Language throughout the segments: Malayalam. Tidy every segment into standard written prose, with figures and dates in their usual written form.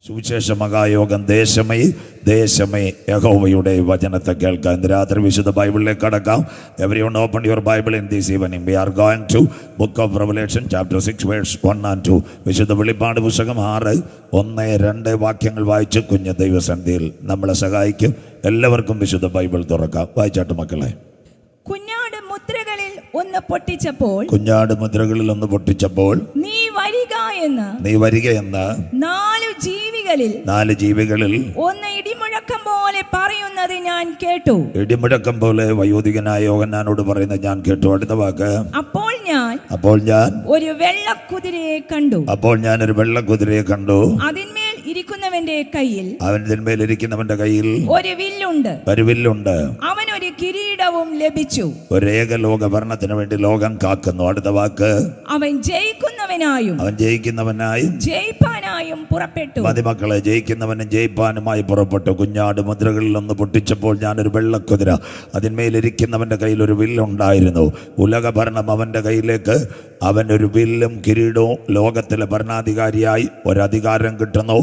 സുവിശേഷ മഹായോഗം ദേശമേ യഹോവയുടെ വചനത്തെ കേൾക്കാം. ഇന്ന് രാത്രി വിശുദ്ധ ബൈബിളിലേക്ക് കടക്കാം. Everyone open your Bible in this evening. We are going to book of Revelation chapter 6 verse 1 and 2. വിശുദ്ധ വെളിപ്പാട് പുസ്തകം 6, 1, 2 വാക്യങ്ങൾ വായിച്ച് കുഞ്ഞ് ദൈവസന്നിധിയിൽ നമ്മളെ സഹായിക്കും. എല്ലാവർക്കും വിശുദ്ധ ബൈബിൾ തുറക്കാം. വായിച്ചാട്ട് മക്കളെ. കുഞ്ഞാട് മുദ്രകളിൽ ഒന്ന് പൊട്ടിച്ചപ്പോൾ നീ വരിക എന്ന് 4 ജീവികളിൽ ഒന്ന് ഇടിമുഴക്കം പോലെ പറയുന്നത് ഞാൻ കേട്ടു. ഇടിമുഴക്കം പോലെ വയോധികനായ യോഹന്നാനോട് പറയുന്നത് ഞാൻ കേട്ടു. അടുത്ത വാക്ക്. അപ്പോൾ ഞാൻ ഒരു വെള്ളക്കുതിരയെ കണ്ടു. അതിന്മേൽ ഇരിക്കുന്നവന്റെ കയ്യിൽ ഒരു വില്ലുണ്ട്. അവൻ ഒരു കിരീടവും ലഭിച്ചു. ഒരു ഏകലോക ഭരണത്തിന് വേണ്ടി ലോകം കാക്കുന്നു. അടുത്ത വാക്ക്. അവൻ ജയിക്കുന്നവനായും ജയിപ്പാനായും പുറപ്പെട്ടു. മതിമക്കളെ, ജയിക്കുന്നവനും ജയിപ്പാനുമായി പുറപ്പെട്ടു. കുഞ്ഞാട് മുദ്രകളിൽ ഒന്ന് പൊട്ടിച്ചപ്പോൾ ഞാനൊരു വെള്ളക്കുതിര, അതിന്മേലിരിക്കുന്നവന്റെ കയ്യിൽ ഒരു വില്ലുണ്ടായിരുന്നു. ഉലക ഭരണം അവന്റെ കയ്യിലേക്ക്. അവനൊരു വില്ലും കിരീടവും ലോകത്തിലെ ഭരണാധികാരിയായി ഒരധികാരം കിട്ടുന്നു.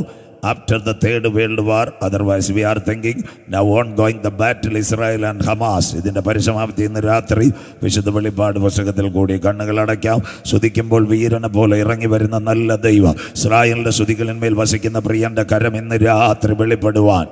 After the Third World War, otherwise we are thinking now ongoing the battle Israel and Hamas. ഇതിന്റെ പരിസമാപ്തി ഇന്ന് രാത്രി വിശുദ്ധ വെളിപ്പാട് പുസ്തകത്തിൽ കൂടി കണ്ണുകൾ അടയ്ക്കാം. സ്തുതിക്കുമ്പോൾ വീരനെ പോലെ ഇറങ്ങി വരുന്ന നല്ല ദൈവം, ഇസ്രായേലിന്റെ സ്തുതികളിന്മേൽ വസിക്കുന്ന പ്രിയന്റെ കരം ഇന്ന് രാത്രി വെളിപ്പെടുവാൻ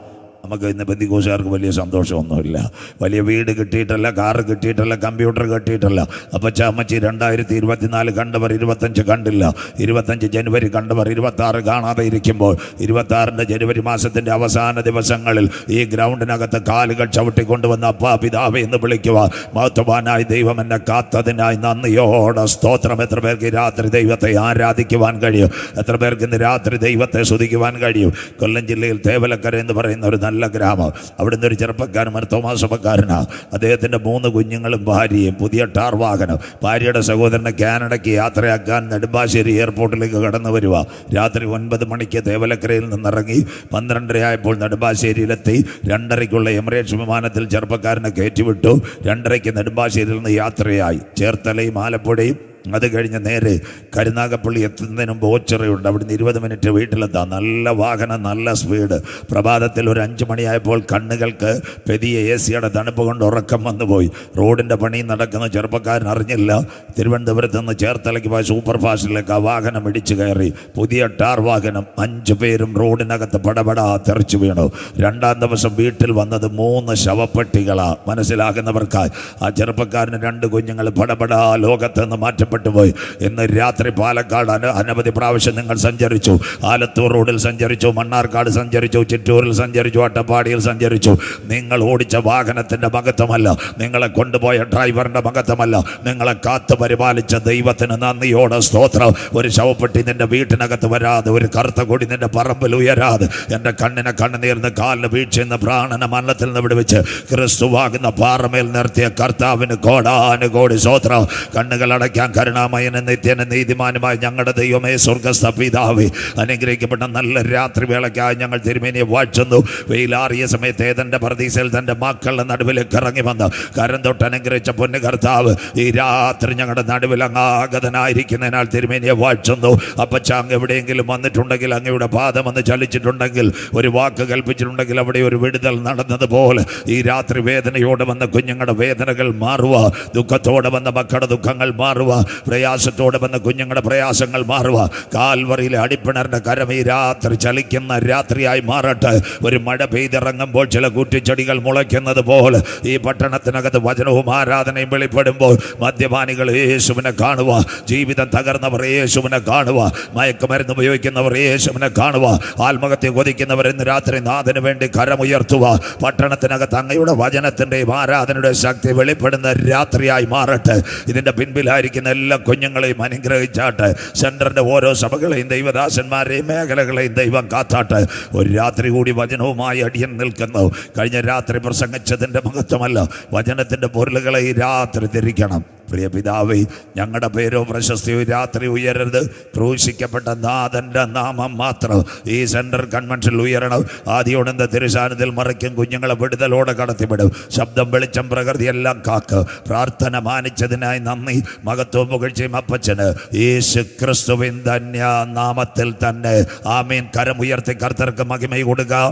നമുക്ക് ഇന്ന് പെന്തിക്കോസുകാർക്ക് വലിയ സന്തോഷമൊന്നുമില്ല. വലിയ വീട് കിട്ടിയിട്ടല്ല, കാറ് കിട്ടിയിട്ടല്ല, കമ്പ്യൂട്ടർ കിട്ടിയിട്ടല്ല. അപ്പച്ച അമ്മച്ചി 2024 കണ്ടവർ 25 കണ്ടില്ല. 25 ജനുവരി കണ്ടവർ 26 കാണാതെ ഇരിക്കുമ്പോൾ 26 ജനുവരി മാസത്തിൻ്റെ അവസാന ദിവസങ്ങളിൽ ഈ ഗ്രൗണ്ടിനകത്ത് കാലുകൾ ചവിട്ടിക്കൊണ്ടുവന്ന അപ്പാ പിതാവേ എന്ന് വിളിക്കുക. മഹത്വവാനായി ദൈവം എന്നെ കാത്തതിനായി നന്ദിയോടെ സ്തോത്രം. എത്ര പേർക്ക് രാത്രി ദൈവത്തെ ആരാധിക്കുവാൻ കഴിയും? എത്ര പേർക്ക് ഇന്ന് രാത്രി ദൈവത്തെ സ്തുതിക്കുവാൻ കഴിയും? കൊല്ലം ജില്ലയിൽ തേവലക്കര എന്ന് പറയുന്ന ഒരു നല്ല ഗ്രാമം. അവിടുന്ന് ഒരു ചെറുപ്പക്കാരൻ, തോമാസ് സഭക്കാരനാണ്. അദ്ദേഹത്തിൻ്റെ 3 കുഞ്ഞുങ്ങളും ഭാര്യയും പുതിയ ടാർ വാഹനം. ഭാര്യയുടെ സഹോദരനെ കാനഡയ്ക്ക് യാത്രയാക്കാൻ നെടുമ്പാശ്ശേരി എയർപോർട്ടിലേക്ക് കടന്നു വരിക. രാത്രി 9 മണിക്ക് തേവലക്കരയിൽ നിന്നിറങ്ങി 12:30 ആയപ്പോൾ നെടുമ്പാശ്ശേരിയിലെത്തി. 2:30 എമിറേറ്റ്സ് വിമാനത്തിൽ ചെറുപ്പക്കാരനെ കയറ്റിവിട്ടു. 2:30 നെടുമ്പാശ്ശേരിയിൽ നിന്ന് യാത്രയായി ചേർത്തലയും ആലപ്പുഴയും. അത് കഴിഞ്ഞ് നേരെ കരുനാഗപ്പള്ളി എത്തുന്നതിന് മുമ്പ് ഓച്ചിറയുണ്ട്. അവിടുന്ന് 20 മിനിറ്റ് വീട്ടിലെത്താം. നല്ല വാഹനം, നല്ല സ്പീഡ്. പ്രഭാതത്തിൽ ഒരു 5 മണിയായപ്പോൾ കണ്ണുകൾക്ക് പെതിയ AC-യുടെ തണുപ്പ് കൊണ്ട് ഉറക്കം വന്നുപോയി. റോഡിൻ്റെ പണി നടക്കുന്ന ചെറുപ്പക്കാരൻ അറിഞ്ഞില്ല. തിരുവനന്തപുരത്ത് നിന്ന് ചേർത്തലയ്ക്ക് പോയ സൂപ്പർ ഫാസ്റ്റിലേക്ക് ആ വാഹനം ഇടിച്ചു കയറി. പുതിയ ടാർ വാഹനം. 5 പേരും റോഡിനകത്ത് പടപടാ തെറിച്ചു വീണു. 2-ാം ദിവസം വീട്ടിൽ വന്നത് 3 ശവപ്പെട്ടികളാണ്. മനസ്സിലാകുന്നവർക്കായി ആ ചെറുപ്പക്കാരന് 2 കുഞ്ഞുങ്ങൾ പടപടാ ലോകത്ത് നിന്ന് മാറ്റപ്പെട്ടു പോയി. ഇന്ന് രാത്രി പാലക്കാട് അനവധി പ്രാവശ്യം നിങ്ങൾ സഞ്ചരിച്ചു. ആലത്തൂർ റോഡിൽ സഞ്ചരിച്ചു, മണ്ണാർക്കാട് സഞ്ചരിച്ചു, ചിറ്റൂരിൽ സഞ്ചരിച്ചു, അട്ടപ്പാടിയിൽ സഞ്ചരിച്ചു. നിങ്ങൾ ഓടിച്ച വാഹനത്തിൻ്റെ മഹത്വമല്ല, നിങ്ങളെ കൊണ്ടുപോയ ഡ്രൈവറിൻ്റെ മഹത്വമല്ല, നിങ്ങളെ കാത്തു പരിപാലിച്ച ദൈവത്തിന് നന്ദിയോടെ സ്തോത്രം. ഒരു ശവപ്പെട്ടി നിന്റെ വീട്ടിനകത്ത് വരാതെ, ഒരു കറുത്ത കൊടി നിന്റെ പറമ്പിൽ ഉയരാതെ, എൻ്റെ കണ്ണിനെ കണ്ണുനീർന്ന് കാലിന് വീഴ്ചയെന്ന് പ്രാണന മരണത്തിൽ നിന്ന് വിടുവിച്ച് ക്രിസ്തുവാകുന്ന പാറമേൽ നിർത്തിയ കർത്താവിന് കോടാനുകോടി സ്തോത്രം. കണ്ണുകൾ അടയ്ക്കാൻ കരുണാമയനും നിത്യനും നീതിമാനുമായി ഞങ്ങളുടെ ദൈവമേ, സ്വർഗ്ഗസ്ഥ പിതാവേ, അനുഗ്രഹിക്കപ്പെട്ട നല്ല രാത്രി വേളയ്ക്കായി ഞങ്ങൾ തിരുമേനിയെ വാഴ്ത്തുന്നു. വെയിലാറിയ സമയത്ത് ഏതൻ്റെ പർദീസയിൽ തൻ്റെ മക്കളുടെ നടുവിലേക്ക് ഇറങ്ങി വന്ന് കരം തൊട്ട് അനുഗ്രഹിച്ച പൊന്നു കർത്താവ് ഈ രാത്രി ഞങ്ങളുടെ നടുവിൽ അങ്ങാഗതനായിരിക്കുന്നതിനാൽ തിരുമേനിയെ വാഴ്ത്തുന്നു. അപ്പച്ച, അങ്ങ് എവിടെയെങ്കിലും വന്നിട്ടുണ്ടെങ്കിൽ, അങ്ങയുടെ പാദം ഒന്ന് ചലിച്ചിട്ടുണ്ടെങ്കിൽ, ഒരു വാക്ക് കൽപ്പിച്ചിട്ടുണ്ടെങ്കിൽ അവിടെ ഒരു വിടുതൽ നടന്നതുപോലെ ഈ രാത്രി വേദനയോടെ വന്ന കുഞ്ഞുങ്ങളുടെ വേദനകൾ മാറുക, ദുഃഖത്തോടെ വന്ന മക്കളുടെ ദുഃഖങ്ങൾ മാറുക, പ്രയാസത്തോടെ വന്ന കുഞ്ഞുങ്ങളുടെ പ്രയാസങ്ങൾ മാറുക. കാൽവറിയിലെ അടിപ്പിണറിന്റെ കരം ഈ രാത്രി ചലിക്കുന്ന രാത്രിയായി മാറട്ടെ. ഒരു മഴ പെയ്തിറങ്ങുമ്പോൾ ചില കുറ്റിച്ചെടികൾ മുളയ്ക്കുന്നത് പോലെ ഈ പട്ടണത്തിനകത്ത് വചനവും ആരാധനയും വെളിപ്പെടുമ്പോൾ മദ്യപാനികൾ യേശുവിനെ കാണുക, ജീവിതം തകർന്നവർ യേശുവിനെ കാണുക, മയക്കുമരുന്ന് ഉപയോഗിക്കുന്നവർ യേശുവിനെ കാണുക, ആത്മഹത്യ കൊതിക്കുന്നവർ ഇന്ന് രാത്രി നാഥന് വേണ്ടി കരമുയർത്തുക. പട്ടണത്തിനകത്ത് അങ്ങയുടെ വചനത്തിൻ്റെയും ആരാധനയുടെ ശക്തി വെളിപ്പെടുന്ന രാത്രിയായി മാറട്ടെ. ഇതിൻ്റെ പിൻപിലായിരിക്കുന്ന എല്ലാ കുഞ്ഞുങ്ങളെയും അനുഗ്രഹിച്ചാട്ടെ. സെൻറ്ററിൻ്റെ ഓരോ സഭകളെയും ദൈവദാസന്മാരെയും മേഖലകളെയും ദൈവം കാത്താട്ടെ. ഒരു രാത്രി കൂടി വചനവുമായി അടിയൻ നിൽക്കുന്നു. കഴിഞ്ഞ രാത്രി പ്രസംഗിച്ചതിൻ്റെ മഹത്വമല്ല, വചനത്തിൻ്റെ പൊരുളുകളെ ഈ രാത്രി തിരിക്കണം. പ്രിയ പിതാവേ, ഞങ്ങളുടെ പേരോ പ്രശസ്തിയോ രാത്രി ഉയരരുത്. ക്രൂശിക്കപ്പെട്ട നാഥൻ്റെ നാമം മാത്രം ഈ സെൻട്രൽ കൺവെൻഷനിൽ ഉയരണം. ആദ്യോടെ തിരുസാനത്തിൽ മറിക്കും കുഞ്ഞുങ്ങളെ വിടുതലോടെ കടത്തിവിടും. ശബ്ദം, വെളിച്ചം, പ്രകൃതി എല്ലാം കാക്ക്. പ്രാർത്ഥന മാനിച്ചതിനായി നന്ദി. മഹത്വവും പുകഴ്ചയും അപ്പച്ചന് യേശു ക്രിസ്തുവിൻ ധന്യ നാമത്തിൽ തന്നെ ആമീൻ. കരം ഉയർത്തി കർത്തർക്ക് മഹിമ കൊടുക്കാം.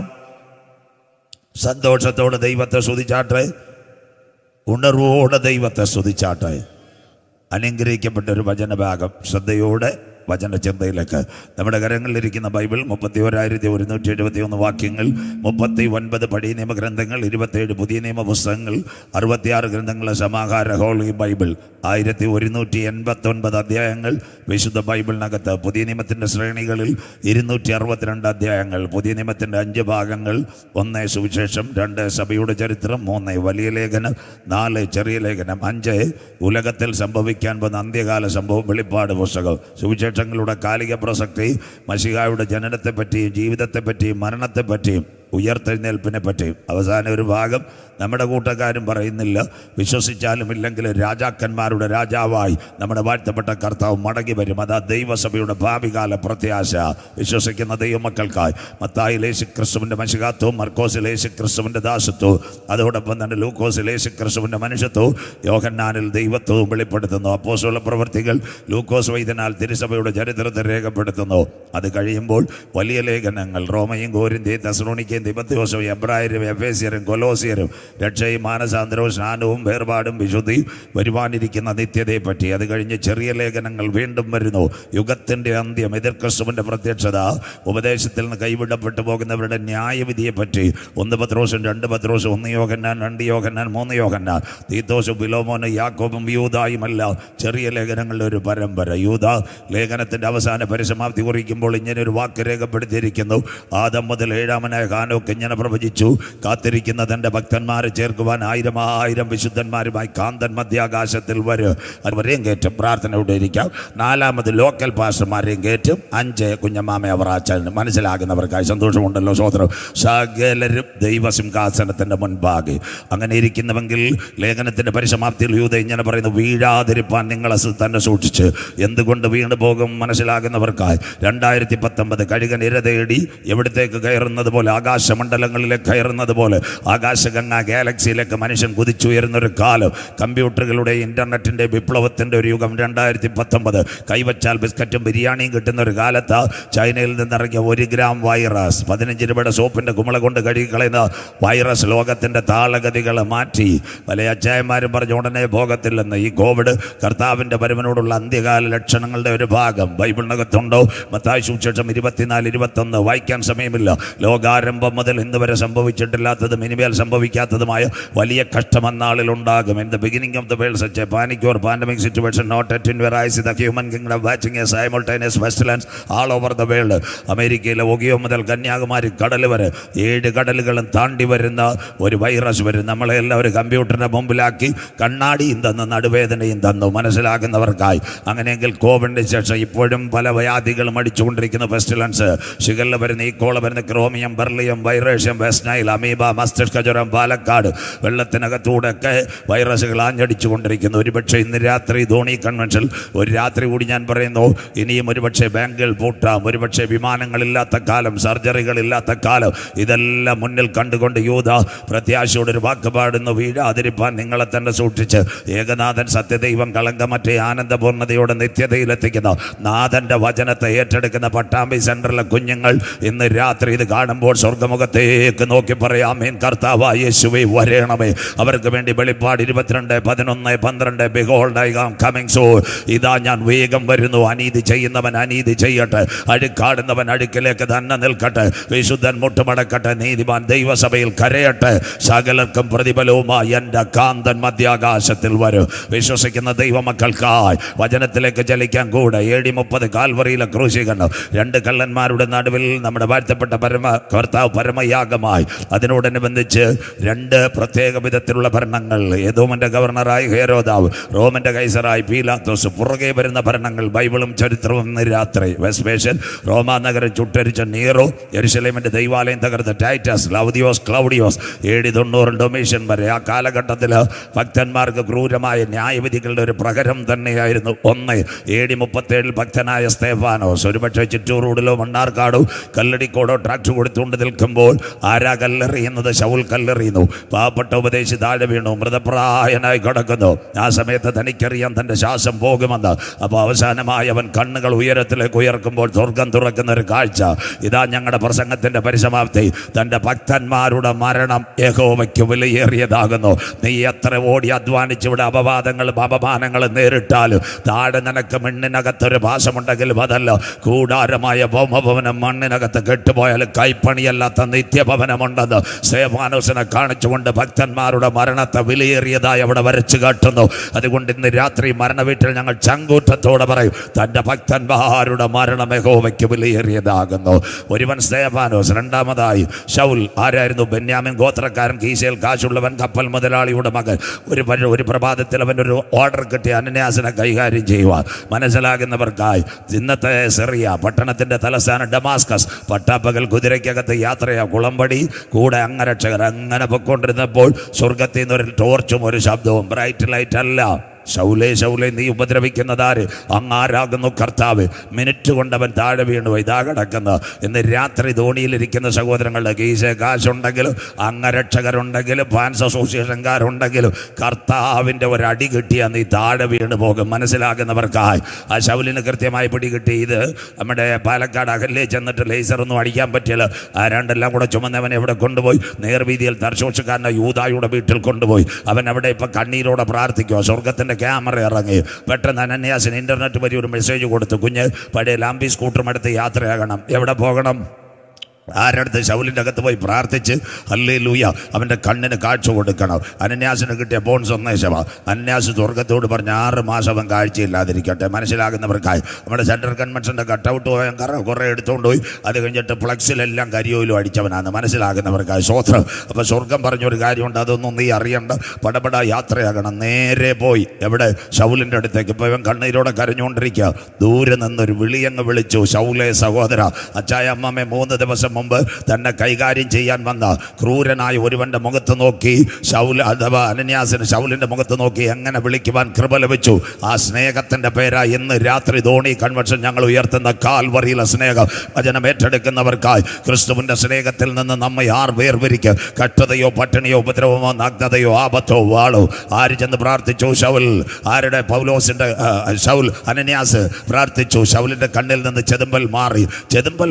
സന്തോഷത്തോടെ ദൈവത്തെ സ്തുതിച്ചാട്ടെ. ഉണർവോടെ ദൈവത്തെ സ്തുതിച്ചാട്ടെ. അനുഗ്രഹിക്കപ്പെട്ട ഒരു വചനഭാഗം ശ്രദ്ധയോടെ വചനചിന്തയിലേക്ക്. നമ്മുടെ കരങ്ങളിലിരിക്കുന്ന ബൈബിൾ 31,171 വാക്യങ്ങൾ, 39 പഴയ നിയമഗ്രന്ഥങ്ങൾ, 27 പുതിയ നിയമ പുസ്തകങ്ങൾ, 66 ഗ്രന്ഥങ്ങളുടെ സമാഹാര ഹോളി ബൈബിൾ, 1189 അധ്യായങ്ങൾ വിശുദ്ധ ബൈബിളിനകത്ത്. പുതിയ നിയമത്തിൻ്റെ ശ്രേണികളിൽ 262 അധ്യായങ്ങൾ. പുതിയ നിയമത്തിൻ്റെ 5 ഭാഗങ്ങൾ: 1 സുവിശേഷം, 2 സഭയുടെ ചരിത്രം, 3 വലിയ ലേഖനം, 4 ചെറിയ ലേഖനം, 5 ഉലകത്തിൽ സംഭവിക്കാൻ പോകുന്ന അന്ത്യകാല സംഭവം വെളിപ്പാട് പുസ്തകം. സുവിശേഷങ്ങളുടെ കാലിക പ്രസക്തി, മശിഹായുടെ ജനനത്തെപ്പറ്റിയും ജീവിതത്തെപ്പറ്റിയും മരണത്തെപ്പറ്റിയും ഉയർത്തെഴുന്നേൽപ്പിനെ പറ്റിയും. അവസാന ഒരു ഭാഗം നമ്മുടെ കൂട്ടക്കാരും പറയുന്നില്ല, വിശ്വസിച്ചാലും ഇല്ലെങ്കിൽ രാജാക്കന്മാരുടെ രാജാവായി നമ്മുടെ വാഴ്ത്തപ്പെട്ട കർത്താവ് മടങ്ങി വരും. അതാ ദൈവസഭയുടെ ഭാവികാല പ്രത്യാശ വിശ്വസിക്കുന്ന ദൈവമക്കൾക്കായി. മത്തായിയിൽ യേശു ക്രിസ്തുവിൻ്റെ മശിഹാത്വവും, മർക്കോസിൽ യേശു ക്രിസ്തുവിൻ്റെ ദാസത്വവും, അതോടൊപ്പം തന്നെ ലൂക്കോസിൽ യേശു ക്രിസ്തുവിൻ്റെ മനുഷ്യത്വവും, യോഹന്നാനിൽ ദൈവത്വവും വെളിപ്പെടുത്തുന്നു. അപ്പോസ്തല പ്രവൃത്തികൾ ലൂക്കോസ് വൈദ്യനാൽ തിരുസഭയുടെ ചരിത്രത്തെ രേഖപ്പെടുത്തുന്നു. അത് കഴിയുമ്പോൾ വലിയ ലേഖനങ്ങൾ റോമയും കോരിന്ത്യയും തെസ്സലോനിക്കയും തിമോഥെയോസും എബ്രായരും എഫേസ്യരും കൊലോസിയരും രക്ഷയും മാനസാന്തരവും സ്നാനവും വേർപാടും വിശുദ്ധിയും വരുവാനിരിക്കുന്ന നിത്യതയെപ്പറ്റി. അത് കഴിഞ്ഞ് ചെറിയ ലേഖനങ്ങൾ വീണ്ടും വരുന്നു. യുഗത്തിൻ്റെ അന്ത്യം, എതിർ ക്രിസ്തുവിൻ്റെ പ്രത്യക്ഷത, ഉപദേശത്തിൽ നിന്ന് കൈവിടപ്പെട്ടു പോകുന്നവരുടെ ന്യായവിധിയെപ്പറ്റി. 1 പത്രോസും 2 പത്രോസും, 1 യോഹന്നാൻ, 2 യോഹന്നാൻ, 3 യോഹന്നാൻ, തീത്തോസും ഫിലോമോനും യാക്കോബും യൂദായുമല്ല ചെറിയ ലേഖനങ്ങളുടെ ഒരു പരമ്പര. യൂദ ലേഖനത്തിൻ്റെ അവസാന പരിസമാപ്തി കുറിക്കുമ്പോൾ ഇങ്ങനെ ഒരു വാക്ക് രേഖപ്പെടുത്തിയിരിക്കുന്നു: ആദം മുതൽ 7-ാമനായ ഹാനോക്ക് ഇങ്ങനെ പ്രവചിച്ചു, കാത്തിരിക്കുന്ന തൻ്റെ ഭക്തന്മാരെ ചേർക്കുവാൻ 1000 വിശുദ്ധന്മാരുമായി കാന്തൻ മധ്യാകാശത്തിൽ വരും. അതുവരെയും കയറ്റും. പ്രാർത്ഥനയോടെ ഇരിക്കാം. 4ാമത് ലോക്കൽ പാസ്റ്റർമാരെയും കയറ്റും. 5 കുഞ്ഞമ്മാമ അവറാച്ചൻ. മനസ്സിലാകുന്നവർക്കായി സന്തോഷമുണ്ടല്ലോ. സ്വതന്ത്രം സകലരും ദൈവസിംഹാസനത്തിൻ്റെ മുൻപാകെ. അങ്ങനെ ഇരിക്കുന്നുവെങ്കിൽ ലേഖനത്തിൻ്റെ പരിസമാപ്തിയിൽ യൂദ ഇങ്ങനെ പറയുന്നു: വീഴാതിരിപ്പാൻ നിങ്ങളെ തന്നെ സൂക്ഷിച്ച്. എന്തുകൊണ്ട് വീണ് പോകും മനസ്സിലാകുന്നവർക്കായി. 2019 കഴുകൻ ഇര തേടി എവിടത്തേക്ക് കയറുന്നത് പോലെ, ആകാശമണ്ഡലങ്ങളിലേക്ക് കയറുന്നത് പോലെ, ആകാശഗംഗ ഗാലക്സിയിലേക്ക് മനുഷ്യൻ കുതിച്ചുയരുന്നൊരു കാലം. കമ്പ്യൂട്ടറുകളുടെ ഇൻ്റർനെറ്റിൻ്റെ വിപ്ലവത്തിൻ്റെ ഒരു യുഗം 2019. കൈവച്ചാൽ ബിസ്ക്കറ്റും ബിരിയാണിയും കിട്ടുന്ന ഒരു കാലത്ത് ചൈനയിൽ നിന്നിറങ്ങിയ 1 ഗ്രാം വൈറസ്, 15 രൂപയുടെ സോപ്പിൻ്റെ കുമള കൊണ്ട് കഴുകിക്കളയുന്ന വൈറസ് ലോകത്തിൻ്റെ താളഗതികളെ മാറ്റി. പല അച്ചായന്മാരും പറഞ്ഞു ഉടനെ പോകത്തില്ലെന്ന്. ഈ കോവിഡ് കർത്താവിൻ്റെ വരവിനോടുള്ള അന്ത്യകാല ലക്ഷണങ്ങളുടെ ഒരു ഭാഗം ബൈബിളിനകത്തുണ്ടോ? മത്തായി സുവിശേഷം 24-21 വായിക്കാൻ സമയമില്ല. ലോകാരംഭം മുതൽ ഇന്ന് വരെ സംഭവിച്ചിട്ടില്ലാത്തതും ഇനിമേൽ സംഭവിക്കാത്തതുമായ വലിയ കഷ്ടം അന്നാളിലുണ്ടാകും. In the beginning of the world, such a panic or pandemic situation not yet in where I see the human kingdom watching a simultaneous pestilence all over the world. അമേരിക്കയിലെ ഒഗിയോ മുതൽ കന്യാകുമാരി കടൽ വരെ 7 കടലുകളും താണ്ടി വരുന്ന ഒരു വൈറസ് വരും. നമ്മളെല്ലാം ഒരു കമ്പ്യൂട്ടറിൻ്റെ മുമ്പിലാക്കി കണ്ണാടിയും തന്നു, നടുവേദനയും തന്നു. മനസ്സിലാകുന്നവർക്കായി. അങ്ങനെയെങ്കിൽ കോവിഡിന് ശേഷം ഇപ്പോഴും പല വ്യാധികളും അടിച്ചുകൊണ്ടിരിക്കുന്ന പെസ്റ്റിലൻസ്, ഷിഗല്ല വരുന്ന, ഈക്കോള വരുന്ന, ക്രോമിയം, ബെർലിയം, വൈറേഷ്യം, വെസ്റ്റ് നൈൽ, അമീബ, മസ്തിഷ്ക ജ്വരം, പാലക്കാട്, വെള്ളത്തിനകത്തൂടെയൊക്കെ വൈറസുകൾ ആഞ്ഞടിച്ചു കൊണ്ടിരിക്കുന്നു. ഒരുപക്ഷെ ഇന്ന് രാത്രി ധോണി കൺവെൻഷൻ ഒരു രാത്രി കൂടി ഞാൻ പറയുന്നു, ഇനിയും ഒരുപക്ഷെ ബാങ്കുകൾ പൂട്ടാം, ഒരുപക്ഷെ വിമാനങ്ങളില്ലാത്ത കാലം, സർജറികളില്ലാത്ത കാലം. ഇതെല്ലാം മുന്നിൽ കണ്ടുകൊണ്ട് യൂദ പ്രത്യാശയോടെ ഒരു വാക്ക് പാടുന്നു: വീഴാതിരിപ്പാൻ നിങ്ങളെ തന്നെ സൂക്ഷിച്ച്. ഏകനാഥൻ സത്യദൈവം കളങ്കമറ്റ ആനന്ദപൂർണ്ണതയോടെ നിത്യതയിലെത്തിക്കുന്ന നാഥൻ്റെ വചനത്തെ ഏറ്റെടുക്കുന്ന പട്ടാമ്പി സെൻറ്ററിലെ കുഞ്ഞുങ്ങൾ ഇന്ന് രാത്രി ഇത് കാണുമ്പോൾ സ്വർഗ്ഗമുഖത്തേക്ക് നോക്കി പറയാമേൻ, കർത്താവായ യേശുവേ വരേണമേ. അവർക്ക് വേണ്ടി വെളിപ്പാട് 22:11-12 Behold, I am coming soon. ഇതാ ഞാൻ വേഗം വരുന്നു. അനീതി ചെയ്യുന്നവൻ അനീതി ചെയ്യട്ടെ, അഴുക്കാടുന്നവൻ അഴുക്കിലേക്ക് തന്നെ നിൽക്കട്ടെ, വിശുദ്ധൻ മുട്ടുമടക്കട്ടെ, നീതിമാൻ ദൈവസഭയിൽ കരയട്ടെ. സകലർക്കും പ്രതിഫലവുമായി എൻ്റെ കാന്തൻ മധ്യാകാശത്തിൽ വരും. വിശ്വസിക്കുന്ന ദൈവമക്കൾക്കായി വചനത്തിലേക്ക് ചലിക്കാൻ കൂടെ. AD 30 കാൽവറിയിലെ ക്രൂശീകരണം. 2 കള്ളന്മാരുടെ നടുവിൽ നമ്മുടെ വാഴ്ത്തപ്പെട്ട കർത്താവ് പരമയാഗമായി. അതിനോടനുബന്ധിച്ച് 2 പ്രത്യേക വിധത്തിലുള്ള ഭരണങ്ങൾ, ഏദോമിൻ്റെ ഗവർണറായി ഹേരോദാവ്, റോമൻ്റെ കൈസറായി പീലാത്തോസ്, പുറകെ വരുന്ന ഭരണങ്ങൾ, ബൈബിളും ചരിത്രവും ഇന്ന് രാത്രി. വെസ്പേഷ്യൻ, റോമാ നഗരം ചുട്ടരിച്ച നീറോ, യെരുശലേമിൻ്റെ ദൈവാലയം തകർത്ത ടൈറ്റസ്, ക്ലൗഡിയോസ്, AD 90 ഡൊമീഷ്യൻ വരെ. ആ കാലഘട്ടത്തിൽ ഭക്തന്മാർക്ക് ക്രൂരമായ ന്യായവിധികളുടെ ഒരു പ്രഹരം തന്നെയായിരുന്നു. ഒന്ന് AD 37 ഭക്തനായ സ്തേഫാനോസ് ഒരുപക്ഷെ ചിറ്റൂർ റോഡിലോ മണ്ണാർക്കാടോ കല്ലടിക്കോടോ ട്രാക്ട് കൊടുത്തുകൊണ്ട് നിൽക്കുമ്പോൾ ആരാ കല്ലെറിയുന്നത്? ശൗൽ കല്ലെറിയുന്നു. പാവപ്പെട്ട ഉപദേശി താഴെ വീണു, മൃതപ്രായനായി കിടക്കുന്നു. ആ സമയത്ത് തനിക്കറിയാം തൻ്റെ ശ്വാസം പോകുമെന്ന്. അപ്പോൾ അവസാനമായി അവൻ കണ്ണുകൾ ഉയരത്തിലേക്ക് ഉയർക്കുമ്പോൾ സ്വർഗം തുറക്കുന്ന ഒരു കാഴ്ച. ഇതാ ഞങ്ങളുടെ പ്രസംഗത്തിൻ്റെ പരിസമാപ്തി. തൻ്റെ ഭക്തന്മാരുടെ മരണം യഹോവയ്ക്ക് വിലയേറിയതാകുന്നു. നീ എത്ര ഓടി അധ്വാനിച്ച് ഇവിടെ അപവാദങ്ങളും അപമാനങ്ങളും നേരിട്ടാലും താഴെ നിനക്ക് മണ്ണിനകത്തൊരു ഭാഷമുണ്ടെങ്കിലും അതല്ല കൂടാരമായ ഭൗമഭവനം. മണ്ണിനകത്ത് കെട്ടുപോയാൽ കൈപ്പണിയല്ലാത്ത നിത്യഭവനമുണ്ടെന്ന് സ്തേഫാനോസിനെ കാണിച്ചുകൊണ്ട് ഭക്തന്മാരുടെ മരണത്തെ വിലയേറിയതായി അവിടെ വരച്ചു കാട്ടുന്നു. അതുകൊണ്ട് ഇന്ന് രാത്രി മരണവീട്ടിൽ ഞങ്ങൾ ചങ്കൂറ്റത്തോടെ പറയും, തൻ്റെ ഭക്തന്മാരുടെ മരണം യഹോവയ്ക്ക് വിലയേറിയതാകുന്നു. ഒരുവൻ സ്തേഫാനോസ്, രണ്ടാമതായി ശൗൽ. ആരായിരുന്നു? ബെന്യാമിൻ ഗോത്രക്കാരൻ, കീശയിൽ കാശുള്ളവൻ, കപ്പൽ മുതലാളിയുടെ മകൻ. ഒരു പ്രഭാതത്തിൽ അവൻ ഒരു ഓർഡർ കിട്ടി അനന്യാസിനെ കൈകാര്യം ചെയ്യുവാൻ. മനസ്സിലാകുന്നവർക്കായി ഇന്നത്തെ സിറിയ പട്ടണത്തിൻ്റെ തലസ്ഥാനം ഡമാസ്കസ്, പട്ടാപ്പകൽ കുതിരയ്ക്കകത്ത് യാത്രയാ, കുളമ്പടി കൂടെ അംഗരക്ഷകർ. അങ്ങനെ പൊയ്ക്കൊണ്ടിരുന്നപ്പോൾ സ്വർഗത്തിൽ നിന്ന് ഒരു ടോർച്ചും ഒരു ശബ്ദവും. ബ്രൈറ്റ് ലൈറ്റ് അല്ല. ശൗലേ ശൗലേ നീ ഉപദ്രവിക്കുന്നതാര്? അങ്ങാരാകുന്നു കർത്താവ്. മിനിറ്റ് കൊണ്ടവൻ താഴെ വീണു. ഇതാ കിടക്കുന്ന. ഇന്ന് രാത്രി ധോണിയിലിരിക്കുന്ന സഹോദരങ്ങളുടെ കീശ കാശുണ്ടെങ്കിലും അംഗരക്ഷകരുണ്ടെങ്കിലും ഫാൻസ് അസോസിയേഷൻകാരുണ്ടെങ്കിലും കർത്താവിൻ്റെ ഒരടി കിട്ടിയാൽ നീ താഴെ വീണ് പോകും. മനസ്സിലാകുന്നവർക്കായി ആ ശൗലിന് കൃത്യമായി പിടികിട്ടി. ഇത് നമ്മുടെ പാലക്കാട് അകല്ലേ ചെന്നിട്ട് ലേസറൊന്നും അടിക്കാൻ പറ്റില്ല. ആ രണ്ടെല്ലാം കൂടെ ചുമന്നവനെ എവിടെ കൊണ്ടുപോയി? നേർവീതിയിൽ തർശോഷക്കാരനെ യൂദായുടെ വീട്ടിൽ കൊണ്ടുപോയി. അവൻ അവിടെ ഇപ്പം കണ്ണീരോടെ പ്രാർത്ഥിക്കുക. സ്വർഗത്തിൻ്റെ ക്യാമറ ഇറങ്ങി. പെട്ടെന്ന് അനന്യാസിന് ഇൻ്റർനെറ്റ് വഴി ഒരു മെസ്സേജ് കൊടുത്തു, കുഞ്ഞ് പഴയ ലാംബി സ്കൂട്ടറും എടുത്ത് യാത്രയാകണം. എവിടെ പോകണം? ആരടുത്ത്? ശൗലിൻ്റെ അകത്ത് പോയി പ്രാർത്ഥിച്ച് ഹല്ലേലൂയ അവൻ്റെ കണ്ണിന് കാഴ്ച കൊടുക്കണം. അനന്യാസിന് കിട്ടിയ ബോൺ സന്ദേശമാണ്. അനന്യാസ് സ്വർഗത്തോട് പറഞ്ഞ 6 മാസം അവൻ കാഴ്ചയില്ലാതിരിക്കട്ടെ. മനസ്സിലാകുന്നവർക്കായി നമ്മുടെ സെൻട്രൽ കൺവെൻഷൻ്റെ കട്ടൗട്ട് പോയ കുറേ എടുത്തുകൊണ്ട് പോയി. അത് കഴിഞ്ഞിട്ട് ഫ്ലക്സിലെല്ലാം കരിയോയിലും അടിച്ചവനാണ്. മനസ്സിലാകുന്നവർക്കായി സ്വോത്രം. അപ്പോൾ സ്വർഗം പറഞ്ഞൊരു കാര്യമുണ്ട്, അതൊന്നും നീ അറിയണ്ട. പടപട യാത്രയാകണം. നേരെ പോയി എവിടെ? ശൗലിൻ്റെ അടുത്തേക്ക്. ഇപ്പോൾ ഇവൻ കണ്ണീരോടെ കരഞ്ഞുകൊണ്ടിരിക്കുക. ദൂരെ നിന്നൊരു വിളിയങ്ങ് വിളിച്ചു, ശൗലേ സഹോദര. അച്ചായ അമ്മമ്മേ 3 ദിവസം മുമ്പ് തന്നെ കൈകാര്യം ചെയ്യാൻ വന്ന ക്രൂരനായ ഒരുവന്റെ മുഖത്ത് നോക്കി ശൗൽ അഥവാ അനന്യാസിന് ശൗലിന്റെ മുഖത്ത് നോക്കി എങ്ങനെ വിളിക്കുവാൻ കൃപ ലഭിച്ചു. ആ സ്നേഹത്തിന്റെ പേരാ ഇന്ന് രാത്രി ധോണി കൺവെൻഷൻ ഞങ്ങൾ ഉയർത്തുന്ന കാൽവറിയിലെ സ്നേഹം. വചനം ഏറ്റെടുക്കുന്നവർക്കായി ക്രിസ്തുവിന്റെ സ്നേഹത്തിൽ നിന്ന് നമ്മെ ആർ വേർതിരിക്കുക? കഷ്ടതയോ പട്ടിണിയോ ഉപദ്രവമോ നഗ്നതയോ ആപത്തോ വാളോ. ആര് ചെന്ന് പ്രാർത്ഥിച്ചു? ശൗൽ. ആരുടെ? പൗലോസിന്റെ ശൗൽ. അനന്യാസ് പ്രാർത്ഥിച്ചു. ശൗലിന്റെ കണ്ണിൽ നിന്ന് ചെതുമ്പൽ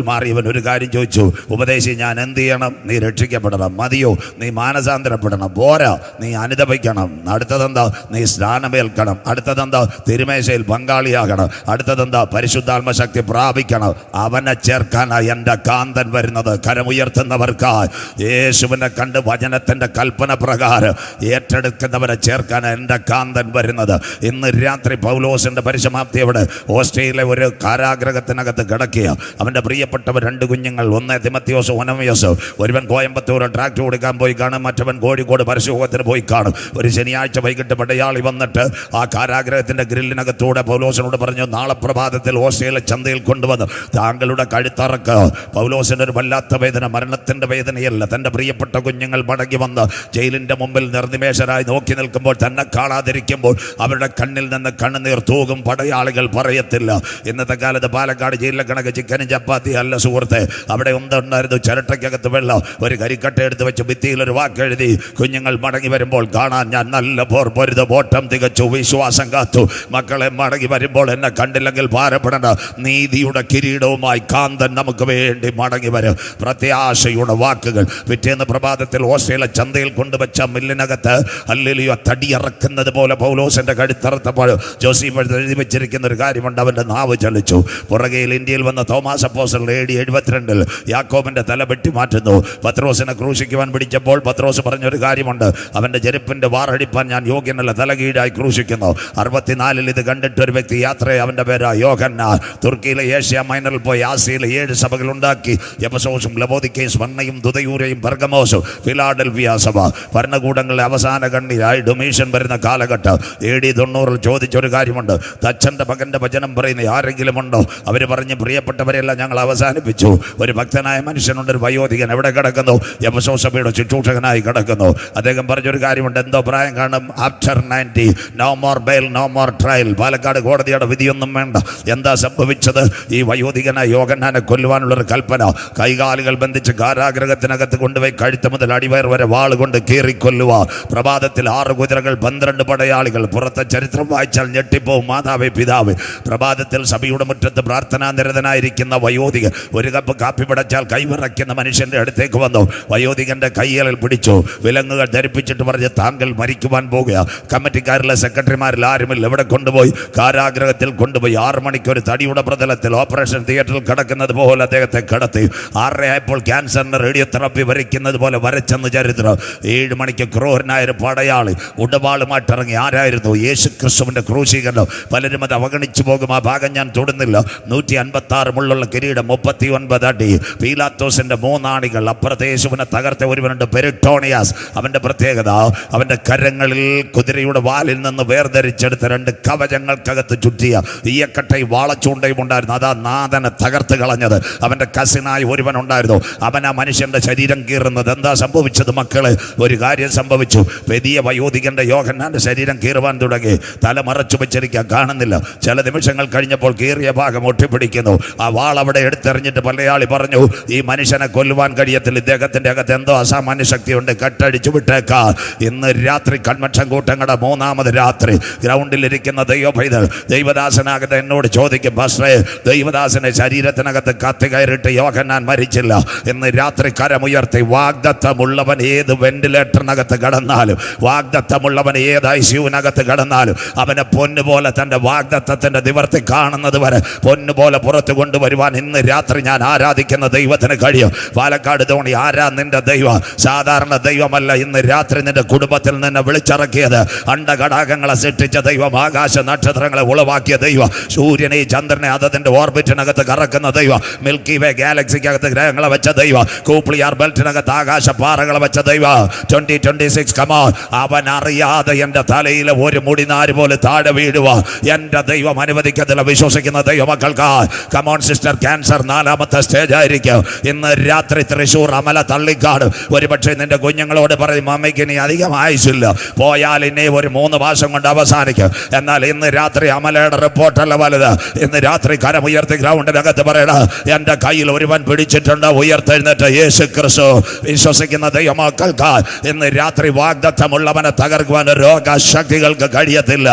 മാറി. ഇവൻ ഒരു കാര്യം ചോദിച്ചു, ഉപദേശി ഞാൻ എന്ത് ചെയ്യണം? നീ രക്ഷിക്കപ്പെടണം. മതിയോ? നീ മാനസാന്തരപ്പെടണം. പോരാ, നീ അനുതപിക്കണം. അടുത്തതെന്താ? നീ സ്നാനമേൽക്കണം. അടുത്തതെന്താ? തിരുമേശയിൽ പങ്കാളിയാകണം. അടുത്തതെന്താ? പരിശുദ്ധാത്മശക്തി പ്രാപിക്കണം. അവനെ ചേർക്കാനായി എൻ്റെ കാന്തൻ വരുന്നത്. കരമുയർത്തുന്നവർക്കായി യേശുവിനെ കണ്ട് വചനത്തിൻ്റെ കൽപ്പന പ്രകാരം ഏറ്റെടുക്കുന്നവരെ ചേർക്കാൻ എൻ്റെ കാന്തൻ വരുന്നത്. ഇന്ന് രാത്രി പൗലോസിൻ്റെ പരിസമാപ്തി എവിടെ? ഓസ്ട്രേലിയ ഒരു കാരാഗ്രഹത്തിനകത്ത് കിടക്കുക. അവൻ്റെ പ്രിയപ്പെട്ടവർ 2 കുഞ്ഞുങ്ങൾ. ഒന്ന് തിമത്തിയോസ്, ഒനമിയോസ്. ഒരുവൻ കോയമ്പത്തൂർ ട്രാക്ട് കൊടുക്കാൻ പോയി കാണും, മറ്റവൻ കോഴിക്കോട് പരസ്യത്തിന് പോയി കാണും. ഒരു ശനിയാഴ്ച വൈകിട്ട് പടയാളി വന്നിട്ട് ആ കാരാഗ്രഹത്തിൻ്റെ ഗ്രില്ലിനകത്തൂടെ പൗലോസിനോട് പറഞ്ഞു, നാളെ പ്രഭാതത്തിൽ ഓസ്ട്രേലിയ ചന്തയിൽ കൊണ്ടുവന്ന് താങ്കളുടെ കഴുത്തറക്ക്. പൗലോസിന് ഒരു വല്ലാത്ത വേദന, മരണത്തിൻ്റെ വേദനയല്ല. തൻ്റെ പ്രിയപ്പെട്ട കുഞ്ഞുങ്ങൾ മടങ്ങി വന്ന് ജയിലിൻ്റെ മുമ്പിൽ നിർനിമേഷരായി നോക്കി നിൽക്കുമ്പോൾ, തന്നെ കാണാതിരിക്കുമ്പോൾ അവരുടെ കണ്ണിൽ നിന്ന് കണ്ണുനീർ തൂകും. പടയാളികൾ പറയത്തില്ല. ഇന്നത്തെ കാലത്ത് പാലക്കാട് ജയിലിലെ കണക്ക് ചിക്കനും ചപ്പാത്തി അല്ല സുഹൃത്തെ. അവിടെ ഉണ്ടായിരുന്നു ചിരട്ടയ്ക്കകത്ത് വെള്ളം. ഒരു കരിക്കട്ട എടുത്ത് വെച്ച് ഭിത്തിയിൽ ഒരു വാക്കെഴുതി. കുഞ്ഞുങ്ങൾ മടങ്ങി വരുമ്പോൾ കാണാൻ ഞാൻ നല്ല പോർ പൊരുത്, ഓട്ടം തികച്ചു, വിശ്വാസം കാത്തു. മക്കളെ മടങ്ങി വരുമ്പോൾ എന്നെ കണ്ടില്ലെങ്കിൽ ഭാരപ്പെടേണ്ട. നീതിയുടെ കിരീടവുമായി കാന്തൻ നമുക്ക് വേണ്ടി മടങ്ങി വരും. പ്രത്യാശയുടെ വാക്കുകൾ. പിറ്റേന്ന് പ്രഭാതത്തിൽ ഓസ്ട്രേലിയ ചന്തയിൽ കൊണ്ടുവച്ച മില്ലിനകത്ത് ഹല്ലേലൂയ തടിയിറക്കുന്നത് പോലെ പൗലോസിന്റെ കഴുത്തറുത്തപ്പോൾ ജോസഫ് എഴുതി വെച്ചിരിക്കുന്ന ഒരു കാര്യമുണ്ട്. അവൻ്റെ നാവ് ചലിച്ചു. പുറകയിൽ ഇന്ത്യയിൽ വന്ന തോമസ് അപ്പോസ്തലൻ AD 72 യാക്കോബിന്റെ തല വെട്ടി മാറ്റുന്നു. പത്രോസിനെ ക്രൂശിക്കുവാൻ പിടിച്ചപ്പോൾ പത്രോസ് പറഞ്ഞൊരു കാര്യമുണ്ട്, അവന്റെ ചെരുപ്പിന്റെ വാറടിപ്പാൻ ഞാൻ യോഗ്യനല്ല, തല കീഴായി ക്രൂശിക്കുന്നു. 64 ഇത് കണ്ടിട്ട് ഒരു വ്യക്തി യാത്രയെ, അവന്റെ പേരാ യോഹന്നാൻ. തുർക്കിയിലെ ഏഷ്യ മൈനറിൽ പോയി ആസിയയിലെ 7 സഭകൾ ഉണ്ടാക്കി. എഫെസോസും ലവോദിക്കയും സ്മർണയും ദുദയൂരയും പെർഗമോസും ഫിലാഡൽഫിയ സഭ ഭരണകൂടങ്ങളുടെ അവസാന കണ്ണിയായി ഡൊമീഷ്യൻ വരുന്ന കാലഘട്ടം AD 90 ചോദിച്ചൊരു കാര്യമുണ്ട്, തച്ചന്റെ മകന്റെ വചനം പറയുന്ന ആരെങ്കിലും ഉണ്ടോ? അവർ പറഞ്ഞ്, പ്രിയപ്പെട്ടവരെല്ലാം ഞങ്ങൾ അവസാനിപ്പിച്ചു. ഒരു ഭക്തനായ മനുഷ്യനുണ്ട്, ഒരു വയോധികൻ, എവിടെ കിടക്കുന്നു? എഫെസോസ് സഭയുടെ ശുശ്രൂഷകനായി കിടക്കുന്നു. അദ്ദേഹം പറഞ്ഞൊരു കാര്യമുണ്ട്, എന്തോ പ്രായം കാണും, after 90 no more bail, no more trial. Palakkad കോടതിയുടെ വിധിയൊന്നും വേണ്ട. എന്താ സംഭവിച്ചത്? ഈ വയോധികനായ യോഹന്നാനെ കൊല്ലുവാനുള്ളൊരു കൽപ്പന. കൈകാലുകൾ ബന്ധിച്ച് കാരാഗ്രഹത്തിനകത്ത് കൊണ്ടുപോയി കഴുത്ത് മുതൽ അടിവയർ വരെ വാളുകൊണ്ട് കീറിക്കൊല്ലുക. പ്രഭാതത്തിൽ 6 കുതിരകൾ, 12 പടയാളികൾ. പുറത്തെ ചരിത്രം വായിച്ചാൽ ഞെട്ടിപ്പോവും. മാതാവേ, പിതാവ്. പ്രഭാതത്തിൽ സഭയുടെ മുറ്റത്ത് പ്രാർത്ഥനാ നിരതനായിരിക്കുന്ന വയോധികൻ ഒരു കപ്പ് കാപ്പി പിടച്ചാൽ കൈവിറയ്ക്കുന്ന മനുഷ്യന്റെ അടുത്തേക്ക് വന്നു. വയോധികന്റെ കൈകളിൽ പിടിച്ചു, വിലങ്ങുകൾ ധരിപ്പിച്ചിട്ട് പറഞ്ഞ്, താങ്കൾ മരിക്കുവാൻ പോകുക. കമ്മിറ്റിക്കാരിലെ സെക്രട്ടറിമാരിൽ ആരുമില്ല. എവിടെ കൊണ്ടുപോയി? കാരാഗ്രഹത്തിൽ കൊണ്ടുപോയി. 6 മണിക്ക് ഒരു തടിയുടെ പ്രതലത്തിൽ ഓപ്പറേഷൻ തിയേറ്ററിൽ കിടക്കുന്നത് പോലെ അദ്ദേഹത്തെ കിടത്തി. 6 ആയപ്പോൾ ക്യാൻസറിന് റേഡിയോതെറാപ്പി വരയ്ക്കുന്നത് പോലെ വരച്ചെന്ന് ചരിത്രം. 7 മണിക്ക് ക്രൂരനായൊരു പടയാളി ഉടവാളുമായിട്ടിറങ്ങി. ആരായിരുന്നു? യേശു ക്രിസ്തുവിന്റെ ക്രൂശീകരണം. പലരും അത് അവഗണിച്ചു പോകും. ആ ഭാഗം ഞാൻ തൊടുന്നില്ല. 156 മുള്ളുള്ള കിരീടം, 39 അടി. പീലാത്തോസിന്റെ 3 ആണികൾ. അപ്പുറത്തെ യേശുവിനെ തകർത്ത ഒരുവനുണ്ട്, പെരിട്ടോണിയാസ്. അവന്റെ പ്രത്യേകത, അവന്റെ കരങ്ങളിൽ കുതിരയുടെ വാലിൽ നിന്ന് വേർതിരിച്ചെടുത്ത 2 കവചങ്ങൾക്കകത്ത് ചുറ്റിയ ഈയക്കട്ടയും വാളച്ചൂണ്ടയും ഉണ്ടായിരുന്നു. അതാ നാഥനെ തകർത്ത് കളഞ്ഞത്. അവന്റെ കസിനായി ഒരുവനുണ്ടായിരുന്നു. അവൻ ആ മനുഷ്യന്റെ ശരീരം കീറുന്നത്. എന്താ സംഭവിച്ചത് മക്കളെ? ഒരു കാര്യം സംഭവിച്ചു. വലിയ വയോധികന്റെ യോഹന്നാന്റെ ശരീരം കീറുവാൻ തുടങ്ങി. തല മറച്ചു വെച്ചിരിക്കാൻ കാണുന്നില്ല. ചില നിമിഷങ്ങൾ കഴിഞ്ഞപ്പോൾ കീറിയ ഭാഗം ഒട്ടിപ്പിടിക്കുന്നു. ആ വാൾ അവിടെ എടുത്തെറിഞ്ഞിട്ട് പലയാളി പറഞ്ഞു, ഈ മനുഷ്യനെ കൊല്ലുവാൻ കഴിയത്തില്ല, ഇദ്ദേഹത്തിന്റെ അകത്ത് എന്തോ അസാമാന്യ ശക്തിയുണ്ട്, കട്ടടിച്ചു വിട്ടേക്കാ. ഇന്ന് രാത്രി കൺവെൻഷൻ കൂട്ടങ്ങളുടെ 3ാമത് രാത്രി ഗ്രൗണ്ടിലിരിക്കുന്ന ദൈവപൈതൽ ദൈവദാസനകത്ത് എന്നോട് ചോദിക്കും, പാസ്റ്ററേ, ദൈവദാസന്റെ ശരീരത്തിനകത്ത് കത്തി കയറിയിട്ട് യോഹന്നാൻ മരിച്ചില്ല. ഇന്ന് രാത്രി കരമുയർത്തി, വാഗ്ദത്തമുള്ളവൻ ഏത് വെന്റിലേറ്ററിനകത്ത് കടന്നാലും, വാഗ്ദത്തമുള്ളവൻ ഏത് ICUവിനകത്ത് കടന്നാലും അവനെ പൊന്നുപോലെ തന്റെ വാഗ്ദത്തത്തിന്റെ നിവർത്തി കാണുന്നത് വരെ പൊന്നുപോലെ പുറത്തു കൊണ്ടുവരുവാൻ ഇന്ന് രാത്രി ഞാൻ ആരാധിക്കുന്ന ദൈവത്തിന് കഴിയും. പാലക്കാട് ധോണി, ആരാ നിന്റെ ദൈവം? സാധാരണ ദൈവമല്ല. ഇന്ന് രാത്രി നിന്റെ കുടുംബത്തിൽ നിന്ന് വിളിച്ചിറക്കിയത് അണ്ടഘടാകങ്ങളെ സൃഷ്ടിച്ച ദൈവം, ആകാശ നക്ഷത്രങ്ങളെ ഉളവാക്കിയ ദൈവം, സൂര്യനെ ചന്ദ്രനെ അതതിന്റെ ഓർബിറ്റിനകത്ത് കറക്കുന്ന ദൈവം, മിൽക്കി വേ ഗാലക്സിക്കകത്ത് ഗ്രഹങ്ങളെ വെച്ച ദൈവം, കൂപ്ലിയാർ ബെൽറ്റിനകത്ത് ആകാശ പാറകളെ വെച്ച ദൈവം. 2026 കമോൺ. അവൻ അറിയാതെ എൻ്റെ തലയിൽ ഒരു മുടിനാര് പോലെ താഴെ വീഴുക എൻ്റെ ദൈവം അനുവദിക്കത്തില്ല. വിശ്വസിക്കുന്ന ദൈവമക്കൾക്ക് കമോൺ സിസ്റ്റർ, ക്യാൻസർ 4ാമത്തെ സ്റ്റേജ് ആയിരിക്കും. ഇന്ന് രാത്രി തൃശ്ശൂർ അമല തള്ളിക്കാട്. ഒരുപക്ഷെ നിന്റെ കുഞ്ഞുങ്ങളോട് പറയും, അമ്മയ്ക്ക് ഇനി അധികം ആയുസില്ല, പോയാൽ ഇനി ഒരു 3 മാസം കൊണ്ട് അവസാനിക്കും. എന്നാൽ ഇന്ന് രാത്രി അമലയുടെ റിപ്പോർട്ടല്ല വലുത്. ഇന്ന് രാത്രി കരമുയർത്തി ഗ്രൗണ്ടിനകത്ത് പറയണ, എൻ്റെ കയ്യിൽ ഒരുവൻ പിടിച്ചിട്ടുണ്ട്, ഉയർത്തെഴുന്നേറ്റ് യേശു ക്രിസ്തു. വിശ്വസിക്കുന്ന ദൈവമക്കൾക്ക് ഇന്ന് രാത്രി വാഗ്ദത്തമുള്ളവനെ തകർക്കുവാൻ രോഗശക്തികൾക്ക് കഴിയത്തില്ല.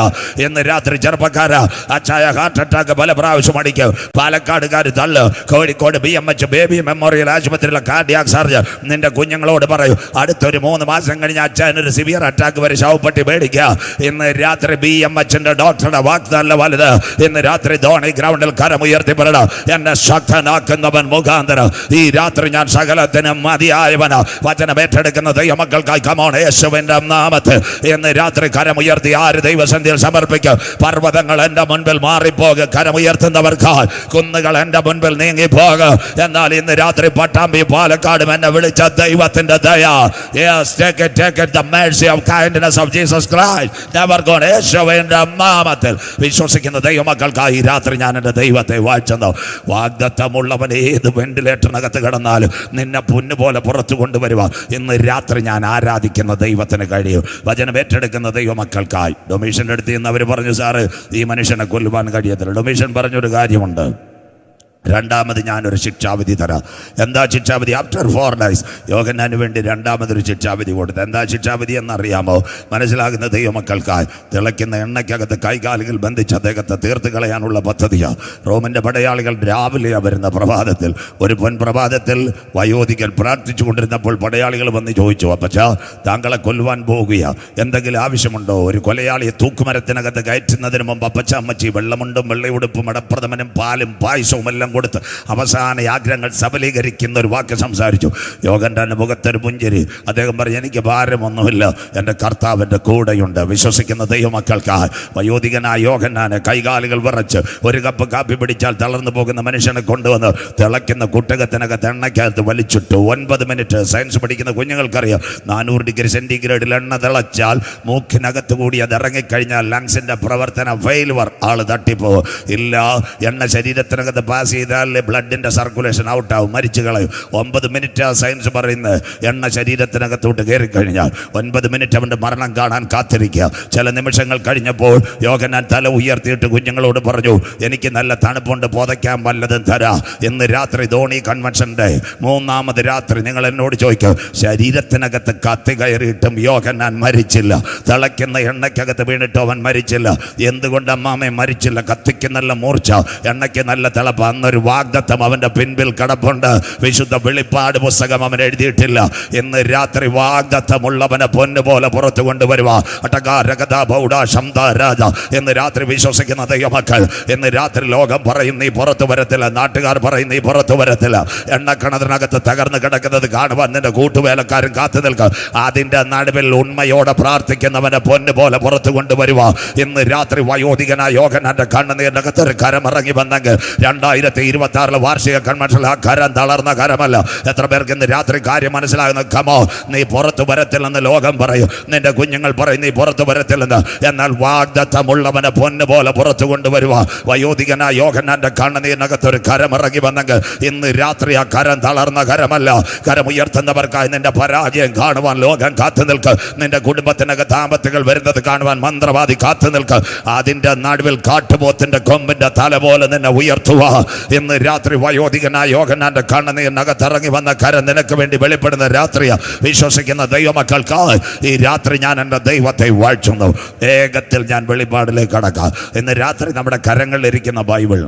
ഇന്ന് രാത്രി ചെറുപ്പക്കാര, അച്ചായ ഹാർട്ട് അറ്റാക്ക് പല പ്രാവശ്യം അടിക്കും. പാലക്കാടുകാർ തള്ളു. കോഴിക്കോട് BMH ബേബി മെമ്മോറിയൽ ആശുപത്രിയിലെ കാർഡിയാക് സർജൻ നിന്റെ കുഞ്ഞുങ്ങളോട് പറയൂ, അടുത്തൊരു 3 മാസം കഴിഞ്ഞ് അച്ഛനൊരു സിവിയർ അറ്റാക്ക് വരെ ശവപ്പെട്ടി മേടിക്കുക. ഇന്ന് രാത്രി BMHന്റെ ഡോക്ടറുടെ വാഗ്ദാനം വലുത്. ഇന്ന് രാത്രി ധോണി ഗ്രൗണ്ടിൽ കരമുയർത്തി പറയണം, എന്നെ ശക്തനാക്കുന്നവൻ മുഖാന്തരം ഈ രാത്രി ഞാൻ സകലത്തിനും മതിയായവന്. വചനം ഏറ്റെടുക്കുന്ന ദൈവമക്കൾക്കായി കമോൺ യേശുവിന്റെ നാമത്തിൽ ഇന്ന് രാത്രി കരമുയർത്തി ആര് ദൈവസന്ധിയിൽ സമർപ്പിക്കും? പർവ്വതങ്ങൾ എൻ്റെ മുൻപിൽ മാറിപ്പോകും. കരമുയർത്തുന്നവർക്കായി കുന്നുകൾ എൻ്റെ മുൻപിൽ നീങ്ങിപ്പോകും. എന്നാൽ ഇന്ന് രാത്രി പട്ടാമ്പി പാലക്കാടും എന്നെ വിളിച്ച ദൈവത്തിന്റെ ദയ. Yes, take it, the mercy of kindness of Jesus Christ. Never gone. യേശുവിന്റെ നാമത്തിൽ വിശ്വസിക്കുന്ന ദൈവമക്കൾക്കായി ഈ രാത്രി ഞാൻ എൻ്റെ ദൈവത്തെ വാഴ്ത്തുന്നു. വാഗ്ദത്തമുള്ളവൻ ഏത് വെന്റിലേറ്ററിനകത്ത് കിടന്നാലും നിന്നെ പൊന്നുപോലെ പുറത്തു കൊണ്ടുവരുക. ഇന്ന് രാത്രി ഞാൻ ആരാധിക്കുന്ന ദൈവത്തിന് കഴിയും. വചനം ഏറ്റെടുക്കുന്ന ദൈവമക്കൾക്കായി. ഡൊമീഷൻ്റെ അടുത്ത് നിന്ന് അവർ പറഞ്ഞു, സാറ് ഈ മനുഷ്യനെ കൊല്ലുവാൻ കഴിയത്തില്ല. ഡൊമീഷൻ പറഞ്ഞൊരു കാര്യമുണ്ട്, രണ്ടാമത് ഞാനൊരു ശിക്ഷാവിധി തരാം. എന്താ ശിക്ഷാവിധി? ആഫ്റ്റർ 4 days യോഹന്നാന് വേണ്ടി രണ്ടാമതൊരു ശിക്ഷാവിധി കൊടുത്തു. എന്താ ശിക്ഷാവിധി എന്നറിയാമോ? മനസ്സിലാകുന്ന ദൈവമക്കൾക്കായി തിളയ്ക്കുന്ന എണ്ണയ്ക്കകത്ത് കൈകാലുകൾ ബന്ധിച്ച് അദ്ദേഹത്തെ തീർത്ത് കളയാനുള്ള പദ്ധതിയാണ്. റോമിൻ്റെ പടയാളികൾ രാവിലെ വരുന്ന പ്രഭാതത്തിൽ, ഒരു പൊൻപ്രഭാതത്തിൽ വയോധികൻ പ്രാർത്ഥിച്ചു കൊണ്ടിരുന്നപ്പോൾ പടയാളികൾ വന്ന് ചോദിച്ചു, അപ്പച്ചാ താങ്കളെ കൊല്ലുവാൻ പോകുകയാണ്, എന്തെങ്കിലും ആവശ്യമുണ്ടോ? ഒരു കൊലയാളിയെ തൂക്കുമരത്തിനകത്ത് കയറ്റുന്നതിന് മുമ്പ് അപ്പച്ച അമ്മച്ചി വെള്ളമുണ്ടും വെള്ളയുടുപ്പും ഇടപ്രഥമനും പാലും പായസവും എല്ലാം അവസരം കൊടുത്ത് അവസാന ആഗ്രഹങ്ങൾ സബലീകരിക്കുന്ന ഒരു വാക്ക് സംസാരിച്ചു. യോഹന്നാന്റെ മുഖത്തൊരു പുഞ്ചിരി. അദ്ദേഹം പറഞ്ഞു, എനിക്ക് ഭാരമൊന്നുമില്ല, എൻ്റെ കർത്താവിൻ്റെ കൂടെയുണ്ട്. വിശ്വസിക്കുന്ന ദൈവമക്കൾക്കായി വയോധികനായ യോഹന്നാനെ കൈകാലുകൾ വിറച്ച് ഒരു കപ്പ് കാപ്പി പിടിച്ചാൽ തളർന്നു പോകുന്ന മനുഷ്യനെ കൊണ്ടുവന്ന് തിളയ്ക്കുന്ന കുട്ടകത്തിനകത്ത് എണ്ണയ്ക്കകത്ത് വലിച്ചിട്ടു. 9 മിനിറ്റ്. സയൻസ് പഠിക്കുന്ന കുഞ്ഞുങ്ങൾക്കറിയാം, 400 ഡിഗ്രി സെൻറ്റിഗ്രേഡിൽ എണ്ണ തിളച്ചാൽ മൂക്കിനകത്ത് കൂടി അത് ഇറങ്ങിക്കഴിഞ്ഞാൽ ലങ്സിൻ്റെ പ്രവർത്തനം ഫെയിലുവർ, ആൾ തട്ടിപ്പോവും. ഇല്ല, എണ്ണ ശരീരത്തിനകത്ത് പാസ് ചെയ്താൽ ബ്ലഡിൻ്റെ സർക്കുലേഷൻ ഔട്ടാവും, മരിച്ചു കളയും. 9 മിനിറ്റ് സയൻസ് പറയുന്നത്. എണ്ണ ശരീരത്തിനകത്തോട്ട് കയറിക്കഴിഞ്ഞാൽ 9 മിനിറ്റ് അവൻ്റെ മരണം കാണാൻ കാത്തിരിക്കുക. ചില നിമിഷങ്ങൾ കഴിഞ്ഞപ്പോൾ യോഹന്നാൻ തല ഉയർത്തിയിട്ട് കുഞ്ഞുങ്ങളോട് പറഞ്ഞു, എനിക്ക് നല്ല തണുപ്പുണ്ട്, പുതയ്ക്കാൻ വല്ലതും തരാ. ഇന്ന് രാത്രി ധോണി കൺവെൻഷൻ്റെ 3ാമത് രാത്രി നിങ്ങൾ എന്നോട് ചോദിക്കും, ശരീരത്തിനകത്ത് കത്തി കയറിയിട്ടും യോഹന്നാൻ മരിച്ചില്ല, തിളയ്ക്കുന്ന എണ്ണയ്ക്കകത്ത് വീണിട്ടോ അവൻ മരിച്ചില്ല. എന്തുകൊണ്ട് അമ്മാമേ മരിച്ചില്ല? കത്തിക്ക് നല്ല മൂർച്ച, എണ്ണയ്ക്ക് നല്ല തിളപ്പ്. അന്നൊരു വാഗ്ദത്തം അവൻ്റെ പിൻപിൽ കിടപ്പുണ്ട്. വിശുദ്ധ വെളിപ്പാട് പുസ്തകം അവൻ എഴുതിയിട്ടില്ല. ഇന്ന് രാത്രി വാഗ്ദത്തമുള്ളവനെ പൊന്നുപോലെ പുറത്തു കൊണ്ടുവരുക. എന്ന് രാത്രി വിശ്വസിക്കുന്ന ദൈവമക്കൾ, ഇന്ന് രാത്രി ലോകം പറയും നീ പുറത്തു വരത്തില്ല, നാട്ടുകാർ പറയും നീ പുറത്തു വരത്തില്ല. എണ്ണക്കിണറിനകത്ത് തകർന്ന് കിടക്കുന്നത് കാണുവാൻ നിന്റെ കൂട്ടുവേലക്കാരും കാത്തു നിൽക്കുക. അതിൻ്റെ നടുവിൽ ഉണ്മയോടെ പ്രാർത്ഥിക്കുന്നവനെ പൊന്നുപോലെ പുറത്തു കൊണ്ടുവരുക. ഇന്ന് രാത്രി വയോധികനായ യോഹന്നാന്റെ കണ്ണുനീരിനകത്ത് ഒരു കരം ഇറങ്ങി വന്നെങ്കിൽ 2026 വാർഷിക കൺവെൻഷനിൽ ആ കരം തളർന്ന കരമല്ല. എത്ര പേർക്ക് ഇന്ന് രാത്രി കാര്യം മനസ്സിലാകുന്ന? കമോ, നീ പുറത്തു വരത്തില്ലെന്ന് ലോകം പറയും, നിന്റെ കുഞ്ഞുങ്ങൾ പറയും നീ പുറത്തു വരത്തില്ലെന്ന്. എന്നാൽ വാഗ്ദത്തമുള്ളവനെ പൊന്നുപോലെ പുറത്തു കൊണ്ടുവരുക. വയോധികനായ യോഹന്നാന്റെ കണ്ണുനീരിനകത്തൊരു കരം ഇറങ്ങി വന്നെങ്കിൽ ഇന്ന് രാത്രി ആ കരം തളർന്ന കരമല്ല. കരമുയർത്തുന്നവർക്കായി നിന്റെ പരാജയം കാണുവാൻ ലോകം കാത്തു നിൽക്കുക. നിന്റെ കുടുംബത്തിനകത്ത് ആപത്തുകൾ വരുന്നത് കാണുവാൻ മന്ത്രവാദി കാത്തു നിൽക്കുക. അതിൻ്റെ നടുവിൽ കാട്ടുപോത്തിന്റെ കൊമ്പിന്റെ തല പോലെ നിന്നെ ഉയർത്തുക. ഇന്ന് രാത്രി വയോധികനായ യോഹന്നാന്റെ കണ്ണുനീരിനകത്ത് ഇറങ്ങി വന്ന കരം നിനക്ക് വേണ്ടി വെളിപ്പെടുന്ന രാത്രിയാ. വിശ്വസിക്കുന്ന ദൈവമക്കൾക്ക് ഈ രാത്രി ഞാൻ എൻ്റെ ദൈവത്തെ വാഴ്ത്തുന്നു. വേഗത്തിൽ ഞാൻ വെളിപ്പാടിലേക്ക് കടക്കാം. ഇന്ന് രാത്രി നമ്മുടെ കരങ്ങളിലിരിക്കുന്ന ബൈബിൾ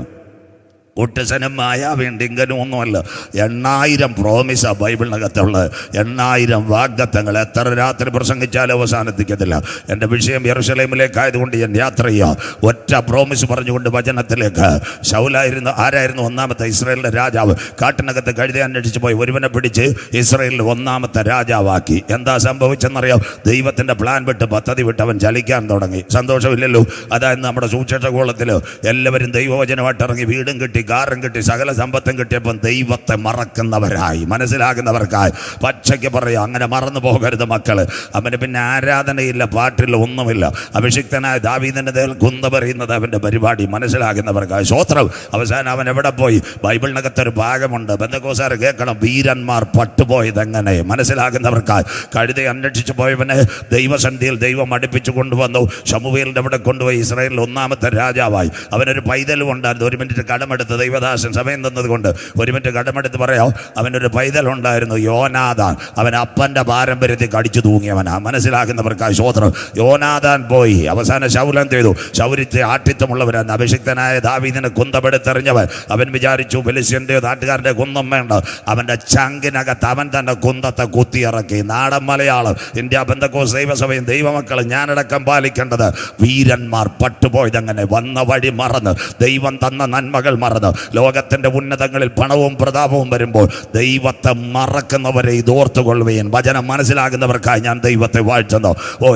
ഒട്ടിസനും മായാവേണ്ടിങ്കനും ഒന്നുമല്ല. 8000 പ്രോമിസാണ് ബൈബിളിനകത്തുള്ളത്. 8000 വാഗ്ദത്തങ്ങൾ. എത്ര രാത്രി പ്രസംഗിച്ചാലും അവസാനിപ്പിക്കത്തില്ല. എൻ്റെ വിഷയം യെരൂശലേമിലേക്കായതുകൊണ്ട് ഞാൻ യാത്ര ചെയ്യാം. ഒറ്റ പ്രോമിസ് പറഞ്ഞുകൊണ്ട് വചനത്തിലേക്ക്. ശൗലായിരുന്നു, ആരായിരുന്നു 1ാമത്തെ ഇസ്രായേലിൻ്റെ രാജാവ്. കാട്ടിനകത്ത് കഴുതി അന്വേഷിച്ച് പോയി ഒരുവനെ പിടിച്ച് ഇസ്രായേലിൽ 1ാമത്തെ രാജാവാക്കി. എന്താ സംഭവിച്ചെന്നറിയാം? ദൈവത്തിൻ്റെ പ്ലാൻ വിട്ട് പദ്ധതി വിട്ട് അവൻ ചലിക്കാൻ തുടങ്ങി. സന്തോഷമില്ലല്ലോ? അതായത് നമ്മുടെ സുവിശേഷ കോളത്തിൽ എല്ലാവരും ദൈവവചനമായിട്ട് ഇറങ്ങി വീടും കിട്ടി, കാറും കിട്ടി, സകല സമ്പത്തും കിട്ടിയപ്പം ദൈവത്തെ മറക്കുന്നവരായി. മനസ്സിലാകുന്നവർക്കായി പച്ചയ്ക്ക് പറയാം, അങ്ങനെ മറന്നു പോകരുത് മക്കള്. അവന് പിന്നെ ആരാധനയില്ല, പാട്ടില്ല, ഒന്നുമില്ല. അഭിഷിക്തനായ ദാവീദിന്റെ ദേഹത്തിൽ കുന്ത പറയുന്നത് അവൻ്റെ പരിപാടി. മനസ്സിലാകുന്നവർക്കായി സ്വോത്രം. അവസാനം അവൻ എവിടെ പോയി? ബൈബിളിനകത്തൊരു ഭാഗമുണ്ട്, ബന്ധക്കോസാർ കേൾക്കണം, വീരന്മാർ പട്ടുപോയതെങ്ങനെ. മനസ്സിലാകുന്നവർക്കായി കഴുതി അന്വേഷിച്ചു പോയവനെ ദൈവസന്ധിയിൽ ദൈവം അടുപ്പിച്ചു കൊണ്ടുവന്നു. ശമൂവേലിൻ്റെ അവിടെ കൊണ്ടുപോയി ഇസ്രായേലിൽ 1ാമത്തെ രാജാവായി. അവനൊരു പൈതലും ഉണ്ടായിരുന്നു. 1 മിനിറ്റ് കടമെടുത്ത് ദൈവദാസൻ സമയം തന്നതുകൊണ്ട് 1 മിനിറ്റ് കടമെടുത്ത് പറയാം. അവനൊരു പൈതലുണ്ടായിരുന്നു, യോനാഥാൻ. അവൻ അപ്പൻ്റെ പാരമ്പര്യത്തിൽ കടിച്ചു തൂങ്ങിയവനാ. മനസ്സിലാക്കുന്നവർക്കായി സ്വോത്രം. യോനാഥാൻ പോയി. അവസാനം ശൗലം ചെയ്തു. ശൗര്യത്തെ ആഠിത്തമുള്ളവരാണ്. അഭിഷിക്തനായ ദാവീദിനെ കുന്തമെടുത്തെറിഞ്ഞവൻ. അവൻ വിചാരിച്ചു ഫെലിസ്ത്യൻ്റെയോ നാട്ടുകാരുടെ കുന്തം വേണ്ട, അവൻ്റെ ചങ്കിനകത്ത് അവൻ തന്നെ കുന്തത്തെ കുത്തിയിറക്കി. നാടൻ മലയാളം, ഇന്ത്യ പെന്തക്കോസ്ത് ദൈവസഭയും ദൈവമക്കളും ഞാനടക്കം പാലിക്കേണ്ടത്, വീരന്മാർ പട്ടുപോയതങ്ങനെ. വന്ന വഴി മറന്ന്, ദൈവം തന്ന നന്മകൾ മറന്ന്, ലോകത്തിൻ്റെ ഉന്നതങ്ങളിൽ പണവും പ്രതാപവും വരുമ്പോൾ ദൈവത്തെ മറക്കുന്നവരെ ഇതോർത്തുകൊള്ളുകയും. വചനം മനസ്സിലാകുന്നവർക്കായി ഞാൻ ദൈവത്തെ വാഴ്ത്തുന്നു.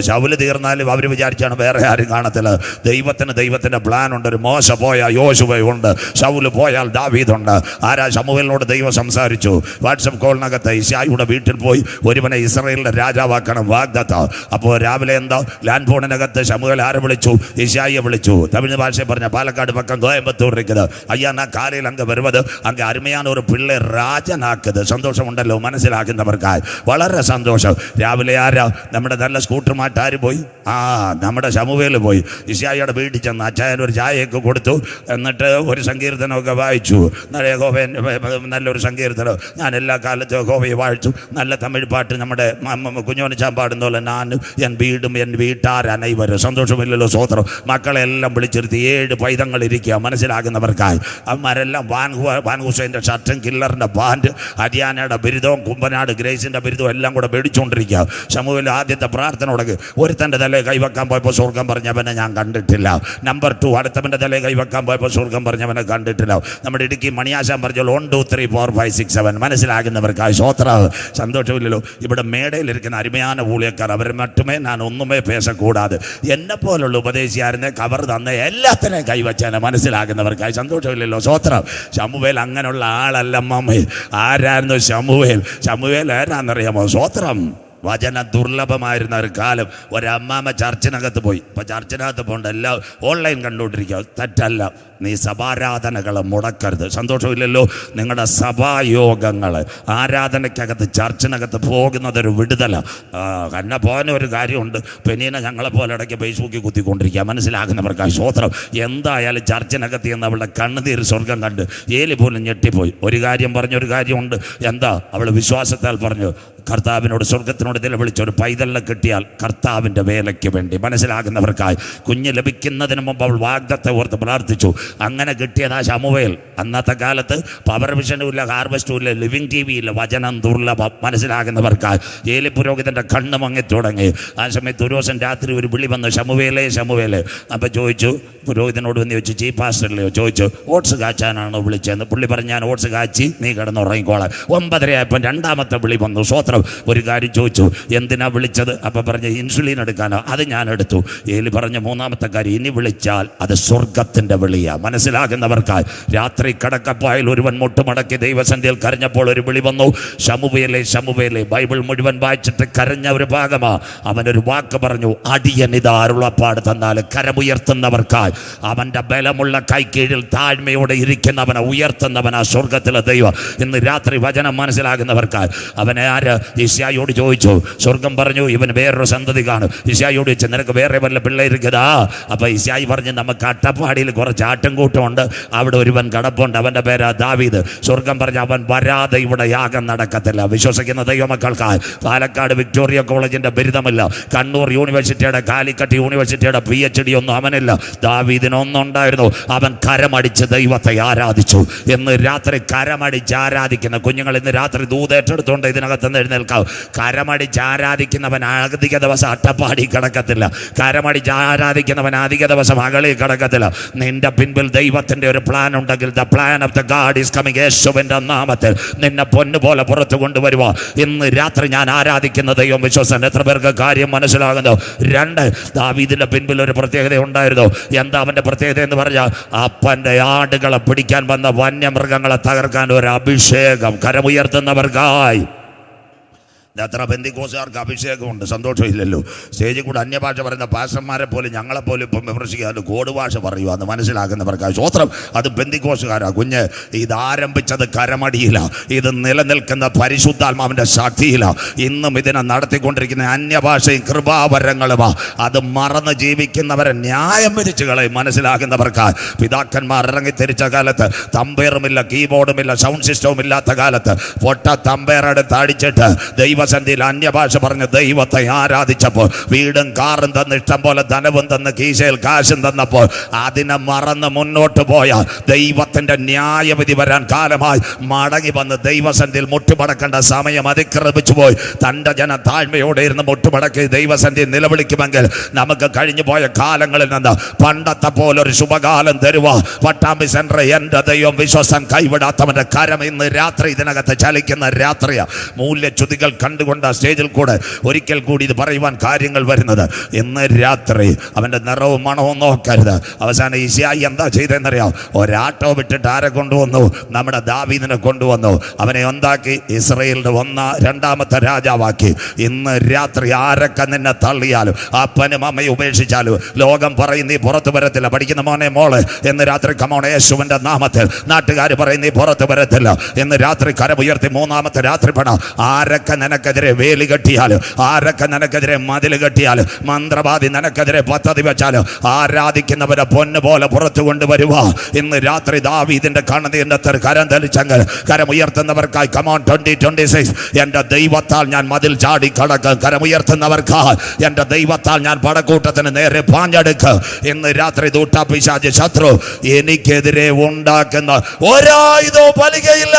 ശൗല് തീർന്നാലും അവർ വിചാരിച്ചാണ് വേറെ ആരും കാണത്തില്ല. ദൈവത്തിൻ്റെ പ്ലാൻ ഉണ്ട്. ഒരു മോശ പോയാൽ യോശുവയുണ്ട്, ശൗല് പോയാൽ ദാവീദുണ്ട്. ആരാ? ശമൂവേലിനോട് ദൈവം സംസാരിച്ചു. വാട്സപ്പ് കോളിനകത്ത് ഇശായിയുടെ വീട്ടിൽ പോയി ഒരുവനെ ഇസ്രായേലിൻ്റെ രാജാവാക്കണം വാഗ്ദത്തം. അപ്പോൾ രാവിലെ എന്താ ലാൻഡ് ഫോണിനകത്ത് ശമൂവേൽ ആരെ വിളിച്ചു? ഇശായിയെ വിളിച്ചു. തമിഴ് ഭാഷയിൽ പറഞ്ഞ പാലക്കാട് പക്കം കോയമ്പത്തൂർ ഇരിക്കുന്നത്. ஐயா நான் காலையில் அங்கே வருவது, அங்கே அருமையான ஒரு பிள்ளை ராஜனாக்குது. சந்தோஷம் ഉണ്ടല്ലോ? മനസ്സിലാക്കുന്നവർക്കായി വളരെ സന്തോഷം. രാവിലെ ആരാ? നമ്മുടെ നല്ല സ്കൂട്ടറുമായിട്ട് പോയി? നമ്മുടെ ശമൂവേൽ പോയി. ഇശായിയുടെ വീട്ടിൽ ചെന്ന് അച്ചായൻ ഒരു ചായയൊക്കെ കൊടുത്തു. എന്നിട്ട് ഒരു സങ്കീർത്തനമൊക്കെ വായിച്ചു. നല്ലൊരു സങ്കീർത്തനം. ഞാൻ എല്ലാ കാലത്തും യഹോവയെ വായിച്ചു. നല്ല തമിഴ് പാട്ട് നമ്മുടെ കുഞ്ഞോനിച്ചാൻ പാടുന്ന പോലെ ഞാനും എൻ വീടും എൻ വീട്ടാർ അനൈവരും. സന്തോഷമില്ലല്ലോ? സ്വോത്രം. മക്കളെല്ലാം വിളിച്ചിരുത്തി 7 പൈതങ്ങൾ ഇരിക്കുക. മനസ്സിലാകുന്നവർക്കായി അവന്മാരെല്ലാം വാൻ ഹുസൈൻ്റെ ഷർട്ടും കില്ലറിൻ്റെ ബാൻഡ് ഹരിയാനയുടെ ബിരുദവും കുമ്പനാട് ഗ്രേസിൻ്റെ ബിരുദവും എല്ലാം കൂടെ മേടിച്ചുകൊണ്ടിരിക്കുക. ശമൂവേൽ ആദ്യത്തെ പ്രാർത്ഥന തുടങ്ങി. ഒരുത്തൻ്റെ തലയിൽ കൈവെക്കാൻ പോയപ്പോൾ സ്വർഗം പറഞ്ഞവനെ ഞാൻ കണ്ടിട്ടില്ല. നമ്പർ 2 അടുത്തവൻ്റെ തലയിൽ കൈവെക്കാൻ പോയപ്പോൾ സ്വർഗം പറഞ്ഞവനെ കണ്ടിട്ടില്ല. നമ്മുടെ ഇടുക്കി മണിയാശാൻ പറഞ്ഞാൽ 1 2 3 4 5 6 7 മനസ്സിലാകുന്നവർക്കായി സ്വോത്രം. സന്തോഷമില്ലല്ലോ. ഇവിടെ മേടയിലിരിക്കുന്ന അരുമயான ഊഴിയക്കാർ അവർ മറ്റുമേ ഞാൻ ഒന്നുമേ പേശക്കൂടാതെ എന്നെ പോലുള്ള ഉപദേശിയായിരുന്നെ കവർ തന്ന എല്ലാത്തിനെയും കൈവച്ചാണ് മനസ്സിലാകുന്നവർക്കായി സന്തോഷമില്ലല്ലോ. സ്വോത്രം. ശമൂവേൽ അങ്ങനെയുള്ള ആളല്ല. മമ്മേ ആരായിരുന്നു ശമൂവേൽ? ശമൂവേൽ ആരാന്നറിയാമോ? സ്വോത്രം. വചന ദുർലഭമായിരുന്ന ഒരു കാലം. ഒരമ്മാമ്മ ചർച്ചിനകത്ത് പോയി. ഇപ്പം ചർച്ചിനകത്ത് പോകണ്ട, എല്ലാം ഓൺലൈൻ കണ്ടുകൊണ്ടിരിക്കുക. തെറ്റല്ല. നീ സഭാരാധനകൾ മുടക്കരുത്. സന്തോഷമില്ലല്ലോ. നിങ്ങളുടെ സഭായോഗങ്ങൾ ആരാധനയ്ക്കകത്ത് ചർച്ചിനകത്ത് പോകുന്നതൊരു വിടുതല. കന്നെ പോകാൻ ഒരു കാര്യമുണ്ട്. പെനീനെ ഞങ്ങളെപ്പോലെ ഇടയ്ക്ക് ഫേസ്ബുക്കിൽ കുത്തിക്കൊണ്ടിരിക്കുക മനസ്സിലാക്കുന്നവർക്കായി സ്വോത്രം. എന്തായാലും ചർച്ചിനകത്ത് എന്ന് അവളുടെ കണ്ണുനീര് സ്വർഗം കണ്ട് ഏലി പോലും ഞെട്ടിപ്പോയി. ഒരു കാര്യം പറഞ്ഞൊരു കാര്യമുണ്ട്. എന്താ? അവൾ വിശ്വാസത്താൽ പറഞ്ഞു, കർത്താവിനോട് സ്വർഗത്തിനോട് നിലവിളിച്ച ഒരു പൈതലിനെ കിട്ടിയാൽ കർത്താവിൻ്റെ വേലയ്ക്ക് വേണ്ടി മനസ്സിലാകുന്നവർക്കായി കുഞ്ഞ് ലഭിക്കുന്നതിന് മുമ്പ് അവൾ വാഗ്ദത്തെ ഓർത്ത് പ്രാർത്ഥിച്ചു. അങ്ങനെ കിട്ടിയതാ ശമൂവേൽ. അന്നത്തെ കാലത്ത് പവർ വിഷനും ഇല്ല, ഹാർവസ്റ്റും ഇല്ല, ലിവിങ് ടി വി ഇല്ല. വചനം ദുർലഭം മനസ്സിലാകുന്നവർക്കായി. ഏലി പുരോഹിതൻ്റെ കണ്ണ് മങ്ങി തുടങ്ങി. ആ സമയത്ത് ഒരു ദിവസം രാത്രി ഒരു വിളി വന്നു, ശമൂവേലേ ശമൂവേലേ. അപ്പം ചോദിച്ചു, പുരോഹിതനോട് വന്ന് ചോദിച്ചു, ചീഫ് പാസ്റ്ററിലെയോ ചോദിച്ചു, ഓട്സ് കാച്ചാനാണോ വിളിച്ചതെന്ന്. പുള്ളി പറഞ്ഞു, ഞാൻ ഓട്സ് കാച്ചി, നീ കിടന്നുറങ്ങിക്കോളാം. 9:30 ആയപ്പോൾ രണ്ടാമത്തെ വിളി വന്നു. സ്വോത്രം. ഒരു കാര്യം ചോദിച്ചു, എന്തിനാ വിളിച്ചത്? അപ്പം പറഞ്ഞ് ഇൻസുലിൻ എടുക്കാനോ. അത് ഞാൻ എടുത്തു. ഏലി പറഞ്ഞ മൂന്നാമത്തെ കാര്യം, ഇനി വിളിച്ചാൽ അത് സ്വർഗത്തിൻ്റെ വിളിയാ മനസ്സിലാകുന്നവർക്കായി. രാത്രി കടക്കപ്പായിൽ ഒരുവൻ മുട്ടുമടക്കി ദൈവസന്ധ്യയിൽ കരഞ്ഞപ്പോൾ ഒരു വിളി വന്നു, ശമൂവേലേ ശമൂവേലേ. ബൈബിൾ മുഴുവൻ വായിച്ചിട്ട് കരഞ്ഞ ഒരു ഭാഗമാ. അവനൊരു വാക്ക് പറഞ്ഞു, അടിയനിതാ അരുളപ്പാട് തന്നാൽ കരമുയർത്തുന്നവർക്കായി. അവൻ്റെ ബലമുള്ള കൈക്കീഴിൽ താഴ്മയോടെ ഇരിക്കുന്നവനെ ഉയർത്തുന്നവനാ സ്വർഗത്തിലെ ദൈവം. ഇന്ന് രാത്രി വചനം മനസ്സിലാകുന്നവർക്കായി. അവനെ ആര്? യിശയ്യായോട് ചോദിച്ചു. സ്വർഗം പറഞ്ഞു, ഇവൻ വേറൊരു സന്തതി കാണും. യിശയ്യായോട് ചോദിച്ചു, നിനക്ക് വേറെ വല്ല പിള്ളേരിക്കതാ? അപ്പം യിശയ്യായി പറഞ്ഞു, നമുക്ക് അട്ടപ്പാടിയിൽ കുറച്ച് ആട്ടുംകൂട്ടമുണ്ട്, അവിടെ ഒരുവൻ കടപ്പുണ്ട്, അവൻ്റെ പേരാ ദാവീദ്. സ്വർഗം പറഞ്ഞു, അവൻ വരാതെ ഇവിടെ യാഗം നടക്കത്തില്ല. വിശ്വസിക്കുന്ന ദൈവമക്കൾക്കായി. പാലക്കാട് വിക്ടോറിയ കോളേജിൻ്റെ ബിരുദമില്ല, കണ്ണൂർ യൂണിവേഴ്സിറ്റിയുടെ, കാലിക്കറ്റ് യൂണിവേഴ്സിറ്റിയുടെ PhD ഒന്നും അവനില്ല. ദാവീദിനൊന്നുണ്ടായിരുന്നു. അവൻ കരമടിച്ച് ദൈവത്തെ ആരാധിച്ചു. ഇന്ന് രാത്രി കരമടിച്ച് ആരാധിക്കുന്ന കുഞ്ഞുങ്ങൾ ഇന്ന് രാത്രി ദൂതേറ്റെടുത്തുകൊണ്ട് ഇതിനകത്ത് എഴുന്നേൽക്കാവും. കരമടിച്ച് ആരാധിക്കുന്നവൻ അധിക ദിവസം അട്ടപ്പാടി കിടക്കത്തില്ല. കരമടിച്ച് ആരാധിക്കുന്നവൻ അധിക ദിവസം അകളി കിടക്കത്തില്ല. നിന്റെ പിൻപിൽ ദൈവത്തിൻ്റെ ഒരു പ്ലാൻ ഉണ്ടെങ്കിൽ the plan of the God is coming. യേശുവിൻ്റെ നാമത്തിൽ നിന്നെ പൊന്നുപോലെ പുറത്തു കൊണ്ടുവരുവാ. ഇന്ന് രാത്രി ഞാൻ ആരാധിക്കുന്ന ദൈവം വിശ്വസൻ. എത്ര പേർക്ക് കാര്യം മനസ്സിലാകുന്നു? 2, ദാവീദിന്റെ പിൻപിൽ ഒരു പ്രത്യേകത ഉണ്ടായിരുന്നു. എന്താ അവൻ്റെ പ്രത്യേകത എന്ന് പറഞ്ഞാൽ, അപ്പൻ്റെ ആടുകളെ പിടിക്കാൻ വന്ന വന്യമൃഗങ്ങളെ തകർക്കാൻ ഒരു അഭിഷേകം. കരമുയർത്തുന്നവർക്കായി. എത്ര ബന്ധിക്കോസുകാർക്ക് അഭിഷേകമുണ്ട്. സന്തോഷമില്ലല്ലോ. സ്റ്റേജിൽ കൂടെ അന്യഭാഷ പറയുന്ന പാസ്റ്റർമാരെ പോലും ഞങ്ങളെപ്പോലും ഇപ്പം വിമർശിക്കാതെ കോഡ് ഭാഷ പറയുക എന്ന് മനസ്സിലാക്കുന്നവർക്ക് സ്വോത്രം. അത് ബന്ധിക്കോസുകാരാ. കുഞ്ഞ്, ഇത് ആരംഭിച്ചത് കരമടിയില്ല, ഇത് നിലനിൽക്കുന്ന പരിശുദ്ധാത്മാവിൻ്റെ ശക്തിയില്ല. ഇന്നും ഇതിനെ നടത്തിക്കൊണ്ടിരിക്കുന്ന അന്യഭാഷയും കൃപാവരങ്ങളുമാ. അത് മറന്ന് ജീവിക്കുന്നവരെ ന്യായം വിധിച്ചു കളയും മനസ്സിലാക്കുന്നവർക്കായി. പിതാക്കന്മാർ ഇറങ്ങിത്തിരിച്ച കാലത്ത് തമ്പേറുമില്ല, കീബോർഡുമില്ല, സൗണ്ട് സിസ്റ്റവും ഇല്ലാത്ത കാലത്ത് പൊട്ട തമ്പേറെടുത്ത് അടിച്ചിട്ട് ദൈവസന്ധിയിൽ അന്യഭാഷ പറഞ്ഞ് ദൈവത്തെ ആരാധിച്ചപ്പോൾ, വീടും കാറും തന്ന്, ഇഷ്ടം പോലെ ധനവും തന്ന്, കീശയിൽ കാശും തന്നപ്പോൾ അതിനെ മറന്ന് മുന്നോട്ട് പോയ ദൈവത്തിൻ്റെ ന്യായവിധി വരാൻ കാലമായി. മടങ്ങി വന്ന് ദൈവസന്ധിയിൽ മുട്ടുമടക്കേണ്ട സമയം അതിക്രമിച്ചു പോയി. തൻ്റെ ജനം താഴ്മയോടെ ഇരുന്ന് മുട്ടുമടക്കി ദൈവസന്ധിയിൽ നിലവിളിക്കുമെങ്കിൽ നമുക്ക് കഴിഞ്ഞു പോയ കാലങ്ങളിൽ നിന്ന് പണ്ടത്തെ പോലൊരു ശുഭകാലം തരുക. പട്ടാമ്പി സെൻറ്റർ എൻ്റെ ദൈവം വിശ്വസൻ കൈവിടാത്തവൻ്റെ കരം ഇന്ന് രാത്രി ഇതിനകത്ത് ചലിക്കുന്ന രാത്രിയാണ്. മൂല്യച്യുതികൾ കണ്ടുകൊണ്ട് സ്റ്റേജിൽ കൂടെ ഒരിക്കൽ കൂടി ഇത് പറയുവാൻ കാര്യങ്ങൾ വരുന്നത്. ഇന്ന് രാത്രി അവൻ്റെ നിറവും മണവും നോക്കരുത്. അവസാനം യിശയ്യായി എന്താ ചെയ്തതെന്നറിയാം? ഒരാട്ടോ വിട്ടിട്ട് ആരെ കൊണ്ടുവന്നു? നമ്മുടെ ദാവീദിനെ കൊണ്ടുവന്നു. അവനെ എന്താക്കി? ഇസ്രയേലിൻ്റെ 2ാമത്തെ രാജാവാക്കി. ഇന്ന് രാത്രി ആരൊക്കെ നിന്നെ തള്ളിയാലും, അപ്പനും അമ്മയും ഉപേക്ഷിച്ചാലും, ലോകം പറയും നീ പുറത്തു വരത്തില്ല. പഠിക്കുന്ന മോനെ മോള്, ഇന്ന് രാത്രി കമോൺ യേശുവിൻ്റെ നാമത്തിൽ. നാട്ടുകാർ പറയും നീ പുറത്തു വരത്തില്ല. ഇന്ന് രാത്രി കരമുയർത്തി 3ാമത്തെ രാത്രി പണ ആരൊക്കെ നിനക്ക് നിനക്കെതിരെ വേലി കെട്ടിയാൽ, ആരൊക്കെ നിനക്കെതിരെ മതിൽ കെട്ടിയാൽ, മന്ത്രവാദി നിനക്കെതിരെ പദ്ധതി വെച്ചാൽ, ആരാധിക്കുന്നവരെ പൊന്നു പോലെ പുറത്തു കൊണ്ടുവരുക. ഇന്ന് രാത്രി ദാവീദിന്റെ കണ്ണുനീരിന്റെ കരം തെളിച്ചെങ്കിൽ കരമുയർത്തുന്നവർക്കായി കമോൺ 2026 എന്റെ ദൈവത്താൽ ഞാൻ മതിൽ ചാടി കടക്കും. കരമുയർത്തുന്നവർക്കായി എന്റെ ദൈവത്താൽ ഞാൻ പടക്കൂട്ടത്തിന് നേരെ പാഞ്ഞെടുക്കും. ഇന്ന് രാത്രി ദൂട്ടാപിശാച് ശത്രു എനിക്കെതിരെ ഉണ്ടാക്കുന്ന ഒരായുധവും ഫലിക്കയില്ല.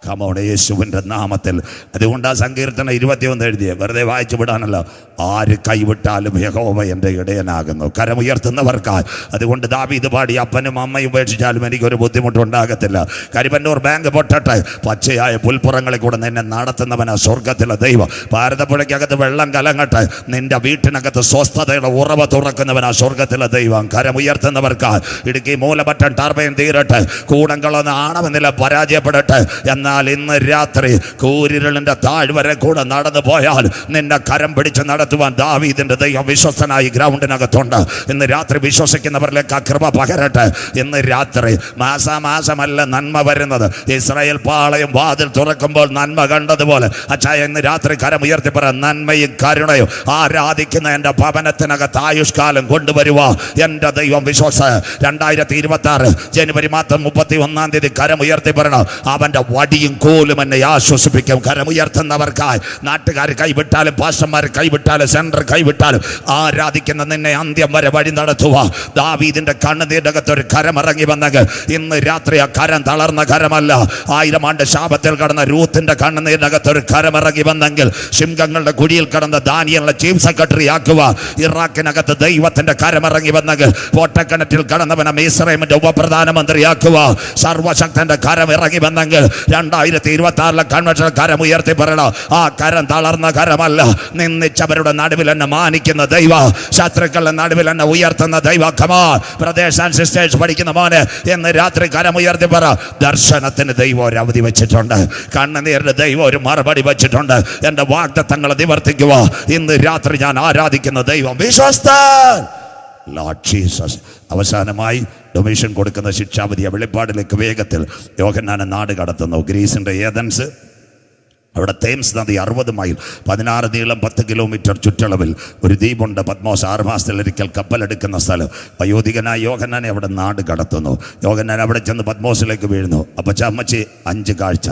കമോടെ യേശുവിൻ്റെ നാമത്തിൽ. അതുകൊണ്ട് ആ സങ്കീർത്തനം 21 എഴുതിയ വെറുതെ വായിച്ചു വിടാനല്ല. ആര് കൈവിട്ടാലും യഹോവ എൻ്റെ ഇടയനാകുന്നു. കരമുയർത്തുന്നവർക്കായി. അതുകൊണ്ട് ദാവീദ് പാടി അപ്പനും അമ്മയും ഉപേക്ഷിച്ചാലും എനിക്കൊരു ബുദ്ധിമുട്ടുണ്ടാകത്തില്ല. കരിമന്നൂർ ബാങ്ക് പൊട്ടട്ടെ, പച്ചയായ പുൽപ്പുറങ്ങളിൽ കൂടെ നിന്നെ നടത്തുന്നവനാ സ്വർഗത്തിലെ ദൈവം. ഭാരതപ്പുഴയ്ക്കകത്ത് വെള്ളം കലങ്ങട്ടെ, നിന്റെ വീട്ടിനകത്ത് സ്വസ്ഥതയുടെ ഉറവ തുറക്കുന്നവനാ സ്വർഗത്തിലെ ദൈവം. കരമുയർത്തുന്നവർക്കായി. ഇടുക്കി മൂലമറ്റം ടർബൈൻ തീരട്ടെ, കൂടങ്കളൊന്ന് ആണമെന്നില്ല പരാജയപ്പെടട്ടെ. എന്നാൽ ഇന്ന് രാത്രി കൂരിരുളിന്റെ താഴ്വരെ കൂടെ നടന്നു പോയാൽ നിന്നെ കരം പിടിച്ച് നടത്തുവാൻ ദാവീദിന്റെ ദൈവം വിശ്വസ്തനായി ഗ്രൗണ്ടിനകത്തുണ്ട്. ഇന്ന് രാത്രി വിശ്വസിക്കുന്നവരിലേക്ക് ആ കൃപ പകരട്ടെ. ഇന്ന് രാത്രി മാസാമാസമല്ല നന്മ വരുന്നത്. ഇസ്രായേൽ പാളയം വാതിൽ തുറക്കുമ്പോൾ നന്മ കണ്ടതുപോലെ അച്ചായ ഇന്ന് രാത്രി കരമുയർത്തി പറ, നന്മയും കരുണയും ആരാധിക്കുന്ന എൻ്റെ ഭവനത്തിനകത്ത് ആയുഷ്കാലം കൊണ്ടുവരുക എൻ്റെ ദൈവം വിശ്വാസ. 2026 ജനുവരി മാസം 31 കരമുയർത്തി പറയണം, അവൻ്റെ വടിയും കോലും എന്നെ ആശ്വസിപ്പിക്കും. കരമുയർത്തുന്നവർക്കായി. നാട്ടുകാർ കൈവിട്ടാലും പാസ്റ്റർമാർ കൈവിട്ടാലും സെൻറ്റർ കൈവിട്ടാലും ആരാധിക്കുന്ന നിന്നെ അന്ത്യം വരെ വഴി നടത്തുക. ദാവീദിന്റെ കണ്ണുനീരിന്റെ അകത്ത് ഒരു കരം ഇറങ്ങി വന്നെങ്കിൽ ഇന്ന് രാത്രി ആ കരം തളർന്ന കരമല്ല. 1000 ആണ്ട് ശാപത്തിൽ കടന്ന രൂത്തിന്റെ കണ്ണുനീരിന്റെ അകത്ത് ഒരു കരം ഇറങ്ങി വന്നെങ്കിൽ സിംഹങ്ങളുടെ കുഴിയിൽ കടന്ന ദാനിയേലിനെ ചീഫ് സെക്രട്ടറി ആക്കുക. ഇറാഖിനകത്ത് ദൈവത്തിന്റെ കരം ഇറങ്ങി വന്നെങ്കിൽ പൊട്ടക്കിണറ്റിൽ കടന്നവനെ മിസ്രൈമിന്റെ ഉപപ്രധാനമന്ത്രിയാക്കുക. സർവശക്തന്റെ കരം ഇറങ്ങി വന്നെങ്കിൽ 2026 കൺവെൻഷൻ കരം ഉയർത്തി പറയണം, ആ കരം തളർന്ന കരമല്ല. നിന്ദിച്ചവരുടെ നടുവിൽ എന്നെ മാനിക്കുന്ന ദൈവ, ശത്രുക്കളുടെ നടുവിൽ എന്നെ ഉയർത്തുന്ന ദൈവ. കമാ പ്രദേശ സിസ്റ്റേഴ്സ് പഠിക്കുന്ന മോനെ ഇന്ന് രാത്രി കരം ഉയർത്തി പറ, ദർശനത്തിന് ദൈവം ഒരു അവധി വെച്ചിട്ടുണ്ട്. കണ്ണുനീരിന് ദൈവം ഒരു മറുപടി വെച്ചിട്ടുണ്ട്. എൻ്റെ വാഗ്ദത്തങ്ങൾ നിവർത്തിക്കുക. ഇന്ന് രാത്രി ഞാൻ ആരാധിക്കുന്ന ദൈവം വിശ്വസ്തൻ. Lord Jesus. അവസാനമായി ഡൊമേഷൻ കൊടുക്കുന്ന ശിക്ഷാവിധിയെ വെളിപ്പാടിലേക്ക് വേഗത്തിൽ യോഹന്നാനെ നാട് കടത്തുന്നു. ഗ്രീസിൻ്റെ ഏതൻസ്, അവിടെ തേംസ് നദി 60 മൈൽ 16 നീളം 10 കിലോമീറ്റർ ചുറ്റളവിൽ ഒരു ദ്വീപുണ്ട്. പത്മോസ് 6 മാസത്തിലൊരിക്കൽ കപ്പലെടുക്കുന്ന സ്ഥലം. വയോധികനായ യോഹന്നാനെ അവിടെ നാട് കടത്തുന്നു. യോഹന്നാൻ അവിടെ ചെന്ന് പത്മോസിലേക്ക് വീഴുന്നു. അപ്പച്ച അമ്മച്ചി 5 കാഴ്ച.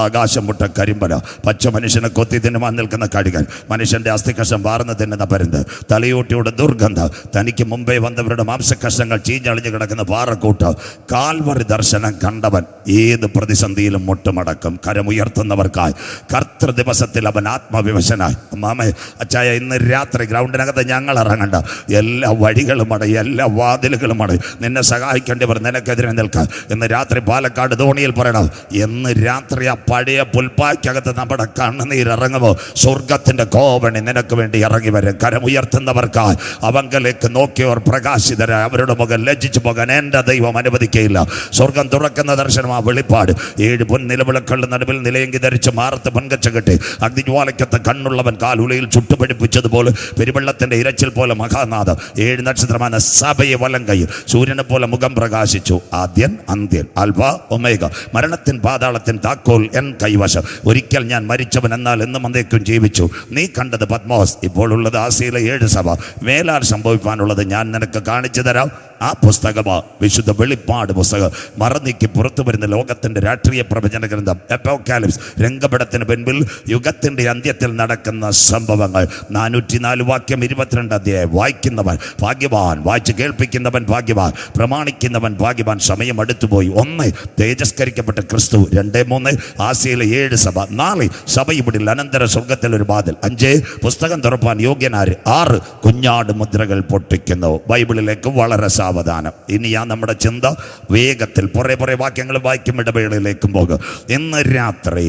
ആകാശം മുട്ട കരിമ്പന, പച്ച മനുഷ്യനെ കൊത്തി തിന്നുവാൻ നിൽക്കുന്ന കഴുകൻ, മനുഷ്യൻ്റെ അസ്ഥികഷം വാർന്ന് തിന്നുന്ന പരുന്ത്, തലയോട്ടിയുടെ ദുർഗന്ധം, തനിക്ക് മുമ്പേ വന്നവരുടെ മാംസകഷ്ണങ്ങൾ ചീഞ്ഞളിഞ്ഞ് കിടക്കുന്ന പാറക്കൂട്ട്. കാൽവറി ദർശനം കണ്ടവൻ ഏത് പ്രതിസന്ധിയിലും മുട്ടുമടക്കും. കരമുയർത്തുന്നവർക്കായി. കർത്തൃ ദിവസത്തിൽ അവൻ ആത്മവിവശനായി. മാമേ അച്ചായ ഇന്ന് രാത്രി ഗ്രൗണ്ടിനകത്ത് ഞങ്ങൾ ഇറങ്ങണ്ട. എല്ലാ വഴികളും അടയും, എല്ലാ വാതിലുകളും അടയും. നിന്നെ സഹായിക്കേണ്ടവർ നിനക്കെതിരെ നിൽക്കാൻ. ഇന്ന് രാത്രി പാലക്കാട് ധോണിയിൽ പറയണം, ഇന്ന് രാത്രി ആ പഴയ പുൽപ്പായ്ക്കകത്ത് നമ്മുടെ കണ്ണുനീരിറങ്ങുമോ സ്വർഗത്തിൻ്റെ കോപണി നിനക്ക് വേണ്ടി ഇറങ്ങി വരും. കരമുയർത്തുന്നവർക്കായി. അവങ്കലേക്ക് നോക്കിയവർ പ്രകാശിതരായി. അവരുടെ മുഖം ലജ്ജിച്ചു പോകാൻ എൻ്റെ ദൈവം അനുവദിക്കുകയില്ല. സ്വർഗം തുറക്കുന്ന ദർശനം ആ വെളിപ്പാട്. 7 പൊൻനിലവിളക്കുകളുടെ നടുവിൽ നിലയെങ്കി ധരിച്ച് മാറത്ത് പങ്കച്ച കെട്ടി അഗ്നിജ്വാലയ്ക്കത്ത് കണ്ണുള്ളവൻ കാലുലയിൽ ചുട്ടുപിടിപ്പിച്ചതുപോലെ പെരുവെള്ളത്തിന്റെ ഇരച്ചിൽ പോലെ മഹാനാഥം 7 നക്ഷത്രமான സഭയെ വലം കൈ സൂര്യനെ പോലെ മുഖം പ്രകാശിച്ചു. ആദ്യൻ അന്ത്യൻ, ആൽഫ ഒമേഗ, മരണത്തിൻ പാതാളത്തിൻ താക്കോൽ എൻ കൈവശം. ഒരിക്കൽ ഞാൻ മരിച്ചവൻ, എന്നാൽ എന്നും അന്നേക്കും ജീവിച്ചു. നീ കണ്ടത് പത്മോസ്, ഇപ്പോൾ ഉള്ളത് ആസിയിലെ 7 സഭ. മേലാൽ സംഭവിക്കാനുള്ളത് ഞാൻ നിനക്ക് കാണിച്ചു തരാം. ആ പുസ്തകമാ വിശുദ്ധ വെളിപ്പാട് പുസ്തകം. മറന്നീക്കി പുറത്തു വരുന്ന ലോകത്തിന്റെ രാഷ്ട്രീയ പ്രവചന ഗ്രന്ഥം അപ്പോക്കാലിപ്സ്. രംഗപടത്തിന് പിൻപിൽ യുഗത്തിന്റെ അന്ത്യത്തിൽ നടക്കുന്ന സംഭവങ്ങൾ. 404 വാക്യം 22 അധ്യായം. വായിക്കുന്നവൻ ഭാഗ്യവാൻ, വായിച്ച് കേൾപ്പിക്കുന്നവൻ ഭാഗ്യവാൻ, പ്രമാണിക്കുന്നവൻ ഭാഗ്യവാൻ. സമയം അടുത്തുപോയി. 1 തേജസ്കരിക്കപ്പെട്ട ക്രിസ്തു. 2, 3 ആസിയയിലെ 7 സഭ. 4 സഭ ഇവിടെ അനന്തര സ്വർഗത്തിൽ ഒരു വാതിൽ. 5 പുസ്തകം തുറപ്പാൻ യോഗ്യനാര്. 6 കുഞ്ഞാട് മുദ്രകൾ പൊട്ടിക്കുന്നു. ബൈബിളിലേക്ക് വളരെ സാവധാനം. ഇനിയാ നമ്മുടെ ചിന്ത വേഗത്തിൽ പുറേ വാക്യങ്ങൾ വായിക്കും ഇടവേളയിലേക്കും പോകും. ഇന്ന് രാത്രി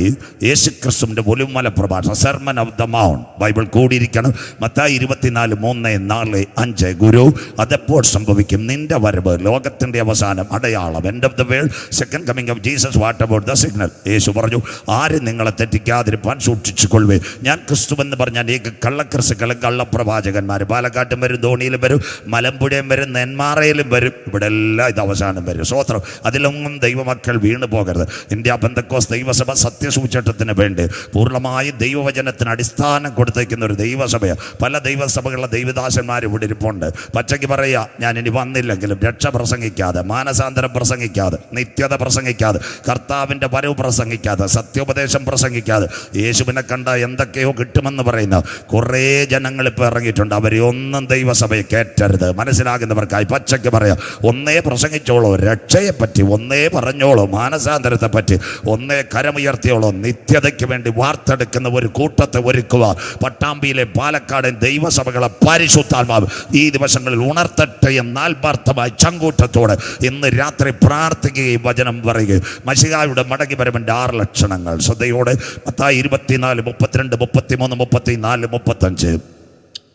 യേശുക്രിസ്തുവിന്റെ ഒലിവുമല പ്രഭാഷണം, sermon of the mount. Bible കൂടിയിരിക്കണം. മത്തായി 24, 3, 4, 5. ഗുരു, അതെപ്പോൾ സംഭവിക്കും? നിന്റെ വരവ്, ലോകത്തിന്റെ അവസാനം, അടയാളം, end of the world, second coming of Jesus. What about the signal? Yesu പറഞ്ഞു, ആരും നിങ്ങളെ തെറ്റിക്കാതിരിപ്പാൻ സൂക്ഷിച്ചു കൊള്ളുവേ. ഞാൻ ക്രിസ്തു എന്ന് പറഞ്ഞ അനേക കള്ളക്രിസ്തുക്കളും കള്ളപ്രവാചകന്മാർ പാലക്കാട്ടും വരും, ധോണിയിലും വരും, മലമ്പുഴയും വരും, നെന്മാറയിലും ഇസ്രായേലും വരും, ഇവിടെ എല്ലാം ഇത് അവസാനം വരും. സ്വോത്രം. അതിലൊന്നും ദൈവമക്കൾ വീണു പോകരുത്. ഇന്ത്യ പെന്തക്കോസ് ദൈവസഭ സത്യസൂചനത്തിന് വേണ്ടി പൂർണ്ണമായി ദൈവവചനത്തിന് അടിസ്ഥാനം കൊടുത്തേക്കുന്ന ഒരു ദൈവസഭയാണ്. പല ദൈവസഭകളിലെ ദൈവദാസന്മാർ ഇവിടെ ഇരിപ്പുണ്ട്. പച്ചയ്ക്ക് പറയുക, ഞാൻ ഇനി വന്നില്ലെങ്കിലും രക്ഷ പ്രസംഗിക്കാതെ, മാനസാന്തരം പ്രസംഗിക്കാതെ, നിത്യത പ്രസംഗിക്കാതെ, കർത്താവിൻ്റെ വരവ് പ്രസംഗിക്കാതെ, സത്യോപദേശം പ്രസംഗിക്കാതെ, യേശുവിനെ കണ്ട എന്തൊക്കെയോ കിട്ടുമെന്ന് പറയുന്ന കുറേ ജനങ്ങൾ ഇപ്പോൾ ഇറങ്ങിയിട്ടുണ്ട്. അവരെ ഒന്നും ദൈവസഭയെ കയറ്റരുത്. മനസ്സിലാകുന്നവർക്കായി പച്ചയ്ക്ക് പറയാം, ഒന്നേ പ്രസംഗിച്ചോളൂ രക്ഷയെപ്പറ്റി, ഒന്നേ പറഞ്ഞോളൂ മാനസാന്തരത്തെ പറ്റി, ഒന്നേ കരമുയർത്തിയോളൂ. നിത്യതയ്ക്ക് വേണ്ടി വാർത്തെടുക്കുന്ന ഒരു കൂട്ടത്തെ ഒരുക്കുക. പട്ടാമ്പിയിലെ പാലക്കാടൻ ദൈവസഭകളെ പരിശുദ്ധാത്മാവ് ഈ ദിവസങ്ങളിൽ ഉണർത്തട്ടെ എന്ന് ആത്മാർത്ഥമായി ചങ്കൂറ്റത്തോടെ ഇന്ന് രാത്രി പ്രാർത്ഥിക്കുകയും വചനം പറയുകയും. മശിഹായുടെ മടങ്ങി വരവിൻ്റെ 6 ലക്ഷണങ്ങൾ ശ്രദ്ധയോടെ. മത്തായി 24, 32, 33, 34, 35.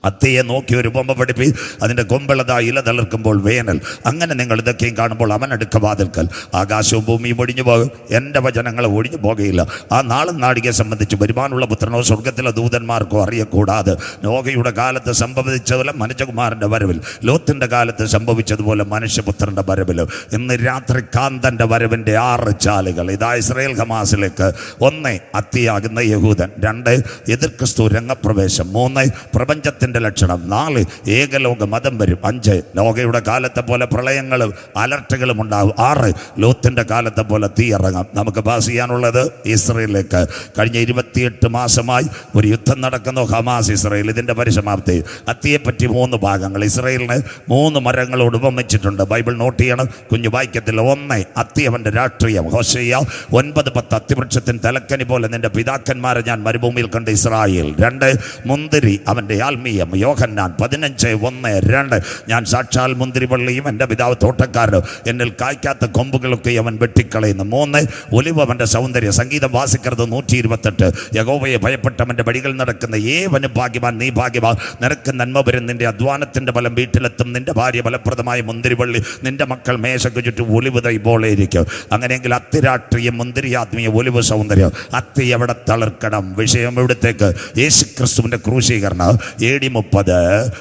അത്തിയെ നോക്കി ഒരു ബൊമ്മ പഠിപ്പി, അതിൻ്റെ കൊമ്പളത ഇല തളിർക്കുമ്പോൾ വേനൽ. അങ്ങനെ നിങ്ങൾ ഇതൊക്കെയും കാണുമ്പോൾ അവൻ അടുക്ക വാതിൽക്കൽ. ആകാശവും ഭൂമിയും ഒഴിഞ്ഞു പോകും, എൻ്റെ വചനങ്ങൾ ഒഴിഞ്ഞു പോകുകയില്ല. ആ നാളും നാഴികയെ സംബന്ധിച്ച് വരുവാനുള്ള പുത്രനോ സ്വർഗത്തിലെ ദൂതന്മാർക്കോ അറിയക്കൂടാതെ. നോഹയുടെ കാലത്ത് സംഭവിച്ചതുപോലെ മനുഷ്യകുമാരൻ്റെ വരവിൽ, ലോത്തിൻ്റെ കാലത്ത് സംഭവിച്ചതുപോലെ മനുഷ്യപുത്രൻ്റെ വരവിൽ. ഇന്ന് രാത്രി കാന്തൻ്റെ വരവിൻ്റെ 6 ചാലുകൾ. ഇതാ ഇസ്രായേൽ ഹമാസിലേക്ക്. 1 അത്തിയാകുന്ന യഹൂദൻ, 2 എതിർ ക്രിസ്തു രംഗപ്രവേശം, 3 പ്രപഞ്ചത്തിൻ്റെ ലക്ഷണം, 4 ഏകലോക മതം വരും, 5 നോഹയുടെ കാലത്തെ പോലെ പ്രളയങ്ങളും അലർട്ടുകളും ഉണ്ടാകും, 6 ലോത്തിന്റെ കാലത്തെ പോലെ തീ ഇറങ്ങാം. നമുക്ക് പാസ് ചെയ്യാനുള്ളത് ഇസ്രയേലിലേക്ക്. കഴിഞ്ഞ 28 മാസമായി ഒരു യുദ്ധം നടക്കുന്നു, ഹമാസ് ഇസ്രയേൽ. ഇതിൻ്റെ പരിസമാപ്തി. അത്തിയെപ്പറ്റി 3 ഭാഗങ്ങൾ. ഇസ്രയേലിന് 3 മരങ്ങളോട് ഉപമിച്ചിട്ടുണ്ട്. ബൈബിൾ നോട്ട് ചെയ്യണം, കുഞ്ഞു വാക്യത്തിൽ. 1 അത്തി അവൻ്റെ രാഷ്ട്രീയം. ഹോശയ്യ 9:10 അത്തിവൃക്ഷത്തിന് തലക്കനി പോലെ നിന്റെ പിതാക്കന്മാരെ ഞാൻ മരുഭൂമിയിൽ കണ്ട് ഇസ്രായേൽ. 2 മുന്തിരി അവൻ്റെ ആത്മീയം. യോഹന്നാൻ 15:1-2 ഞാൻ സാക്ഷാൽ മുന്തിരിവള്ളിയും എൻ്റെ പിതാവ് തോട്ടക്കാരനും, എന്നിൽ കായ്ക്കാത്ത കൊമ്പുകളൊക്കെ അവൻ വെട്ടിക്കളയുന്നു. 3 ഒലിവ് അവൻ്റെ സൗന്ദര്യം. സംഗീതം വാസിക്കരുത് 128. യഹോവയെ ഭയപ്പെട്ടവൻ്റെ വഴികൾ നടക്കുന്ന ഏവനും ഭാഗ്യവാൻ, നീ ഭാഗ്യവാൻ. നിനക്ക് നന്മ വരും, നിന്റെ അധ്വാനത്തിൻ്റെ ഫലം വീട്ടിലെത്തും. നിന്റെ ഭാര്യ ഫലപ്രദമായ മുന്തിരിവള്ളി, നിന്റെ മക്കൾ മേശയ്ക്ക് ചുറ്റും ഒലിവ് തൈ പോലെ ഇരിക്കും. അങ്ങനെയെങ്കിൽ അത്തി രാഷ്ട്രീയം, മുന്തിരി ആത്മീയ, ഒലിവ് സൗന്ദര്യം. അത്തി എവിടെ തളിർക്കണം? വിഷയം എവിടത്തേക്ക്? യേശു ക്രിസ്തുവിൻ്റെ ക്രൂശീകരണം. AD 30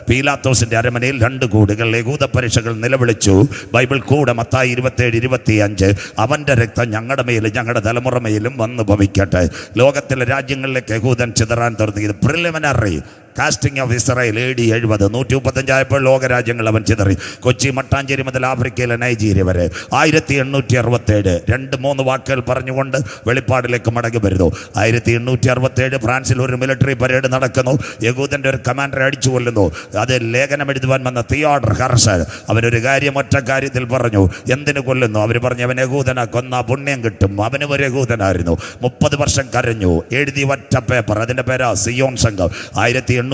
പീലാത്തോസിന്റെ അരമനയിൽ 2 കൂടുകൾ. യഹൂദ പരീക്ഷകൾ നിലവിളിച്ചു. ബൈബിൾ കൂടെ. മത്തായി 27:25 അവൻ്റെ രക്തം ഞങ്ങളുടെ മേലും ഞങ്ങളുടെ തലമുറ മേലും വന്ന് ഭവിക്കട്ടെ. ലോകത്തിലെ രാജ്യങ്ങളിലേക്ക് യഹൂദൻ ചിതറാൻ തുടങ്ങിയത് preliminary casting of Israel AD 70. 135 ലോകരാജ്യങ്ങൾ അവൻ ചിതറി. കൊച്ചി മട്ടാഞ്ചേരി മുതൽ ആഫ്രിക്കയിലെ നൈജീരിയ വരെ. 1867 2-3 വാക്കുകൾ പറഞ്ഞുകൊണ്ട് വെളിപ്പാടിലേക്ക് മടങ്ങി വരുന്നു. 1867 ഫ്രാൻസിൽ ഒരു മിലിറ്ററി പരേഡ് നടക്കുന്നു. യഹൂദൻ്റെ ഒരു കമാൻഡറെ അടിച്ചു കൊല്ലുന്നു. അത് ലേഖനം എഴുതുവാൻ വന്ന തിയോഡർ ഹെർസൽ അവനൊരു കാര്യം, ഒറ്റ കാര്യത്തിൽ പറഞ്ഞു. എന്തിനു കൊല്ലുന്നു? അവർ പറഞ്ഞു, അവൻ യഹൂദനാ, കൊന്ന പുണ്യം കിട്ടും. അവനും ഒരു യഹൂദനായിരുന്നു. 30 വർഷം കരഞ്ഞു. എഴുതി ഒറ്റ പേപ്പർ. അതിൻ്റെ പേരാ സിയോൺ സംഘം. 1897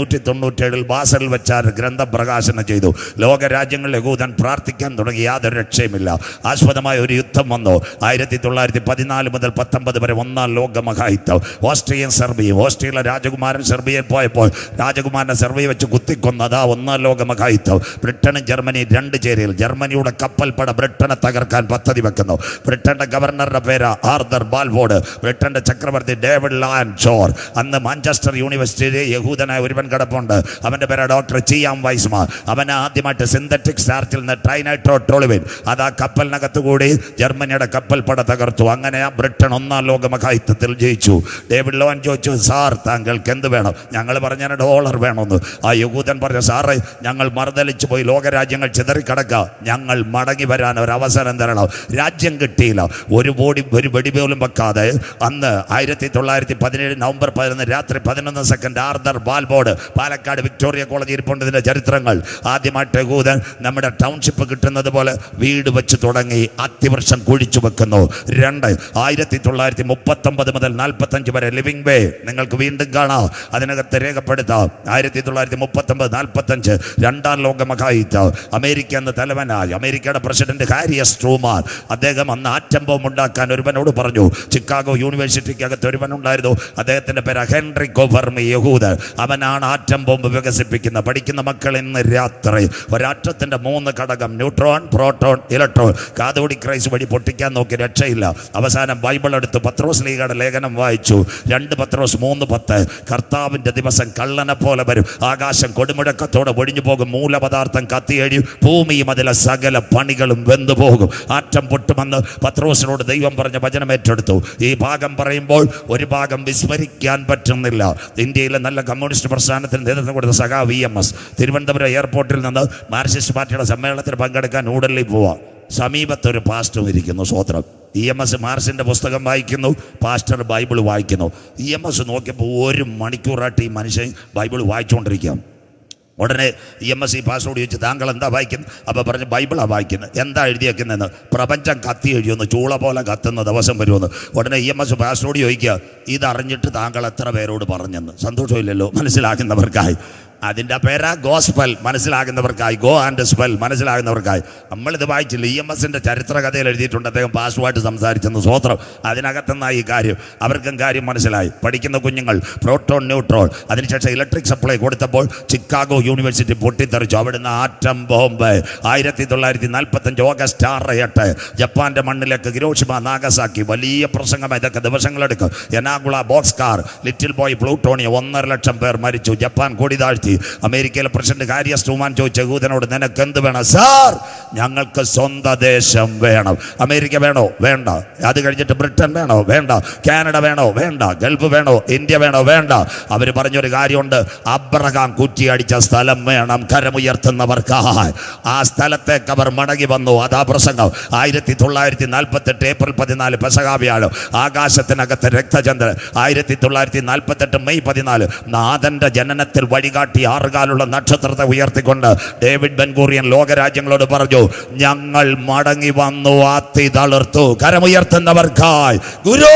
ബാസൽ വെച്ചാൽ ഗ്രന്ഥം പ്രകാശനം ചെയ്തു. ലോകരാജ്യങ്ങളിൽ യഹൂദൻ പ്രാർത്ഥിക്കാൻ തുടങ്ങി. യാതൊരു രക്ഷയുമില്ല. ആസ്പദമായ ഒരു യുദ്ധം വന്നു. 1914 മുതൽ 19 വരെ 1-ാം ലോക മഹായുദ്ധം. Austrian Serbia. ഓസ്ട്രിയയിലെ രാജകുമാരൻ സെർബിയയിൽ പോയപ്പോൾ രാജകുമാരനെ സെർബിയ വെച്ച് കുത്തിക്കൊന്നതാ 1-ാം ലോക മഹായുദ്ധം. ബ്രിട്ടനും ജർമ്മനിയും 2 ചേരിയിൽ. ജർമ്മനിയുടെ കപ്പൽപ്പട ബ്രിട്ടനെ തകർക്കാൻ പദ്ധതി വെക്കുന്നു. ബ്രിട്ടന്റെ ഗവർണറുടെ പേര് ആർതർ ബാൽഫോർഡ്. ബ്രിട്ടന്റെ ചക്രവർത്തി ഡേവിഡ് ലാൻ ഷോർ. അന്ന് മാഞ്ചസ്റ്റർ യൂണിവേഴ്സിറ്റിയിലെ യഹൂദനായ ഒരുവൻ കിടപ്പുണ്ട്. അവൻ്റെ പേര് ഡോക്ടർ ചിയാം വൈസ്മാൻ. അവൻ ആദ്യമായിട്ട് സിന്തറ്റിക് സ്റ്റാർച്ചിൽ നിന്ന് ട്രൈനൈട്രോട്രോളുവിൻ അത് ആ കപ്പലിനകത്ത് കൂടി ജർമ്മനിയുടെ കപ്പൽപ്പട തകർത്തു. അങ്ങനെ ആ ബ്രിട്ടൻ 1-ാം ലോക മഹായുദ്ധത്തിൽ ജയിച്ചു. ഡേവിഡ് ലോൻ ചോദിച്ചു, സാർ താങ്കൾക്ക് എന്ത് വേണം? ഞങ്ങൾ പറഞ്ഞ $1 വേണമെന്ന്. ആ യഹൂദൻ പറഞ്ഞു, സാറേ ഞങ്ങൾ മറുതലിച്ചു പോയി, ലോകരാജ്യങ്ങൾ ചിതറിക്കിടക്കുക, ഞങ്ങൾ മടങ്ങി വരാൻ ഒരു അവസരം തരണം. രാജ്യം കിട്ടിയില്ല. ഒരു വെടി പോലും വെക്കാതെ അന്ന് 1917 നവംബർ 11 രാത്രി 11 സെക്കൻഡ് ആർതർ ബാൽഫോർഡ് പാലക്കാട് വിക്ടോറിയ കോളേജിൽ ഇരിപ്പുണ്ടതിൻ്റെ ചരിത്രങ്ങൾ. ആദ്യമായിട്ട് യഹൂദൻ നമ്മുടെ ടൗൺഷിപ്പ് കിട്ടുന്നത് പോലെ വീട് വെച്ച് തുടങ്ങി. അത്തിവർഷം കുഴിച്ചു വെക്കുന്നു. 1939 മുതൽ 45 വരെ ലിവിംഗ് വേ നിങ്ങൾക്ക് വീണ്ടും കാണാം. അതിനകത്ത് രേഖപ്പെടുത്താം. 1939-45 2-ാം ലോക മഹായുദ്ധം. അമേരിക്ക എന്ന തലവനായി അമേരിക്കയുടെ പ്രസിഡന്റ് ഹാരി എസ് ട്രൂമാൻ. അദ്ദേഹം അന്ന് ആറ്റം ബോംബ് ഉണ്ടാക്കാൻ ഒരുവനോട് പറഞ്ഞു. ചിക്കാഗോ യൂണിവേഴ്സിറ്റിക്കകത്ത് ഒരുവനുണ്ടായിരുന്നു. അദ്ദേഹത്തിന്റെ പേര് ഹെൻറി കോഫർമി യഹൂദൻ. അവൻ ഞാനാണ് ആറ്റം ബോംബ് വികസിപ്പിക്കുന്നത്. പഠിക്കുന്ന മക്കൾ ഇന്ന് രാത്രി ഒരാറ്റത്തിൻ്റെ 3 ഘടകം, ന്യൂട്രോൺ, പ്രോട്ടോൺ, ഇലക്ട്രോൺ, കാതോഡിക് ക്രൈസ് വഴി പൊട്ടിക്കാൻ നോക്കി രക്ഷയില്ല. അവസാനം ബൈബിൾ എടുത്ത് പത്രോസ് ലീഗയുടെ ലേഖനം വായിച്ചു. 2 പത്രോസ് 3:10. കർത്താവിൻ്റെ ദിവസം കള്ളനെ പോലെ വരും. ആകാശം കൊടുമുഴക്കത്തോടെ ഒഴിഞ്ഞു പോകും. മൂലപദാർത്ഥം കത്തിയഴിയും. ഭൂമിയും അതിലെ സകല പണികളും വെന്തു പോകും. ആറ്റം പൊട്ടുമെന്ന് പത്രോസിനോട് ദൈവം പറഞ്ഞ വചനം ഏറ്റെടുത്തു. ഈ ഭാഗം പറയുമ്പോൾ ഒരു ഭാഗം വിസ്മരിക്കാൻ പറ്റുന്നില്ല. ഇന്ത്യയിലെ നല്ല കമ്മ്യൂണിസ്റ്റ് പ്രസ്ഥാനത്തിന് നേതൃത്വം കൊടുത്ത സഖാ VMS തിരുവനന്തപുരം എയർപോർട്ടിൽ നിന്ന് മാർക്സിസ്റ്റ് പാർട്ടിയുടെ സമ്മേളനത്തിൽ പങ്കെടുക്കാൻ ന്യൂഡൽഹി പോവാം. സമീപത്തൊരു പാസ്റ്റർ ഇരിക്കുന്നു. സ്വോത്രം. EMS മാർസിൻ്റെ പുസ്തകം വായിക്കുന്നു, പാസ്റ്റർ ബൈബിൾ വായിക്കുന്നു. EMS നോക്കിയപ്പോൾ 1 മണിക്കൂറായിട്ട് ഈ മനുഷ്യൻ ബൈബിൾ വായിച്ചുകൊണ്ടിരിക്കാം. ഉടനെ EMS ഈ പാസ്റ്ററോട് ചോദിച്ചു, താങ്കൾ എന്താ വായിക്കുന്നത്? അപ്പോൾ പറഞ്ഞ് ബൈബിളാണ് വായിക്കുന്നത്. എന്താ എഴുതിയേക്കുന്നതെന്ന്? പ്രപഞ്ചം കത്തി എഴുതിയൊന്ന്, ചൂള പോലെ കത്തുന്ന ദിവസം വരുമെന്ന്. ഉടനെ EMS പാസ്റ്ററോട് ചോദിക്കുക, ഇതറിഞ്ഞിട്ട് താങ്കൾ എത്ര പേരോട് പറഞ്ഞെന്ന്. സന്തോഷമില്ലല്ലോ, മനസ്സിലാക്കുന്നവർക്കായി. അതിൻ്റെ പേരാ ഗോസ്പൽ, മനസ്സിലാകുന്നവർക്കായി. ഗോ ആൻഡ് സ്പെൽ, മനസ്സിലാകുന്നവർക്കായി. നമ്മളിത് വായിച്ചില്ല. EMSൻ്റെ ചരിത്ര കഥയിൽ എഴുതിയിട്ടുണ്ട് അദ്ദേഹം പാസ്റ്റുമായിട്ട് സംസാരിച്ചെന്ന്. സ്വോത്രം. അതിനകത്തുനിന്നായി ഈ കാര്യം അവർക്കും കാര്യം മനസ്സിലായി. പഠിക്കുന്ന കുഞ്ഞുങ്ങൾ പ്രോട്ടോൺ, ന്യൂട്രോൺ, അതിനുശേഷം ഇലക്ട്രിക് സപ്ലൈ കൊടുത്തപ്പോൾ ചിക്കാഗോ യൂണിവേഴ്സിറ്റി പൊട്ടിത്തെറിച്ചു. അവിടുന്ന് ആറ്റം ബോംബ് 1945 ഓഗസ്റ്റ് 6 ജപ്പാന്റെ മണ്ണിലേക്ക് ഹിരോഷിമ, നാഗസാക്കി. വലിയ പ്രസംഗം. ഇതൊക്കെ ദിവസങ്ങളെടുക്കും. എനാഗുള, box car, little boy, plutonium. 1.5 lakh പേർ മരിച്ചു. ജപ്പാൻ കൊടി താഴ്ത്തി. അമേരിക്കയിലെ പ്രസിഡന്റ് ഹാരിസ് ട്രൂമാൻ ചോദിച്ച യഹൂദനോട്, നിനക്ക് എന്ത് വേണം? സാർ, ഞങ്ങൾക്ക് സ്വന്തം ദേശം വേണം. അമേരിക്ക വേണോ? വേണ്ട. അത് കഴിഞ്ഞിട്ട് ബ്രിട്ടൻ വേണോ? വേണ്ട. കാനഡ വേണോ? വേണ്ട. ഗൾഫ് വേണോ? ഇന്ത്യ വേണോ? വേണ്ട. അവർ പറഞ്ഞൊരു കാര്യമുണ്ട്, അബ്രഹാം കുറ്റിയടിച്ച സ്ഥലം വേണം കരമുയർത്തുന്നവർക്കായി. ആ സ്ഥലത്തേക്ക് അവർ മടങ്ങി വന്നു. അതാ പ്രസംഗം. 1948 ഏപ്രിൽ 14 പെസഹാ വ്യാഴം. ആകാശത്തിനകത്ത് രക്തചന്ദ്രൻ. 1948 മെയ് 14 നാഥന്റെ ജനനത്തിൽ വഴികാട്ടി 6 കാലുള്ള നക്ഷത്രത്തെ ഉയർത്തിക്കൊണ്ട് ഡേവിഡ് ബെൻഗൂറിയൻ ലോകരാജ്യങ്ങളോട് പറഞ്ഞു, ഞങ്ങൾ മടങ്ങി വന്നു, ആത്തി തളിർത്തു കരമുയർത്തുന്നവർക്കായി. ഗുരു,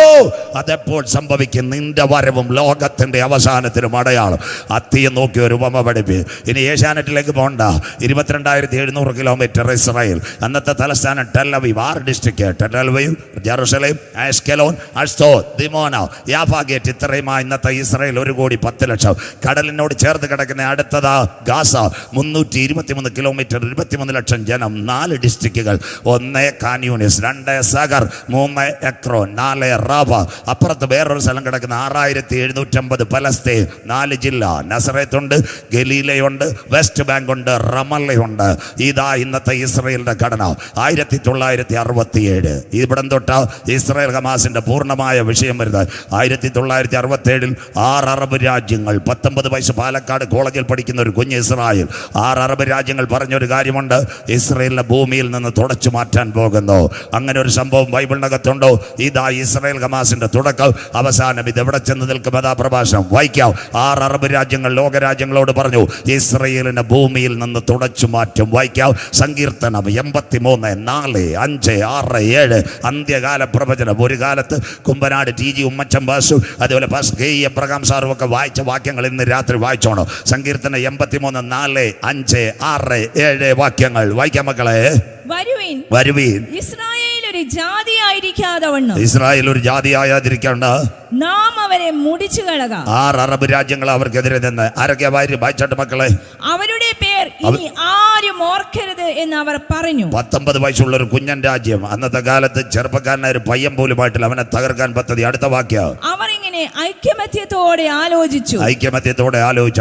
അതെപ്പോൾ സംഭവിക്കും? നിന്റെ വരവും ലോകത്തിന്റെ അവസാനത്തിനും അടയാളം. അത്തിയെ നോക്കി ഒരു ഉപമ പഠിപ്പി. ഇനി ഏഷ്യാനെറ്റിലേക്ക് പോകണ്ട. 22,700 കിലോമീറ്റർ ഇസ്രായേൽ. അന്നത്തെ തലസ്ഥാനം Tel Aviv. 6 district: Tel Aviv, Jerusalem, Ashkelon, Ashdod, Dimona, Jaffa gate. ഇത്രയുമായി ഇന്നത്തെ ഇസ്രായേൽ. 1,10,00,000. കടലിനോട് ചേർത്ത് കിടക്കുന്ന അടുത്തതാ ഗാസ. 323 കിലോമീറ്റർ, 23 ലക്ഷം ജനം. 4 ഡിസ്ട്രിക്റ്റുകൾ: 1 ഖാൻ യൂനിസ്, 2 സഗർ, 3 എക്രോൻ, 4 റാഫ. അപ്പുറത്ത് വേറൊരു സ്ഥലം കിടക്കുന്ന 6,750 പലസ്തീൻ. 4 ജില്ല: നസറേത്തുണ്ട്, ഗലീലയുണ്ട്, വെസ്റ്റ് ബാങ്ക് ഉണ്ട്, റമല്ലയുണ്ട്. ഇതാ ഇന്നത്തെ ഇസ്രായേലിന്റെ ഘടന. 1967 ഇവിടം തൊട്ട് ഇസ്രായേൽ ഹമാസിന്റെ പൂർണ്ണമായ വിഷയം വരുന്നത്. 1967 6 അറബ് രാജ്യങ്ങൾ, 19 വയസ്സ് പാലക്കാട് കോളേജിൽ പഠിക്കുന്ന ഒരു കുഞ്ഞ് ഇസ്രായേൽ. 6 അറബ് രാജ്യങ്ങൾ പറഞ്ഞൊരു കാര്യമുണ്ട്, ഇസ്രായേലിനെ ഭൂമിയിൽ നിന്ന് തുടച്ചു മാറ്റാൻ പോകുന്നു. അങ്ങനെ ഒരു സംഭവം ബൈബിളിനകത്തുണ്ടോ? ഇതാ ഇസ്രായേൽ ഹമാസിന്റെ തുടക്കം. അവസാനം ഇതെവിടെ ചെന്ന് നിൽക്കും? അതാ പ്രഭാഷണം വായിക്കാം. 6 അറബ് രാജ്യങ്ങൾ ലോകരാജ്യങ്ങളോട് പറഞ്ഞു, ഇസ്രായേലിനെ ഭൂമിയിൽ നിന്ന് തുടച്ചു മാറ്റും. വായിക്കാം. സങ്കീർത്തനം 83, 4, 5, 6, 7. അന്ത്യകാല പ്രവചനം. ഒരു കാലത്ത് കുമ്പനാട് TG ഉമ്മച്ചൻ ബാസു, അതുപോലെ എബ്രഹാം സാറും ഒക്കെ വായിച്ച വാക്യങ്ങൾ ഇന്ന് രാത്രി വായിച്ചോണോ? സങ്കീർത്തനം 83, 4, 5, 6, 7 വാക്യങ്ങൾ വായിക്കാം മക്കളെ. വരുവീൻ. ഇസ്രായേൽ ഒരു ജാതിയായിരിക്കാതെ വണ്ണം. ഇസ്രായേൽ ഒരു ജാതിയായിരിക്കണ്ട. നാം അവരെ മുടിച്ചു കളക. 6 അറബ് രാജ്യങ്ങൾ അവർക്കെതിരെ നിന്ന്. ആരൊക്കെ വായിച്ചോട്ടെ മക്കളെ? അവരുടെ പേർ ഇനി ആരും ഓർക്കരുത് എന്ന് അവർ പറഞ്ഞു. 19 വയസ്സുള്ള ഒരു കുഞ്ഞൻ രാജ്യം. അന്നത്തെ കാലത്ത് ചെറുപ്പക്കാരനായ ഒരു പയ്യൻ പോലുമായിട്ടില്ല. അവനെ തകർക്കാൻ പദ്ധതി. അടുത്ത വാക്യം. അവർ ഇങ്ങനെ ഐക്യമത്യത്തോടെ ആലോചിച്ചു.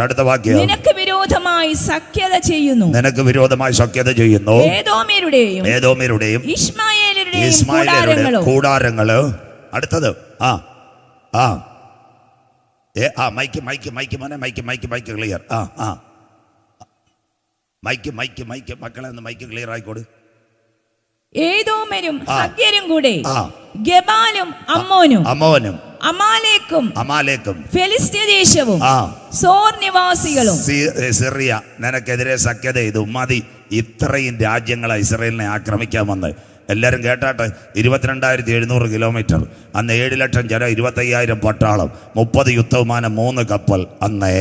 അടുത്ത വാക്യം. നിനക്ക് വിരോധമായി സഖ്യത ചെയ്യുന്നു. ഏദോമ്യരുടെയും ഇശ്മായേലരുടെയും കൂടാരങ്ങള്. അടുത്തത് മൈക്ക് ക്ലിയർ. മൈക്ക് മക്കളെ ഒന്ന് മൈക്ക് ക്ലിയർ ആയിക്കോട്. ഏദോമ്യരും ഹഗ്യരും കൂടെ ഗെബാലും അമ്മോനും അമാലേക്കും ഫെലിസ്ത്യ ദേശവും സോർ നിവാസികളും. സിറിയ നിനക്കെതിരെ സഖ്യത ചെയ്തു. മതി. ഇത്രയും രാജ്യങ്ങളെ ഇസ്രായേലിനെ ആക്രമിക്കാൻ വന്ന്. എല്ലാവരും കേട്ടാട്ടെ. 22,700 കിലോമീറ്റർ. അന്ന് 7 ലക്ഷം ജനം, 25,000 പട്ടാളം, 30 യുദ്ധവിമാനം, 3 കപ്പൽ. അന്നേ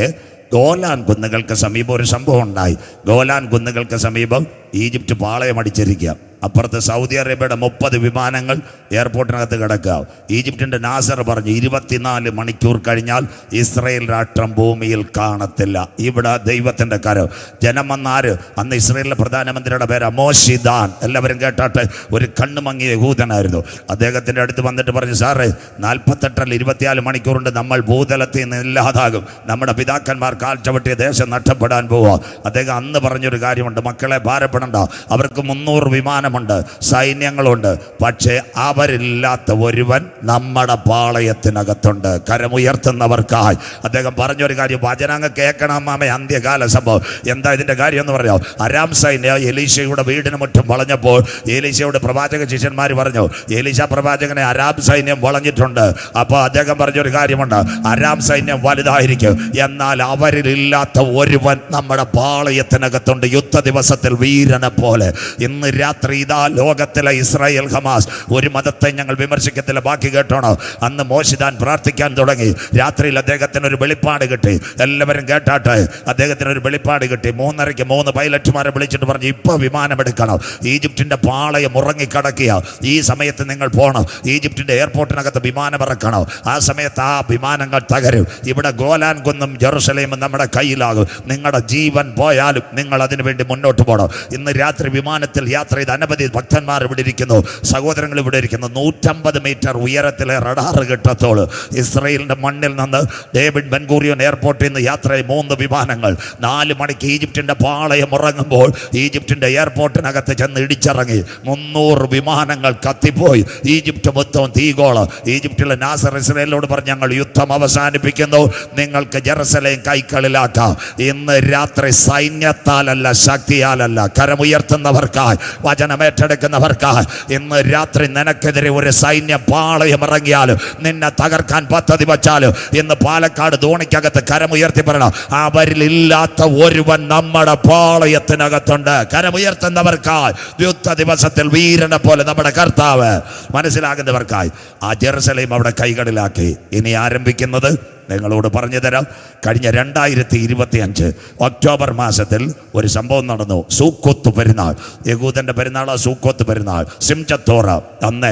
ഗോലാൻ കുന്നുകൾക്ക് സമീപം ഒരു സംഭവം ഉണ്ടായി. ഗോലാൻ കുന്നുകൾക്ക് സമീപം ഈജിപ്റ്റ് പാളയം അടിച്ചിരിക്കുക. അപ്പുറത്ത് സൗദി അറേബ്യയുടെ 30 വിമാനങ്ങൾ എയർപോർട്ടിനകത്ത് കിടക്കുക. ഈജിപ്തിൻ്റെ നാസർ പറഞ്ഞു 24 മണിക്കൂർ കഴിഞ്ഞാൽ ഇസ്രയേൽ രാഷ്ട്രം ഭൂമിയിൽ കാണത്തില്ല. ഇവിടെ ദൈവത്തിൻ്റെ കരം. ജനം വന്നാര്? അന്ന് ഇസ്രയേലിലെ പ്രധാനമന്ത്രിയുടെ പേര് മോശിദാൻ. എല്ലാവരും കേട്ടാട്ടെ. ഒരു കണ്ണുമങ്ങിയ യഹൂദനായിരുന്നു. അദ്ദേഹത്തിൻ്റെ അടുത്ത് വന്നിട്ട് പറഞ്ഞു, സാറേ 48 24 മണിക്കൂറുണ്ട് നമ്മൾ ഭൂതലത്തിൽ നിന്ന് ഇല്ലാതാകും. നമ്മുടെ പിതാക്കന്മാർ കാൽ ചവിട്ടിയ ദേശം നഷ്ടപ്പെടാൻ പോവുക. അദ്ദേഹം അന്ന് പറഞ്ഞൊരു കാര്യമുണ്ട്, മക്കളെ ഭാരപ്പെടണ്ട, അവർക്ക് 300 വിമാനമുണ്ട്, സൈന്യങ്ങളുണ്ട്, പക്ഷേ അവരില്ലാത്ത ഒരുവൻ നമ്മുടെ പാളയത്തിനകത്തുണ്ട്. കരമുയർത്തുന്നവർക്കായി അദ്ദേഹം പറഞ്ഞൊരു കാര്യം വചനങ്ങ് കേൾക്കണം മാമേ. അന്ത്യകാല സംഭവം എന്താ ഇതിൻ്റെ കാര്യം എന്ന് പറയാം. അരാം സൈന്യം എലീശയുടെ വീടിന് മുറ്റും വളഞ്ഞപ്പോൾ എലീശയുടെ പ്രവാചക ശിഷ്യന്മാർ പറഞ്ഞു, എലീശ പ്രവാചകനെ അരാം സൈന്യം വളഞ്ഞിട്ടുണ്ട്. അപ്പോൾ അദ്ദേഹം പറഞ്ഞൊരു കാര്യമുണ്ട്, അരാം സൈന്യം വലുതായിരിക്കും, എന്നാൽ അവരിലില്ലാത്ത ഒരുവൻ നമ്മുടെ പാളയത്തിനകത്തുണ്ട്. യുദ്ധ ദിവസത്തിൽ വീരനെ പോലെ. ഇന്ന് രാത്രി ഇതാ ലോകത്തിലെ ഇസ്രായേൽ ഹമാസ്. ഒരു മതത്തെ ഞങ്ങൾ വിമർശിക്കത്തില്ല, ബാക്കി കേട്ടോണോ. അന്ന് മോശിദാൻ പ്രാർത്ഥിക്കാൻ തുടങ്ങി. രാത്രിയിൽ അദ്ദേഹത്തിന് ഒരു വെളിപ്പാട് കിട്ടി. എല്ലാവരും കേട്ടാട്ടെ. അദ്ദേഹത്തിന് ഒരു വെളിപ്പാട് കിട്ടി. 3:30 3 പൈലറ്റുമാരെ വിളിച്ചിട്ട് പറഞ്ഞു, ഇപ്പോൾ വിമാനമെടുക്കണം, ഈജിപ്തിൻ്റെ പാളയം ഉറങ്ങിക്കിടക്കുക, ഈ സമയത്ത് നിങ്ങൾ പോകണം, ഈജിപ്തിൻ്റെ എയർപോർട്ടിനകത്ത് വിമാനം ഇറക്കണം. ആ സമയത്ത് ആ വിമാനങ്ങൾ തകരും. ഇവിടെ ഗോലാൻ കുന്നും ജെറുസലേമും നമ്മുടെ കയ്യിലാകും. നിങ്ങളുടെ ജീവൻ പോയാലും നിങ്ങൾ അതിനു വേണ്ടി മുന്നോട്ട് പോകണം. ഇന്ന് രാത്രി വിമാനത്തിൽ യാത്ര ചെയ്ത് അനവധി ഭക്തന്മാർ ഇവിടെ ഇരിക്കുന്നു, സഹോദരങ്ങൾ ഇവിടെ ഇരിക്കുന്നു. 150 മീറ്റർ ഉയരത്തിലെ റഡാർ കിട്ടത്തോളൂ. ഇസ്രയേലിൻ്റെ മണ്ണിൽ നിന്ന് ഡേവിഡ് ബെൻഗൂറിയോൻ എയർപോർട്ടിൽ നിന്ന് യാത്ര 3 വിമാനങ്ങൾ 4 മണിക്ക് ഈജിപ്തിൻ്റെ പാളയം ഉറങ്ങുമ്പോൾ ഈജിപ്തിൻ്റെ എയർപോർട്ടിനകത്ത് ചെന്ന് ഇടിച്ചിറങ്ങി. 300 വിമാനങ്ങൾ കത്തിപ്പോയി. ഈജിപ്റ്റ് മൊത്തം തീകോള്. ഈജിപ്തിലെ നാസർ ഇസ്രയേലിനോട് പറഞ്ഞു, ഞങ്ങൾ യുദ്ധം അവസാനിപ്പിക്കുന്നു, നിങ്ങൾക്ക് ജെറുസലേം കൈകളിലാക്കാം. ഇന്ന് രാത്രി സൈന്യത്താലല്ല, ശക്തിയാലല്ല, കരമുയർത്തുന്നവർക്കായി, വചനമേറ്റെടുക്കുന്നവർക്കായി ഇന്ന് രാത്രി നിനക്കെതിരെ ഒരു സൈന്യ പാളയം ഇറങ്ങിയാലും നിന്നെ തകർക്കാൻ പദ്ധതി വച്ചാലും ഇന്ന് പാലക്കാട് ധോണിക്കകത്ത് കരമുയർത്തി പറയണം, അവരിലില്ലാത്ത ഒരുവൻ നമ്മുടെ പാളയത്തിനകത്തുണ്ട്. കരമുയർത്തുന്നവർക്കായി, യുദ്ധ ദിവസത്തിൽ വീരനെ പോലെ നമ്മുടെ കർത്താവ്. മനസ്സിലാകുന്നവർക്കായി ആ ജെറുസലേം അവിടെ കൈകളിലാക്കി. ഇനി ആരംഭിക്കുന്നത് നിങ്ങളോട് പറഞ്ഞു തരാം. കഴിഞ്ഞ 2025 ഒക്ടോബർ മാസത്തിൽ ഒരു സംഭവം നടന്നു. സൂക്കോത്ത് പെരുന്നാൾ, യഹൂദൻ്റെ പെരുന്നാൾ. സൂക്കോത്ത് പെരുന്നാൾ, സിംചത്തോറ. അന്ന്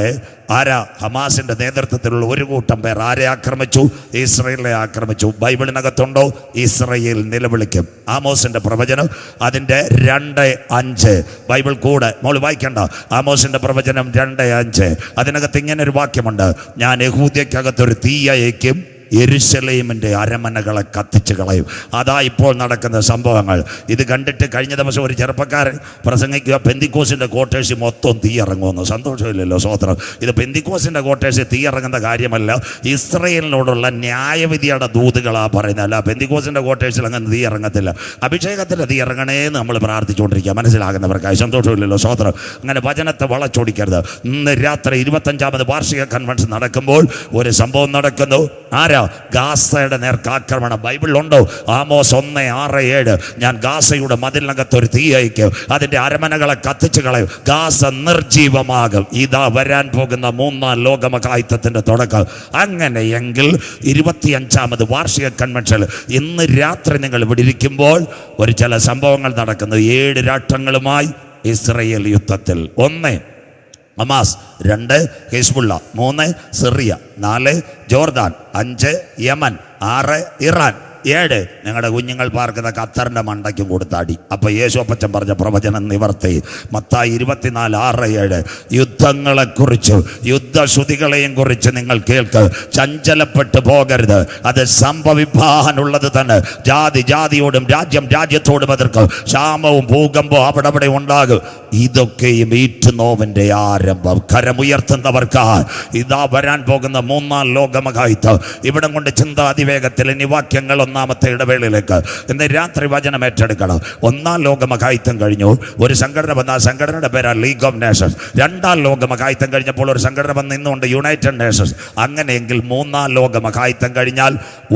ആരാ? ഹമാസിൻ്റെ നേതൃത്വത്തിലുള്ള ഒരു കൂട്ടം പേർ ആരെ ആക്രമിച്ചു? ഇസ്രയേലിനെ ആക്രമിച്ചു. ബൈബിളിനകത്തുണ്ടോ? ഇസ്രയേൽ നിലവിളിക്കും. ആമോസിൻ്റെ പ്രവചനം അതിൻ്റെ 2:5. ബൈബിൾ കൂടെ മോള് വായിക്കണ്ട. ആമോസിൻ്റെ പ്രവചനം 2:5. അതിനകത്ത് ഇങ്ങനെ ഒരു വാക്യമുണ്ട്, ഞാൻ യഹൂദയ്ക്കകത്തൊരു തീ അയക്കും, യെരുശലേമിൻ്റെ അരമനകളെ കത്തിച്ച് കളയും. അതാ ഇപ്പോൾ നടക്കുന്ന സംഭവങ്ങൾ. ഇത് കണ്ടിട്ട് കഴിഞ്ഞ ദിവസം ഒരു ചെറുപ്പക്കാരൻ പ്രസംഗിക്കുക, പെന്തിക്കോസിൻ്റെ കോട്ടേഴ്സ് മൊത്തം തീയിറങ്ങുമെന്ന്. സന്തോഷമില്ലല്ലോ, സ്വോത്രം. ഇത് പെന്തിക്കോസിൻ്റെ കോട്ടേഴ്സ് തീയിറങ്ങുന്ന കാര്യമല്ല, ഇസ്രയേലിനോടുള്ള ന്യായവിധിയുടെ ദൂതുകളാണ് പറയുന്നത്. അല്ല, പെന്തിക്കോസിൻ്റെ കോട്ടേഴ്സിൽ അങ്ങനെ തീയിറങ്ങത്തില്ല. അഭിഷേകത്തിൻ്റെ തീയിറങ്ങണേന്ന് നമ്മൾ പ്രാർത്ഥിച്ചുകൊണ്ടിരിക്കുക. മനസ്സിലാകുന്നവർക്കായി. സന്തോഷമില്ലല്ലോ, സ്വോത്രം. അങ്ങനെ വചനത്തെ വളച്ചൊടിക്കരുത്. ഇന്ന് രാത്രി 25ാമത് വാർഷിക കൺവെൻഷൻ നടക്കുമ്പോൾ ഒരു സംഭവം നടക്കുന്നു. ആരാ? ഗാസയുടെ നേർക്ക് ആക്രമണം. ബൈബിളിലുണ്ടോ? ആമോസ് 1:6-7. ഞാൻ ഗാസയുടെ മതിലിനകത്തൊരു തീ അയക്കും, അതിൻ്റെ അരമനകളെ കത്തിച്ചു കളയും, ഗാസ നിർജീവമാകും. ഇതാ വരാൻ പോകുന്ന 3ാം ലോകമഹായുദ്ധത്തിൻ്റെ തുടക്കം. അങ്ങനെയെങ്കിൽ 25ാമത് വാർഷിക കൺവെൻഷൻ ഇന്ന് രാത്രി നിങ്ങൾ ഇവിടെ ഇരിക്കുമ്പോൾ ഒരു ചില സംഭവങ്ങൾ നടക്കുന്നു. 7 രാഷ്ട്രങ്ങളുമായി ഇസ്രയേൽ യുദ്ധത്തിൽ. 1 Hamas, 2 Hezbollah, 3 Syria, 4 Jordan, 5 Yemen, 6 Iran, 7 നിങ്ങളുടെ കുഞ്ഞുങ്ങൾ പാർക്കുന്ന ഖത്തറിൻ്റെ മണ്ടയ്ക്കും കൊടുത്താടി. അപ്പോൾ യേശു അപ്പച്ചൻ പറഞ്ഞ പ്രവചനം നിവർത്തി. മത്തായി 24:6-7. യുദ്ധങ്ങളെക്കുറിച്ച്, യുദ്ധശ്രുതികളെയും കുറിച്ച് നിങ്ങൾ കേൾക്ക്, ചഞ്ചലപ്പെട്ടു പോകരുത്, അത് സംഭവിപ്പാനുള്ളത് തന്നെ. ജാതി ജാതിയോടും രാജ്യം രാജ്യത്തോടും എതിർക്കും, ക്ഷാമവും ഭൂകമ്പവും അവിടെ ഉണ്ടാകും. ഇതൊക്കെയും ഈറ്റുനോവിൻ്റെ ആരംഭം. കരമുയർത്തുന്നവർക്കായി ഇതാ വരാൻ പോകുന്ന 3ാം ലോകമഹായുദ്ധം. ഇവിടം കൊണ്ട് ചിന്ത അതിവേഗത്തിൽ. ഇനി വാക്യങ്ങൾ 1ാമത്തെ ഇടവേളയിലേക്ക്. ഇന്ന് രാത്രി വചനം ഏറ്റെടുക്കണം. 1ാം ലോകമഹായുദ്ധം കഴിഞ്ഞു, ഒരു സംഘടന വന്ന, ആ സംഘടനയുടെ പേരാണ് ലീഗ് ഓഫ് നേഷൻസ്. 2ാം ലോകമഹായുദ്ധം കഴിഞ്ഞപ്പോൾ ഒരു സംഘടന വന്ന് ഇന്നുകൊണ്ട് യുണൈറ്റഡ് നേഷൻസ്. അങ്ങനെയെങ്കിൽ 3ാം ലോകമഹായുദ്ധം കഴിഞ്ഞാൽ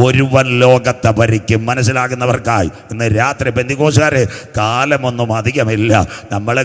ഒരുവൻ ലോകത്തെ ഭരിക്കും. മനസ്സിലാകുന്നവർക്കായി ഇന്ന് രാത്രി പെന്തിക്കോസുകാരെ കാലമൊന്നും അധികമില്ല. നമ്മൾ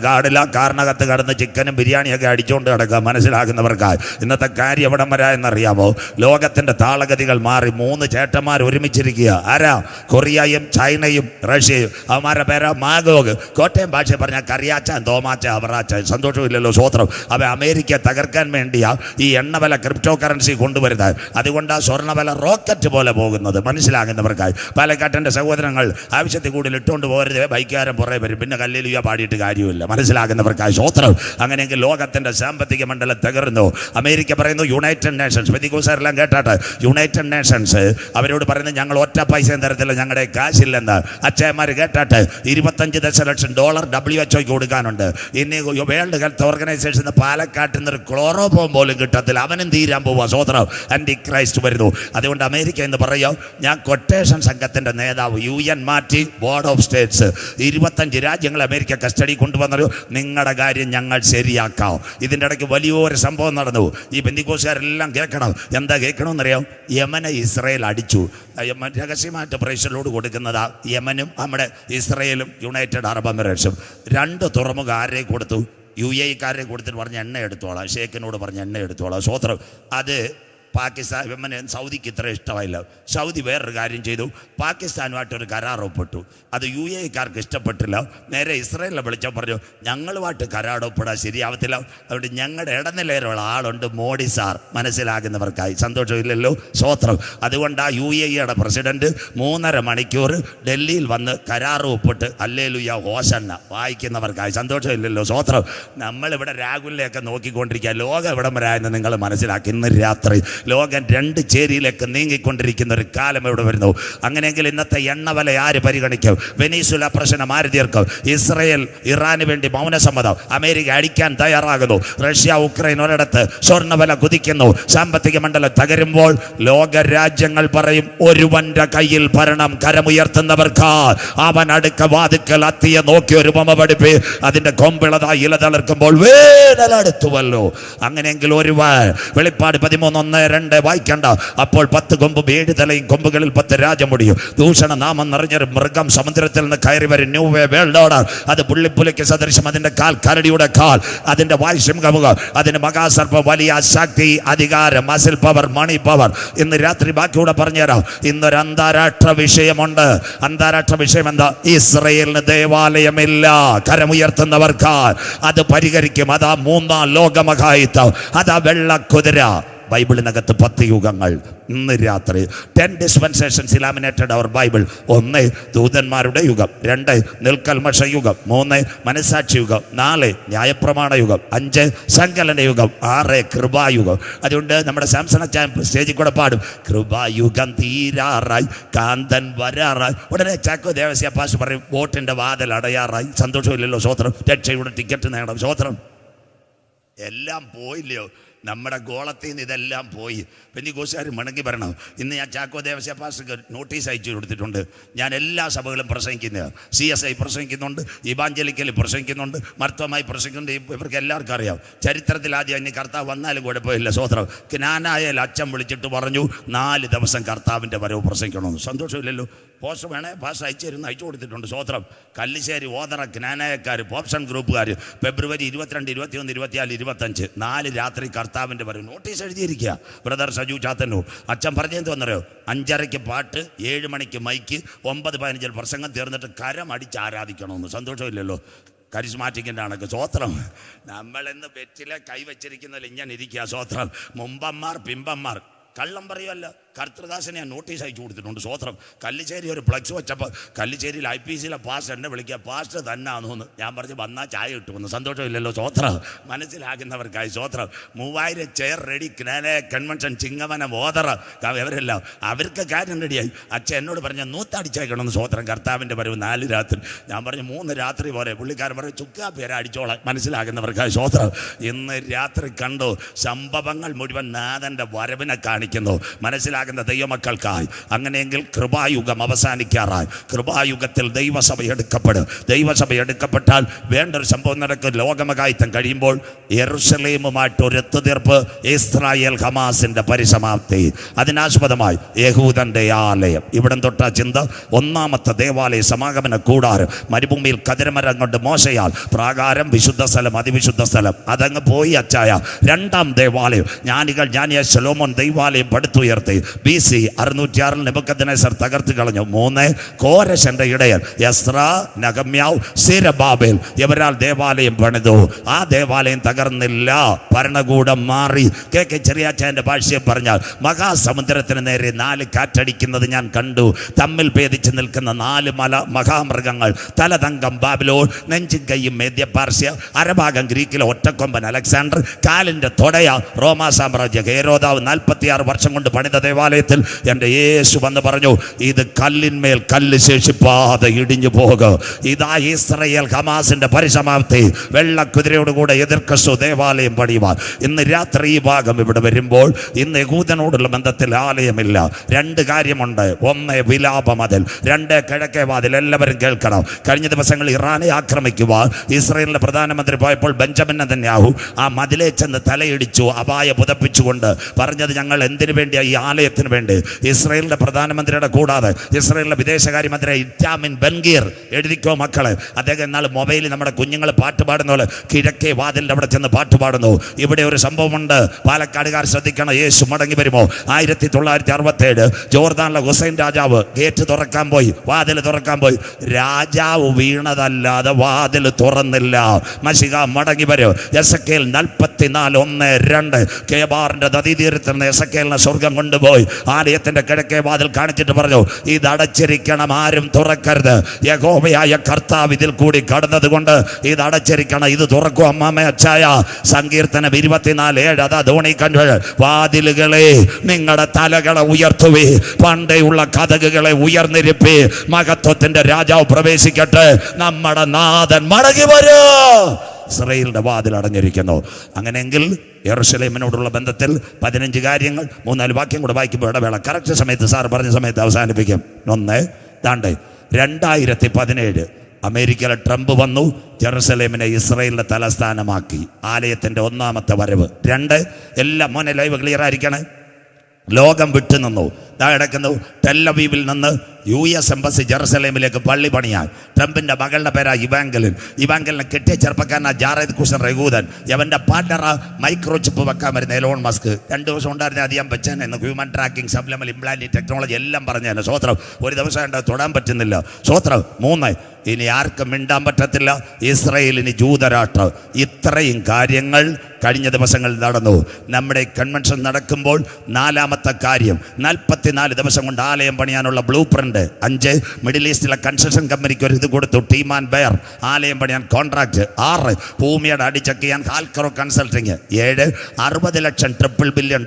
കാറിനകത്ത് കടന്ന് ചിക്കനും ബിരിയാണിയൊക്കെ അടിച്ചുകൊണ്ട് കിടക്കുക. മനസ്സിലാകുന്നവർക്കായി ഇന്നത്തെ കാര്യം എവിടം വരാ എന്നറിയാമോ? ലോകത്തിൻ്റെ താളഗതികൾ മാറി. 3 ചേട്ടന്മാർ ഒരുമിച്ചിരിക്കുക. ആരാ? കൊറിയയും ചൈനയും റഷ്യയും. അവന്മാരുടെ പേരാ മാഗോഗ്. കോട്ടയം ഭാഷ പറഞ്ഞാൽ കറിയാച്ചാൻ, തോമാച്ച, അവറാച്ച. സന്തോഷമില്ലല്ലോ, സ്വോത്രം. അവ അമേരിക്ക തകർക്കാൻ വേണ്ടിയാ ഈ എണ്ണവില ക്രിപ്റ്റോ കറൻസി കൊണ്ടുവരുന്നത്. അതുകൊണ്ടാണ് സ്വർണ്ണവില റോക്കറ്റ് പോലെ പോകുന്നത്. മനസ്സിലാകുന്നവർക്കായി. പാലക്കാട്ടിൻ്റെ സഹോദരങ്ങൾ ആവശ്യത്തിൽ കൂടുതൽ ഇട്ടുകൊണ്ട് പോകരുത്, ബൈക്കുകാരൻ പുറകെ വരും, പിന്നെ കല്ലിലുയ പാടിയിട്ട് കാര്യമില്ല. മനസ്സിലാകുന്നവർക്കായി സ്വോത്രം. അങ്ങനെയെങ്കിൽ ലോകത്തിൻ്റെ സാമ്പത്തിക മണ്ഡലം തകർന്നു. അമേരിക്ക പറയുന്നു യുണൈറ്റഡ് നേഷൻസ്, പെന്തിക്കോസ്തുകാരെല്ലാം കേട്ടാട്ടെ, യുണൈറ്റഡ് നേഷൻസ് അവരോട് പറയുന്നത് ഞങ്ങൾ ഒറ്റ പൈസയും തരത്തില്ല, ഞങ്ങളുടെ കാശില്ലെന്ന്. അച്ഛന്മാർ കേട്ടാട്ടെ, $25 ദശലക്ഷം WHO കൊടുക്കാനുണ്ട്. ഇനി വേൾഡ് ഹെൽത്ത് ഓർഗനൈസേഷൻ പാലക്കാട്ടിൽ നിന്ന് ഒരു ക്ലോറോഫോം പോലും കിട്ടത്തില്ല. അവനും തീരാൻ പോവുക. സ്വോത്രം. ആന്റി ക്രൈസ്റ്റ് വരുന്നു. അതുകൊണ്ട് അമേരിക്ക എന്ന് പറയാം, ഞാൻ കൊട്ടേഷൻ സംഘത്തിൻ്റെ നേതാവ്, UN മാറ്റി ബോർഡ് ഓഫ് സ്റ്റേറ്റ്സ് 25 രാജ്യങ്ങൾ അമേരിക്ക കസ്റ്റഡി കൊണ്ടുവന്നു. നിങ്ങളുടെ കാര്യം ഞങ്ങൾ ശരിയാക്കാം. ഇതിൻ്റെ ഇടയ്ക്ക് വലിയൊരു സംഭവം നടന്നു. ഈ പെന്തിക്കോസ്തുകാരെല്ലാം കേൾക്കണം. എന്താ കേൾക്കണമെന്നറിയാം? യമനെ ഇസ്രയേൽ അടിച്ചു. രഹസ്യമായിട്ട് പ്രേക്ഷകരോട് കൊടുക്കുന്നതാ. യമനും നമ്മുടെ ഇസ്രയേലും യുണൈറ്റഡ് അറബ് എമിറേറ്റ്സും 2 തുറമുഖം ആരെ കൊടുത്തു? UAE-കാരെ കൊടുത്തിട്ട് പറഞ്ഞ് എണ്ണ എടുത്തോളാം. ഷേഖിനോട് പറഞ്ഞ് എണ്ണ എടുത്തോളാം. സ്വോത്രം. അത് പാകിസ്ഥാൻ സൗദിക്ക് ഇത്ര ഇഷ്ടമായില്ല. സൗദി വേറൊരു കാര്യം ചെയ്തു, പാകിസ്ഥാനുമായിട്ടൊരു കരാർ ഒപ്പിട്ടു. അത് UAE-കാർക്ക് ഇഷ്ടപ്പെട്ടില്ല. നേരെ ഇസ്രയേലിനെ വിളിച്ചാൽ പറഞ്ഞു, ഞങ്ങളുമായിട്ട് കരാർ ഒപ്പിടാൻ ശരിയാവത്തില്ല, അതുകൊണ്ട് ഞങ്ങളുടെ ഇടനിലയിലുള്ള ആളുണ്ട്, മോഡി സാർ. മനസ്സിലാകുന്നവർക്കായി. സന്തോഷമില്ലല്ലോ, സ്വോത്രം. അതുകൊണ്ട് ആ UAE-യുടെ പ്രസിഡന്റ് 3.5 മണിക്കൂർ ഡൽഹിയിൽ വന്ന് കരാർ ഒപ്പിട്ട് ഹല്ലേലൂയ ഹോസന്ന വായിക്കുന്നവർക്കായി. സന്തോഷമില്ലല്ലോ, സ്വോത്രം. നമ്മളിവിടെ രാഹുലിനെയൊക്കെ നോക്കിക്കൊണ്ടിരിക്കുക. ലോകം എവിടം വരായെന്ന് നിങ്ങൾ മനസ്സിലാക്കി. ഇന്ന് രാത്രി ലോകം 2 ചേരിയിലേക്ക് നീങ്ങിക്കൊണ്ടിരിക്കുന്ന ഒരു കാലം ഇവിടെ വരുന്നു. അങ്ങനെയെങ്കിൽ ഇന്നത്തെ എണ്ണവില ആര് പരിഗണിക്കും? വെനീസുല പ്രശ്നം ആര് തീർക്കും? ഇസ്രയേൽ ഇറാന് വേണ്ടി മൗനസമ്മതം. അമേരിക്ക അടിക്കാൻ തയ്യാറാകുന്നു. റഷ്യ ഉക്രൈൻ ഒരിടത്ത്. സ്വർണ്ണവില കുതിക്കുന്നു. സാമ്പത്തിക മണ്ഡലം തകരുമ്പോൾ ലോകരാജ്യങ്ങൾ പറയും, ഒരുവന്റെ കയ്യിൽ ഭരണം കരമുയർത്തുന്നവർക്ക് അവൻ അടുക്ക വാതുക്കൽ അത്തിയെ നോക്കി ഒരു ഉപമ പഠിപ്പി. അതിന്റെ കൊമ്പിളതായി ഇല തളിർക്കുമ്പോൾ വേനലടുത്തുവല്ലോ. അങ്ങനെയെങ്കിൽ ഒരുവൻ, വെളിപ്പാട് 13:1-2 വായിക്കണ്ട. അപ്പോൾ 10 കൊമ്പും 7 തലയും, കൊമ്പുകളിൽ 10 രാജമുടിയും. ദൂഷണ നാമം നിറഞ്ഞൊരു മൃഗം സമുദ്രത്തിൽ നിന്ന് കയറി വരും. New world order. അത് പുള്ളിപ്പുലിക്ക് സദൃശം. അതിന്റെ കാൽ കരടിയുടെ കാൽ, അതിന്റെ വായ് സിംഹമുഖം, അതിന് മഹാസർപ്പ, വലിയ ശക്തി, അധികാരം, മസിൽ പവർ, മണി പവർ. ഇന്ന് രാത്രി ബാക്കിയൂടെ പറഞ്ഞുതരാം. ഇന്നൊരു അന്താരാഷ്ട്ര വിഷയമുണ്ട്. അന്താരാഷ്ട്ര വിഷയം എന്താ? ഇസ്രയേലിന് ദേവാലയമില്ല. കരമുയർത്തുന്നവർക്ക് അത് പരിഹരിക്കും. അതാ 3-ാം ലോകമഹായുദ്ധം. അതാ വെള്ളക്കുതിര. ബൈബിളിനകത്ത് 10 യുഗങ്ങൾ. ഇന്ന് രാത്രി 10 ഡിസ്പെൻസേഷൻസ് ഇലാമിനേറ്റഡ് അവർ ബൈബിൾ. 1 ദൂതന്മാരുടെ യുഗം, 2 നിൽക്കൽമഷ യുഗം, 3 മനസാക്ഷി യുഗം, 4 ന്യായപ്രമാണ യുഗം, 5 സങ്കലന യുഗം, 6 കൃപായുഗം. അതുകൊണ്ട് നമ്മുടെ സാംസൺ സ്റ്റേജിൽ കൂടെ പാടും, കൃപായുഗം തീരാറായി, കാന്തൻ വരാറായി. ഉടനെ ചാക്കോ ദേവസ്യ പാസ് പറയും, വോട്ടിൻ്റെ വാതിൽ അടയാറായി. സന്തോഷമില്ലല്ലോ, സ്വോത്രം. രക്ഷയുടെ ടിക്കറ്റ് നേടണം. സ്വോത്രം. എല്ലാം പോയില്ലയോ? നമ്മുടെ ഗോളത്തിൽ നിന്ന് ഇതെല്ലാം പോയി. പെന്തിക്കോസ്തുകാർ മടങ്ങി വരണം. ഇന്ന് ഞാൻ ചാക്കോ ദേവസ്യ പാസ്റ്റർക്ക് നോട്ടീസ് അയച്ചു കൊടുത്തിട്ടുണ്ട്. ഞാൻ എല്ലാ സഭകളും പ്രസംഗിക്കുന്നത്. CSI പ്രസംഗിക്കുന്നുണ്ട്, ഇവാഞ്ചലിക്കൽ പ്രസംഗിക്കുന്നുണ്ട്, മർത്തമായി പ്രസംഗിക്കുന്നുണ്ട്. ഇവർക്ക് എല്ലാവർക്കും അറിയാം. ചരിത്രത്തിൽ ആദ്യം ഇനി കർത്താവ് വന്നാലും കുഴപ്പമില്ല. സ്വോത്രം. ക്നാനായേൽ അച്ഛൻ വിളിച്ചിട്ട് പറഞ്ഞു 4 ദിവസം കർത്താവിൻ്റെ വരവ് പ്രസംഗിക്കണമെന്ന്. സന്തോഷമില്ലല്ലോ. പോസ്റ്റ് വേണേ പാസ് അയച്ചു കൊടുത്തിട്ടുണ്ട്. സ്വോത്രം. കല്ലിശ്ശേരി, ഓതറ, ക്നാനായക്കാർ, പോപ്സൺ ഗ്രൂപ്പുകാർ ഫെബ്രുവരി 22, 21, 24, 25 4 രാത്രി കർത്താവിൻ്റെ വരവ് നോട്ടീസ് എഴുതിയിരിക്കുക. ബ്രദർ സജു ചാത്തന്നൂർ അച്ഛൻ പറഞ്ഞെന്ന് വന്നറിയോ? 5:30 പാട്ട്, 7 മണിക്ക് മൈക്ക്, 9:15 പ്രസംഗം തീർന്നിട്ട് കരമടിച്ച് ആരാധിക്കണമെന്ന്. സന്തോഷമില്ലല്ലോ. കരിസ്മാറ്റിക്കിൻ്റെ ആണൊക്കെ. സ്വോത്രം. നമ്മളെന്ന് വെറ്റിലെ കൈവച്ചിരിക്കുന്നതിൽ ഇങ്ങനെ ഇരിക്കുക. സ്വോത്രം. മുമ്പന്മാർ പിമ്പന്മാർ കള്ളം പറയുമല്ല. കർത്തൃദാസനെ ഞാൻ നോട്ടീസ് അയച്ചു കൊടുത്തിട്ടുണ്ട്. സ്വോത്രം. കല്ലിശ്ശേരി ഒരു ഫ്ലക്സ് വെച്ചപ്പോൾ കല്ലിശ്ശേരിയിൽ IPC-യിലെ പാസ്റ്റർ എന്നെ വിളിക്കുക, പാസ്റ്റർ തന്നാന്ന്. ഞാൻ പറഞ്ഞ് വന്നാൽ ചായ കിട്ടുമെന്ന്. സന്തോഷമില്ലല്ലോ. സ്വോത്രം. മനസ്സിലാകുന്നവർക്കായി. സ്വോത്രം. 3000 chair ready. Convention, Chingavanam, Othara, ഇവരെല്ലാം അവർക്ക് കാര്യം റെഡിയായി. അച്ഛൻ എന്നോട് പറഞ്ഞ നൂത്തടിച്ചേക്കണമെന്ന്. സ്വോത്രം. കർത്താവിൻ്റെ വരവ് 4 രാത്രി. ഞാൻ പറഞ്ഞു 3 രാത്രി പോരെ. പുള്ളിക്കാരൻ പറഞ്ഞു ചുക്കാ പേരെ അടിച്ചോളാം. മനസ്സിലാകുന്നവർക്കായി. സ്വോത്രം. ഇന്ന് രാത്രി കണ്ടു സംഭവങ്ങൾ മുഴുവൻ നാഥൻ്റെ വരവിനെ കാണിക്കുന്നു. മനസ്സിലാകുന്ന ദൈവമക്കൾക്കായി. അങ്ങനെയെങ്കിൽ കൃപായുഗം അവസാനിക്കാറായി. കൃപായുഗത്തിൽ ദൈവസഭ എടുക്കപ്പെടും. ദൈവസഭ എടുക്കപ്പെട്ടാൽ വേണ്ടൊരു സംഭവം നടക്കും. ലോകമഹായുദ്ധം കഴിയുമ്പോൾ യെരുശലേമുമായിട്ട് ഒരു ഒത്തുതീർപ്പ്. ഇസ്രായേൽ ഹമാസിന്റെ പരിസമാപ്തി. അതിനാസ്പദമായി യഹൂദന്റെ ആലയം. ഇവിടം തൊട്ട ചിന്ത. 1-ാമത്തെ ദേവാലയ സമാഗമന കൂടാരം. മരുഭൂമിയിൽ കതിരമരം കൊണ്ട് മോശയാൽ പ്രാകാരം, വിശുദ്ധ സ്ഥലം, അതിവിശുദ്ധ സ്ഥലം. അതങ്ങ് പോയി അച്ചായ. 2-ാം ദേവാലയം. ജ്ഞാനികൾ ജ്ഞാനിയ ശലോമോൻ ദൈവാലയം ദേവാലയം പടുത്തുയർത്തി. BC 606 നെബൂഖദ്നേസർ തകർത്ത് കളഞ്ഞു. 3 കോരശന്റെ ഇടയൻ എസ്ര, നഹമ്യാവ്, സെരുബ്ബാബേൽ ഇവരാൽ ദേവാലയം പണിതു. ആ ദേവാലയം തകർന്നില്ല, ഭരണകൂടം മാറി. KK ചെറിയാച്ചന്റെ ഭാഷയെ പറഞ്ഞാൽ മഹാസമുദ്രത്തിന് നേരെ 4 കാറ്റടിക്കുന്നത് ഞാൻ കണ്ടു. തമ്മിൽ ഭേദിച്ച് നിൽക്കുന്ന 4 മഹാമൃഗങ്ങൾ. തലതങ്കം ബാബിലോൺ, നെഞ്ചും കൈയും മേദ്യ പാർസ്യ, അരഭാഗം ഗ്രീക്കിലെ ഒറ്റക്കൊമ്പൻ അലക്സാണ്ടർ, കാലിന്റെ തൊടയ റോമാ സാമ്രാജ്യ. ഹേരോദാവ് 46 വർഷം കൊണ്ട് പണിത ദേവാലയത്തിൽ എൻ്റെ യേശു വന്ന് പറഞ്ഞു, ഇത് കല്ലിന്മേൽ കല്ല് ശേഷിപ്പാതെ ഇടിഞ്ഞു പോകും. ഇതാ ഇസ്രായേൽ ഹമാസിന്റെ പരിസമാപ്തി. വെള്ളക്കുതിരയോടുകൂടെ എതിർക്കസു ദേവാലയം പണിയുവാൻ. ഇന്ന് രാത്രി ഈ ഭാഗം ഇവിടെ വരുമ്പോൾ ഇന്ന് യഹൂദനോടുള്ള ബന്ധത്തിൽ ആലയമില്ല. 2 കാര്യമുണ്ട്. 1 വിലാപ മതിൽ, 2 കിഴക്കേ വാതിൽ. എല്ലാവരും കേൾക്കണം. കഴിഞ്ഞ ദിവസങ്ങൾ ഇറാനെ ആക്രമിക്കുവാൻ ഇസ്രായേലിന്റെ പ്രധാനമന്ത്രി പോയപ്പോൾ ബെഞ്ചമിൻ നെതന്യാഹു ആ മതിലെ ചെന്ന് തലയിടിച്ചു, അപായ പുതപ്പിച്ചുകൊണ്ട് പറഞ്ഞത്, ഞങ്ങൾ എന്തിനു വേണ്ടിയാണ്? ഈ ആലയത്തിന് വേണ്ടി. ഇസ്രായേലിന്റെ പ്രധാനമന്ത്രിയുടെ കൂടാതെ ഇസ്രായേലിന്റെ വിദേശകാര്യമന്ത്രി ഇറ്റാമിൻ ബെൻഗീർ, എഴുതിക്കോ മക്കളെ, അദ്ദേഹം എന്നാൽ മൊബൈലിൽ നമ്മുടെ കുഞ്ഞുങ്ങൾ പാട്ട് പാടുന്ന പോലെ കിഴക്കേ വാതിലിൻ്റെ അവിടെ ചെന്ന് പാട്ട് പാടുന്നു. ഇവിടെ ഒരു സംഭവമുണ്ട്, പാലക്കാടുകാർ ശ്രദ്ധിക്കണം. യേശു മടങ്ങി വരുമോ? 1967 ജോർദാനിലെ ഹുസൈൻ രാജാവ് ഗേറ്റ് തുറക്കാൻ പോയി, വാതിൽ തുറക്കാൻ പോയി. രാജാവ് വീണതല്ലാതെ വാതിൽ തുറന്നില്ല. മശിഹ മടങ്ങി വരും. എസക്കേൽ 44:1-2 കേബാറിന്റെ നദീതീരത്തിൽ നിന്ന് എസക്കേലിനെ സ്വർഗം കൊണ്ടുപോയി ആലയത്തിന്റെ കിഴക്കേ വാതിൽ കാണിച്ചിട്ട് പറഞ്ഞു, ഇത് അടച്ചിരിക്കണം, ആരും തുറക്കരുത്. യഹോവയായ കർത്താവ് ഇതിൽ കൂടി കടന്നത് കൊണ്ട് ഇത് അടച്ചിരിക്കണം, ഇത് തുറക്കും അമ്മാമ അച്ചായ. സങ്കീർത്തനം 24:7. അതാ ധോണി കണ്ടു, വാതിലുകളെ നിങ്ങളുടെ തലകളെ ഉയർത്തുവേ, പണ്ടേയുള്ള കതകുകളെ ഉയർന്നിരിപ്പി, മഹത്വത്തിന്റെ രാജാവ് പ്രവേശിക്കട്ടെ, നമ്മുടെ നാഥൻ മടങ്ങി വരൂ. ഇസ്രായേലിന്റെ വാതിൽ അടഞ്ഞിരിക്കുന്നു. അങ്ങനെയെങ്കിൽ യെരൂശലേമിനോടുള്ള ബന്ധത്തിൽ 15 കാര്യങ്ങൾ. 3-4 വാക്യം കൂടെ വായിക്കുമ്പോൾ ഇടവേള. കറക്റ്റ് സമയത്ത് സാർ പറഞ്ഞ സമയത്ത് അവസാനിപ്പിക്കും. 1 2017 അമേരിക്കയിലെ ട്രംപ് വന്നു, ജെറുസലേമിനെ ഇസ്രായേലിന്റെ തലസ്ഥാനമാക്കി. ആലയത്തിന്റെ 1ാമത്തെ വരവ്. 2 എല്ലാ മോനെ ലൈവ് ക്ലിയർ ആയിരിക്കണേ. ലോകം വിട്ടുനിന്നു. കിടക്കുന്നു ടെല്ലവീവിൽ നിന്ന് US എംബസി ജെറുസലേമിലേക്ക് പള്ളി പണിയാൻ. ട്രംപിന്റെ മകളുടെ പേരാ ഇവാങ്കലിനെ കെട്ടിയ ചെറുപ്പക്കാരനാ ജാറേദ് കുഷൻ യഹൂദൻ. അവന്റെ പാർട്ണറാ മൈക്രോ ചിപ്പ് വെക്കാൻ വരുന്ന എലോൺ മസ്ക്. 2 ദിവസം ഉണ്ടായിരുന്ന അധികം വെച്ചെന്ന് human tracking, subliminal implant technology എല്ലാം പറഞ്ഞു. സ്വോത്രം. ഒരു ദിവസം തൊടാൻ പറ്റുന്നില്ല. സ്വോത്രം. 3 ഇനി ആർക്കും മിണ്ടാൻ പറ്റത്തില്ല. ഇസ്രായേലിന് ജൂതരാഷ്ട്രം. ഇത്രയും കാര്യങ്ങൾ കഴിഞ്ഞ ദിവസങ്ങളിൽ നടന്നു. നമ്മുടെ കൺവെൻഷൻ നടക്കുമ്പോൾ 4ാമത്തെ കാര്യം, 44 ദിവസം കൊണ്ട് ആലയം പണിയാനുള്ള ബ്ലൂ പ്രിന്റ്. 5 മിഡിൽ ഈസ്റ്റിലെ കൺസ്ട്രക്ഷൻ കമ്പനിക്ക് ഒരു ഇത് കൊടുത്തു, ടീം ആൻഡ് ബെയർ, ആലയം പണിയാൻ കോൺട്രാക്ട്. 6 ഭൂമിയുടെ അടിച്ചെക്ക് ചെയ്യാൻ ഹാൽക്കറോ കൺസൾട്ടിങ്. 7 $60 ലക്ഷം $3 ബില്യൺ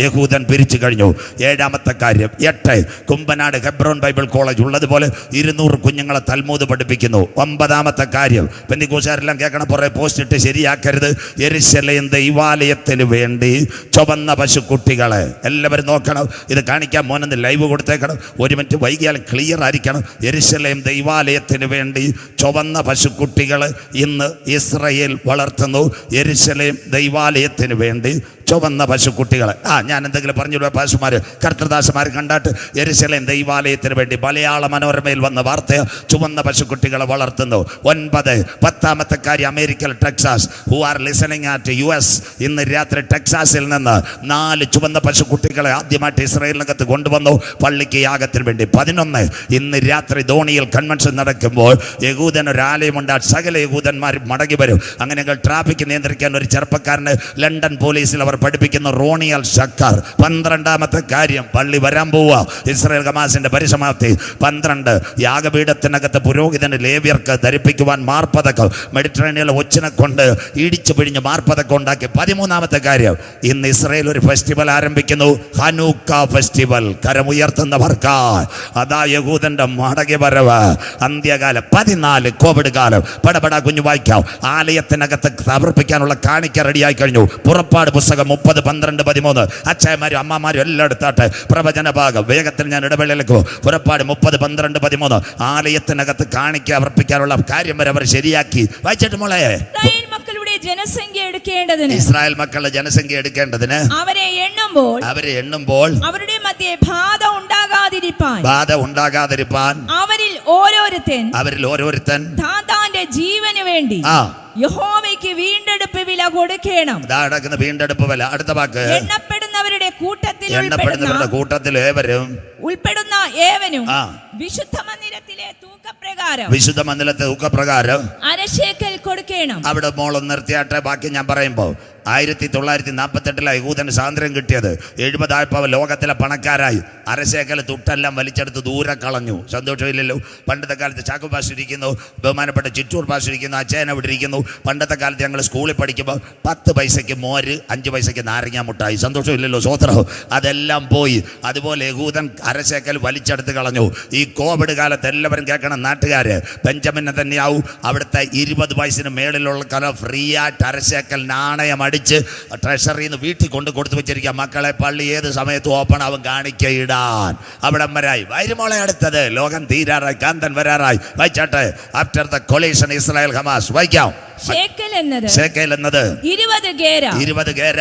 യഹൂദൻ പിരിച്ചു കഴിഞ്ഞു. 7ാമത്തെ കാര്യം. 8 കുമ്പനാട് ഹെബ്രോൻ ബൈബിൾ കോളേജ് ഉള്ളതുപോലെ 200 കുഞ്ഞുങ്ങളെ തൽമൂദ് പഠിപ്പിക്കുന്നു. 9ാമത്തെ കാര്യം. പെന്തിക്കോസ്തുകാരെല്ലാം കേൾക്കണം, പുറകെ പോസ്റ്റ് ഇട്ട് ശരിയാക്കരുത്. യെരൂശലേം ദൈവാലയത്തിന് വേണ്ടി ചുവന്ന പശുക്കുട്ടികളെ എല്ലാവരും നോക്കണം. ഇത് കാണിക്കാൻ മോനെന്ന് ലൈവ് കൊടുത്തേക്കണം. 1 മിനിറ്റ് വൈകിയാൽ ക്ലിയർ ആയിരിക്കണം. യെരൂശലേം ദൈവാലയത്തിന് വേണ്ടി ചുവന്ന പശുക്കുട്ടികൾ ഇന്ന് ഇസ്രായേൽ വളർത്തുന്നു. യെരൂശലേം ദൈവാലയത്തിന് വേണ്ടി ചുവന്ന പശുക്കുട്ടികൾ. ഞാൻ എന്തെങ്കിലും പറഞ്ഞിടുക പാസുമാർ, കർത്തൃദാസന്മാർ കണ്ടാട്ട് യെരൂശലേം ദൈവാലയത്തിന് വേണ്ടി മലയാള മനോരമയിൽ വന്ന വാർത്ത, ചുവന്ന പശുക്കുട്ടികളെ വളർത്തുന്നു. 9 10ാമത്തെ കാര്യം. അമേരിക്കയിൽ Texas, who are listening at US, ഇന്ന് രാത്രി ടെക്സാസിൽ നിന്ന് 4 ചുവന്ന പശുക്കുട്ടികളെ ആദ്യമായിട്ട് ഇസ്രായേലിനകത്ത് കൊണ്ടുവന്നു പള്ളിക്ക് യാഗത്തിന് വേണ്ടി. 11 ഇന്ന് രാത്രി ധോണിയിൽ കൺവെൻഷൻ നടക്കുമ്പോൾ യഹൂദനൊരാലയമുണ്ട്, സകല യഹൂദന്മാരും മടങ്ങി വരും. അങ്ങനെ ട്രാഫിക് നിയന്ത്രിക്കാൻ ഒരു ചെറുപ്പക്കാരന് ലണ്ടൻ പോലീസിൽ അവർ പഠിപ്പിക്കുന്ന റോണിയൽ ഷക്കർ. 12ാമത്തെ കാര്യം, പള്ളി വരാൻ പോവുക, ഇസ്രായേൽ ഹമാസിന്റെ പരിസമാപ്തി. 12 യാഗപീഠത്തിനകത്ത് പുരോഹിതന് ലേവ്യർക്ക് ധരിപ്പിക്കുവാൻ മാർപ്പതക്കം, മെഡിറ്ററേനിയനിലെ ഒച്ചിനെ കൊണ്ട് ഇടിച്ചു പിഴിഞ്ഞ് മാർപ്പതക്കം ഉണ്ടാക്കി. 13ാമത്തെ കാര്യം, ഇന്ന് ഇസ്രായേൽ ഒരു ഫെസ്റ്റിവൽ ആരംഭിക്കുന്നു, ഹനൂക്ക ഫെസ്റ്റിവൽ. കരമുയർത്തുന്നവർക്ക് അതാ യഹൂദന്റെ മടങ്ങി വരവ്, അന്ത്യകാല. 14 കോവിഡ് കാലം. പടപട കുഞ്ഞു വായിക്കാം. ആലയത്തിനകത്ത് സമർപ്പിക്കാനുള്ള കാണിക്ക റെഡിയായി കഴിഞ്ഞു. പുറപ്പാട് പുസ്തകം 30, 12, 13. അച്ഛന്മാരും അമ്മമാരും എല്ലാം എടുത്താട്ടെ. പ്രവചന ഭാഗം വേഗത്തിൽ ഞാൻ ഇടവേളയിലേക്ക് പോകും. പുറപ്പാട് 30, 12, 13. ആലയത്തിനകത്ത് കാണിക്ക അർപ്പിക്കാനുള്ള കാര്യം വരെ അവർ ശരിയാക്കി. വായിച്ചിട്ട് മോളെ, ജനസംഖ്യ എടുക്കേണ്ടതിന്, ഇസ്രായേൽ മക്കളുടെ ജനസംഖ്യ എടുക്കേണ്ടതിന് അവരെ എണ്ണുമ്പോൾ അവരുടെ മധ്യേ ബാധ ഉണ്ടാകാതിരിപ്പാൻ അവരിൽ ഓരോരുത്തൻ താന്റെ ജീവന് വേണ്ടി യഹോവയ്ക്ക് വീണ്ടെടുപ്പ് വില കൊടുക്കണം. വീണ്ടെടുപ്പ് വില. അടുത്ത വാക്ക്, എണ്ണപ്പെടുന്ന എണ്ണപ്പെടുന്നവരുടെ കൂട്ടത്തിൽ കൂട്ടത്തിൽ ഉൾപ്പെടുന്ന ഏവനും വിശുദ്ധ മന്ദിരത്തിലെ തൂക്കപ്രകാരം അരശേക്കൽ കൊടുക്കണം. അവിടെ മോളൊന്ന് നിർത്തിയാട്ടെ, ബാക്കി ഞാൻ പറയുമ്പോ 1948 യഹൂദന് സ്വാതന്ത്ര്യം കിട്ടിയത് 70 ലോകത്തിലെ പണക്കാരായി. അരശേക്കൽ തുട്ടെല്ലാം വലിച്ചെടുത്ത് ദൂരെ കളഞ്ഞു. സന്തോഷമില്ലല്ലോ. പണ്ടത്തെ കാലത്ത് ചാക്കു പാസ് ഇരിക്കുന്നു, ബഹുമാനപ്പെട്ട ചിറ്റൂർ പാസ് ഇരിക്കുന്നു, അച്ഛൻ അവിടെ ഇരിക്കുന്നു. പണ്ടത്തെ കാലത്ത് ഞങ്ങൾ സ്കൂളിൽ പഠിക്കുമ്പോൾ 10 പൈസയ്ക്ക് മോര്, 5 പൈസയ്ക്ക് നാരങ്ങ മുട്ടായി. സന്തോഷമില്ലല്ലോ, സ്വോത്രം. അതെല്ലാം പോയി. അതുപോലെ യഹൂദൻ അരശേക്കൽ വലിച്ചെടുത്ത് കളഞ്ഞു. ഈ കോവിഡ് കാലത്ത് എല്ലാവരും കേൾക്കണം, നാട്ടുകാര്, ബെഞ്ചമിൻ നെതന്യാഹു അവിടുത്തെ 20 വയസ്സിന് മേളിലുള്ള കാലം ഫ്രീ ആയിട്ട് അരശേക്കൽ നാണയം അടിച്ച് ട്രഷറിയിൽ നിന്ന് വീട്ടിൽ കൊടുത്തു വെച്ചിരിക്കുക. മക്കളെ പള്ളി ഏത് സമയത്തും ഓപ്പൺ ആവും കാണിക്കയിടാൻ. അവിടം വരായി. വൈരുമോളെ അടുത്തത് ലോകം തീരാറായി, കാന്തൻ വരാറായി. വായിച്ചാട്ടെ. After the collision Israel Hamas. വായിക്കാം. ശേക്കൽ എന്നത് 20 ഗേര.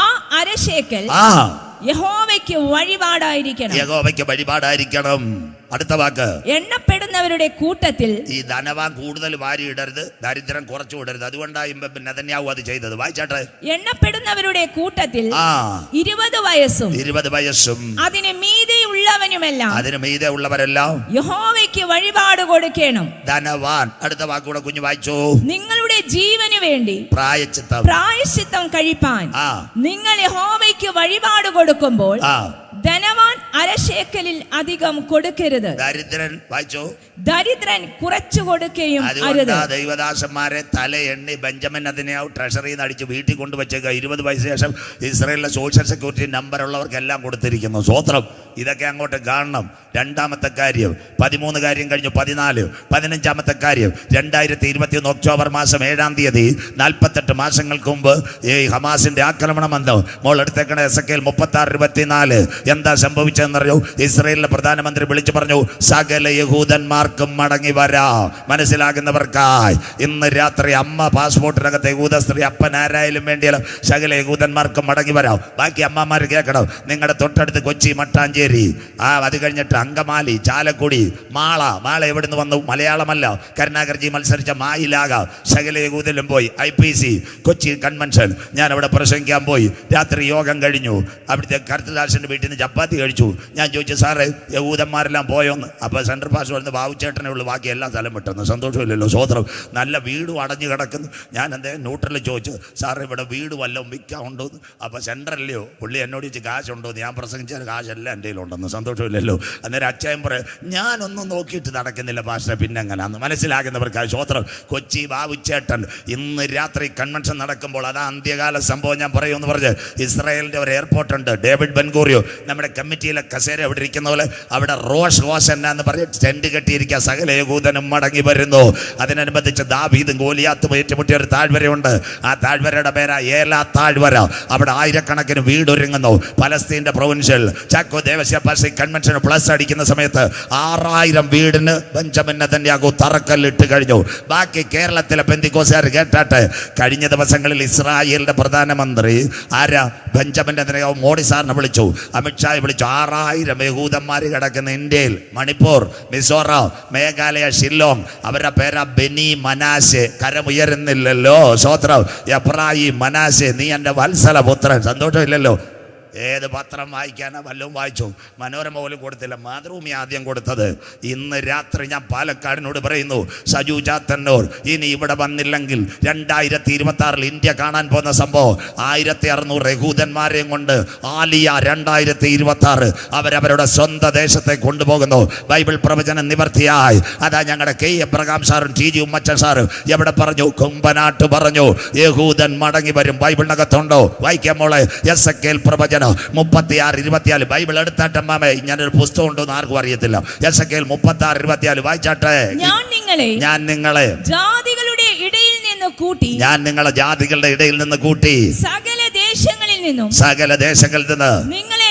ആ അരശേക്കൽ യഹോവയ്ക്ക് വഴിപാടായിരിക്കണം. അടുത്ത വാക്ക്, എണ്ണപ്പെടുന്നവരുടെ കൂട്ടത്തിൽ. ഈ ധനവാൻ കൂടുതൽ വാരി ഇടരുത്, ദരിദ്രൻ കുറച്ചു ഇടരുത്. അതുകൊണ്ടാണ് നെതന്യാഹു അത് ചെയ്തത്. വായിച്ചാട്ടെ. എണ്ണപ്പെടുന്നവരുടെ കൂട്ടത്തിൽ 20 വയസ്സും അതിന് മീതെ ഉള്ളവരെല്ലാം യഹോവയ്ക്ക് വഴിപാട് കൊടുക്കണം. ധനവാൻ. അടുത്ത വാക്കുകൂടെ കുഞ്ഞു വായിച്ചോ. നിങ്ങളുടെ ജീവന് വേണ്ടി പ്രായശ്ചിത്തം കഴിപ്പാൻ നിങ്ങൾ യഹോവയ്ക്ക് വഴിപാട് കൊടുക്കുമ്പോൾ ധനവാൻ അരശേക്കലിൽ അധികം കൊടുക്കരുത്. ദരിദ്രൻ കുറച്ചു കൊടുക്കുകയും അരുത്. ദൈവദാസന്മാരെ തല എണ്ണി ബെഞ്ചമിൻ നെതന്യാഹു ട്രഷറിയിൽ നിന്ന് അടിച്ച് വീട്ടിൽ കൊണ്ടുവച്ചേക്കുക. 20 വയസ്സിന് ശേഷം ഇസ്രായേലിലെ സോഷ്യൽ സെക്യൂരിറ്റി നമ്പർ ഉള്ളവർക്കെല്ലാം കൊടുത്തിരിക്കുന്നു. സ്വോത്രം. ഇതൊക്കെ അങ്ങോട്ട് കാണണം. രണ്ടാമത്തെ കാര്യം 13 കാര്യം കഴിഞ്ഞു. 14 15ാമത്തെ കാര്യം 2021 ഒക്ടോബർ മാസം 7-ാം തീയതി 48 മാസങ്ങൾക്ക് മുമ്പ് ഈ ഹമാസിന്റെ ആക്രമണം വന്നു. മോൾ എടുത്തേക്കണ എസെക്കിയേൽ 36:24. എന്താ സംഭവിച്ചതെന്നറിയോ? ഇസ്രായേലിലെ പ്രധാനമന്ത്രി വിളിച്ചു പറഞ്ഞു, സകല യഹൂദന്മാർക്കും മടങ്ങി വരാം. മനസ്സിലാകുന്നവർക്കായി ഇന്ന് രാത്രി അമ്മ പാസ്പോർട്ടിനകത്ത് യഹൂദ സ്ത്രീ, അപ്പൻ ആരായാലും വേണ്ടിയാലും സകല യഹൂദന്മാർക്കും മടങ്ങി വരാം. ബാക്കി അമ്മമാർ കേൾക്കണം. നിങ്ങളുടെ തൊട്ടടുത്ത് കൊച്ചി, മട്ടാഞ്ചേരി, അത് കഴിഞ്ഞിട്ട് അങ്കമാലി, ചാലക്കുടി, മാള എവിടുന്ന് വന്നു? മലയാളമല്ല, കരുണാകർജി മത്സരിച്ച മായിലാക. സകല യഹൂദലും പോയി. IPC കൊച്ചി കൺവെൻഷൻ ഞാൻ അവിടെ പ്രസംഗിക്കാൻ പോയി. രാത്രി യോഗം കഴിഞ്ഞു. അവിടുത്തെ കർത്തദാസന്റെ വീട്ടിൽ നിന്ന് ചപ്പാത്തി കഴിച്ചു. ഞാൻ ചോദിച്ചു, സാറേ യഹൂദന്മാരെല്ലാം പോയോന്ന്? അപ്പോൾ സെൻട്രൽ പാസ് വന്ന് ബാബുച്ചേട്ടനെ ഉള്ളു, ബാക്കി എല്ലാ സ്ഥലം വിട്ടെന്ന്. സന്തോഷമില്ലല്ലോ, സ്വോത്രം. നല്ല വീടും അടഞ്ഞു കിടക്കുന്നു. ഞാൻ എന്തേ ന്യൂട്രലിൽ ചോദിച്ചു, സാറേ ഇവിടെ വീട് വല്ലതും വിൽക്കാനുണ്ടോന്ന്? അപ്പോൾ സെൻട്രല്ലയോ പുള്ളി എന്നോട് ചോദിച്ചു, കാശുണ്ടോന്ന്? ഞാൻ പ്രസംഗിച്ചാൽ കാശെല്ലാം എൻ്റെ കയ്യിലുണ്ടെന്ന്. സന്തോഷമില്ലല്ലോ. അന്നേരം അച്ഛൻ പറയും, ഞാനൊന്നും നോക്കിയിട്ട് നടക്കുന്നില്ല പാസ്റ്റർ, പിന്നെ എങ്ങനെയാന്ന്? മനസ്സിലാകുന്നവർക്കായി സ്വോത്രം. കൊച്ചി ബാബുച്ചേട്ടൻ ഇന്ന് രാത്രി കൺവെൻഷൻ നടക്കുമ്പോൾ അതാ അന്ത്യകാല സംഭവം ഞാൻ പറയുമെന്ന് പറഞ്ഞ് ഇസ്രായേലിൻ്റെ ഒരു എയർപോർട്ടുണ്ട്, ഡേവിഡ് ബെൻഗൂറിയോ. നമ്മുടെ കമ്മിറ്റിയിലെ കസേര അവിടെ ഇരിക്കുന്ന പോലെ അവിടെ റോഷ് എന്ന് പറഞ്ഞ് ടെന്റ് കെട്ടിയിരിക്കുക. സകല യഹൂദനും മടങ്ങി വരുന്നു. അതിനനുബന്ധിച്ച് ദാവീദും ഗോലിയാത്തും ഏറ്റുമുട്ടിയ ഒരു താഴ്വരയുണ്ട്. ആ താഴ്വരയുടെ പേരാ ഏലാ താഴ്വര. അവിടെ ആയിരക്കണക്കിന് വീടൊരുങ്ങുന്നു. പലസ്തീൻ്റെ provincial Chacko Devasya pastor convention plus അടിക്കുന്ന സമയത്ത് 6000 വീടിന് ബെഞ്ചമിൻ നെതന്യാഹു തറക്കല്ലിട്ട് കഴിഞ്ഞു. ബാക്കി കേരളത്തിലെ പെന്തിക്കോസുകാർ കേട്ടാട്ടെ. കഴിഞ്ഞ ദിവസങ്ങളിൽ ഇസ്രായേലിന്റെ പ്രധാനമന്ത്രി ബെഞ്ചമിൻ നെതന്യാഹു മോഡി സാറിനെ വിളിച്ചു, അമിത്ഷായെ വിളിച്ചു. 6000 യഹൂദന്മാർ കിടക്കുന്ന ഇന്ത്യയിൽ, മണിപ്പൂർ, മിസോറാം, മേഘാലയ, ഷില്ലോങ്. അവരുടെ പേരാ ബെനി മനാശെ. കരമുയരുന്നില്ലല്ലോ, സ്വോത്രം. എബ്രാഹിം മനാശെ, നീ എൻ്റെ വത്സല പുത്രൻ. സന്തോഷമില്ലല്ലോ. ഏത് പത്രം വായിക്കാനോ വല്ലതും വായിച്ചു? മനോരമ പോലും കൊടുത്തില്ല, മാതൃഭൂമി ആദ്യം കൊടുത്തത്. ഇന്ന് രാത്രി ഞാൻ പാലക്കാടിനോട് പറയുന്നു, സജു ചാത്തന്നൂർ ഇനി ഇവിടെ വന്നില്ലെങ്കിൽ 2026 ഇന്ത്യ കാണാൻ പോകുന്ന സംഭവം 1600 യഹൂദന്മാരെയും കൊണ്ട് ആലിയ 2026 അവരവരുടെ സ്വന്തം ദേശത്തെ കൊണ്ടുപോകുന്നു. ബൈബിൾ പ്രവചനം നിവർത്തിയായി. അതാ ഞങ്ങളുടെ K. എബ്രഹാം സാറും TG ഉമ്മച്ചൻ സാറും എവിടെ പറഞ്ഞു? കുമ്പനാട്ട് പറഞ്ഞു, യഹൂദൻ മടങ്ങി വരും. ബൈബിളിനകത്തുണ്ടോ? വായിക്കാം മോളെ. എസെക്കിയേൽ പ്രവചനം 36:24. ബൈബിൾ എടുത്താട്ടമ്മാമേ, ഞാനൊരു പുസ്തകം ഉണ്ടോന്ന് ആർക്കും അറിയത്തില്ല. എസെക്കിയേൽ 36:24 വായിച്ചാട്ടെ. ഞാൻ നിങ്ങളെ ജാതികളുടെ ഇടയിൽ നിന്ന് കൂട്ടി, ഞാൻ നിങ്ങളെ ജാതികളുടെ ഇടയിൽ നിന്ന് കൂട്ടി, സകല ദേശങ്ങളിൽ നിന്ന് നിങ്ങളെ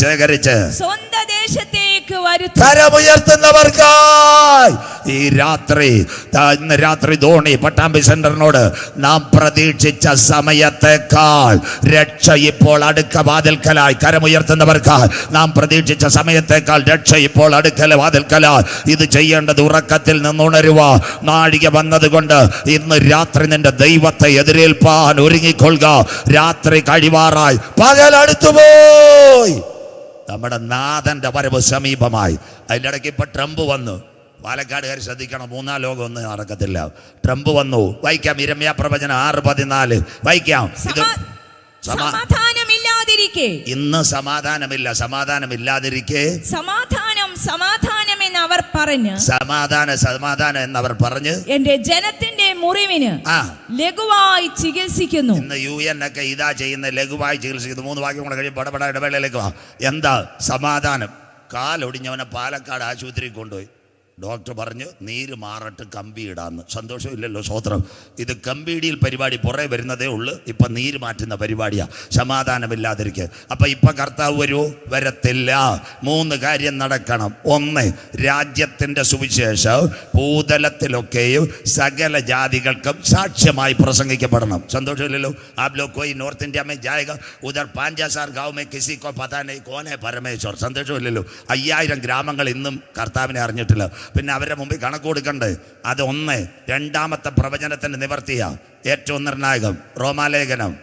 ശേഖരിച്ച് സ്വന്തം ദേശത്തേക്ക് വരുത്തും. കരമുയർത്തുന്നവർക്കായി ഈ രാത്രി, ഇന്ന് രാത്രി ധോണി പട്ടാമ്പി സെന്ററിനോട് നാം പ്രതീക്ഷിച്ച സമയത്തേക്കാൾ രക്ഷ ഇപ്പോൾ അടുക്ക വാതിൽക്കലായി. കരമുയർത്തുന്നവർക്കായി നാം പ്രതീക്ഷിച്ച സമയത്തേക്കാൾ രക്ഷ ഇപ്പോൾ അടുക്കല വാതിൽക്കലായി. ഇത് ചെയ്യേണ്ടത് ഉറക്കത്തിൽ നിന്നുണരുക. നാഴിക വന്നതുകൊണ്ട് ഇന്ന് രാത്രി നിന്റെ ദൈവത്തെ എതിരേൽപ്പാൻ ഒരുങ്ങിക്കൊള്ളുക. രാത്രി കഴിവാറായി, പകൽ അടുത്തുപോയി. നമ്മുടെ നാഥന്റെ വരവ് സമീപമായി. അതിൻ്റെ ഇടയ്ക്ക് ഇപ്പൊ ട്രംപ് വന്നു. പാലക്കാടുകാർ ശ്രദ്ധിക്കണം, 3-4 ലോകം ഒന്നും നടക്കത്തില്ല. ട്രംപ് വന്നു. വായിക്കാം യിരെമ്യാ പ്രവചനം 6:14 വായിക്കാം. ഇത് സമാധാനമില്ലാതിരിക്കെ, ഇന്ന് സമാധാനമില്ല. സമാധാനമില്ലാതിരിക്കെ സമാധാനം എന്നവർ പറഞ്ഞ്, സമാധാനം എന്നവർ പറഞ്ഞ് എന്റെ ജനത്തിന്റെ മുറിവിന് ലഘുവായി ചികിത്സിക്കുന്നു. ഇന്ന് UN ഒക്കെ ഇതാ ചെയ്യുന്ന, ലഘുവായി ചികിത്സിക്കുന്നു. 3 വാക്യം കൂടെ കഴിയും പടപട ഇടവേളയിലേക്ക് വാ. എന്താ സമാധാനം? കാലൊടിഞ്ഞവനെ പാലക്കാട് ആശുപത്രിയിൽ കൊണ്ടുപോയി. ഡോക്ടർ പറഞ്ഞു നീര് മാറട്ട്, കമ്പി ഇടാന്ന്. സന്തോഷമില്ലല്ലോ, സ്വോത്രം. ഇത് കമ്പിടിയിൽ പരിപാടി പുറകെ വരുന്നതേ ഉള്ളൂ. ഇപ്പം നീര് മാറ്റുന്ന പരിപാടിയാണ്. സമാധാനമില്ലാതിരിക്കുക. അപ്പം ഇപ്പം കർത്താവ് വരത്തില്ല. 3 കാര്യം നടക്കണം. 1, രാജ്യത്തിൻ്റെ സുവിശേഷം ഭൂതലത്തിലൊക്കെയും സകല ജാതികൾക്കും സാക്ഷ്യമായി പ്രസംഗിക്കപ്പെടണം. സന്തോഷമില്ലല്ലോ. आप लोग कोई नॉर्थ इंडिया में जाएगा, उधर 5,000 गाँव में किसी को पता नहीं कौन है परमेश्वर. സന്തോഷമില്ലല്ലോ. 5000 ഗ്രാമങ്ങൾ ഇന്നും കർത്താവിനെ അറിഞ്ഞിട്ടില്ല. പിന്നെ അവരുടെ മുമ്പിൽ കണക്ക് കൊടുക്കണ്ടേ? അത് 1. രണ്ടാമത്തെ പ്രവചനത്തിന്റെ നിവർത്തിയ ഏറ്റവും നിർണായകം റോമാലേഖനം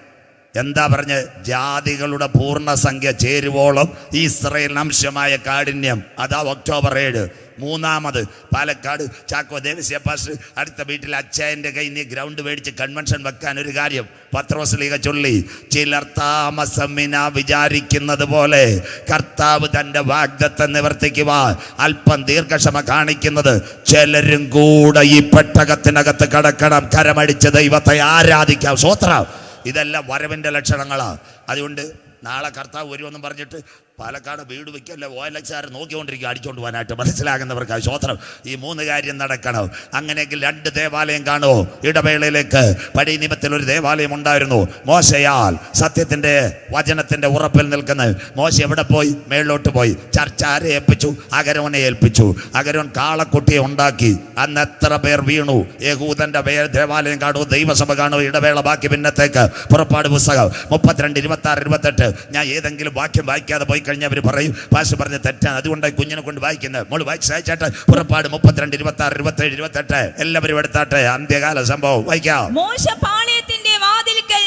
എന്താ പറഞ്ഞ്? ജാതികളുടെ പൂർണ്ണസംഖ്യ ചേരുവോളം ഇസ്രായേൽ അംശമായ കാഠിന്യം. അതാ ഒക്ടോബർ 7. 3 പാലക്കാട് ചാക്കോ ദേവസ്യ പാസ്റ്റർ അടുത്ത വീട്ടിൽ അച്ചായൻ്റെ കയ്യിൽ നിന്ന് ഗ്രൗണ്ട് മേടിച്ച് കൺവെൻഷൻ വെക്കാൻ ഒരു കാര്യം പത്രോസ് ലീഗ ചൊല്ലി. ചിലർ താമസമിന വിചാരിക്കുന്നത് പോലെ കർത്താവ് തൻ്റെ വാഗ്ദത്തം നിവർത്തിക്കുവാൻ അല്പം ദീർഘക്ഷമ കാണിക്കുന്നത്. ചിലരും കൂടെ ഈ പെട്ടകത്തിനകത്ത് കടക്കണം. കരമടിച്ച് ദൈവത്തെ ആരാധിക്കാം. സ്വോത്രം. ഇതെല്ലാം വരവിൻ്റെ ലക്ഷണങ്ങളാണ്. അതുകൊണ്ട് നാളെ കർത്താവ് വരുമെന്നും പറഞ്ഞിട്ട് പാലക്കാട് വീട് വയ്ക്കല്ലേ OLX നോക്കിക്കൊണ്ടിരിക്കുക അടിച്ചുകൊണ്ട് പോകാനായിട്ട്. മനസ്സിലാകുന്നവർക്ക് സ്വോത്രം. ഈ 3 കാര്യം നടക്കണം. അങ്ങനെയെങ്കിൽ 2 ദേവാലയം കാണുമോ? ഇടവേളയിലേക്ക് പഴയ നിയമത്തിൽ ഒരു ദേവാലയം ഉണ്ടായിരുന്നു. മോശയാൽ സത്യത്തിൻ്റെ വചനത്തിൻ്റെ ഉറപ്പിൽ നിൽക്കുന്നത്. മോശ എവിടെ പോയി? മേളിലോട്ട് പോയി. ചർച്ച ആരെ ഏൽപ്പിച്ചു? അഗരോനെ ഏൽപ്പിച്ചു. അഗരോൻ കാളക്കുട്ടിയെ ഉണ്ടാക്കി. അന്ന് എത്ര പേർ വീണു? യഹൂദന്റെ ദേവാലയം കാണുമോ? ദൈവസഭ കാണുമോ? ഇടവേള ബാക്കി പിന്നത്തേക്ക്. പുറപ്പാട് പുസ്തകം 32, 26, 28. ഞാൻ ഏതെങ്കിലും വാക്യം വായിക്കാതെ പോയി കഴിഞ്ഞാൽ അവർ പറയും പാസ്റ്റർ പറഞ്ഞ തെറ്റാണ്, അതുകൊണ്ടായി കുഞ്ഞിനെ കൊണ്ട് വായിക്കുന്നത്. മോള് വായിച്ച് സഹായിച്ചാട്ടെ. പുറപ്പാട് 32, 26, 27, 28 എല്ലാവരും എടുത്താട്ടെ. അന്ത്യകാല സംഭവം വായിക്കാം. മോശ പാളയത്തിന്റെ വാതിൽക്കൽ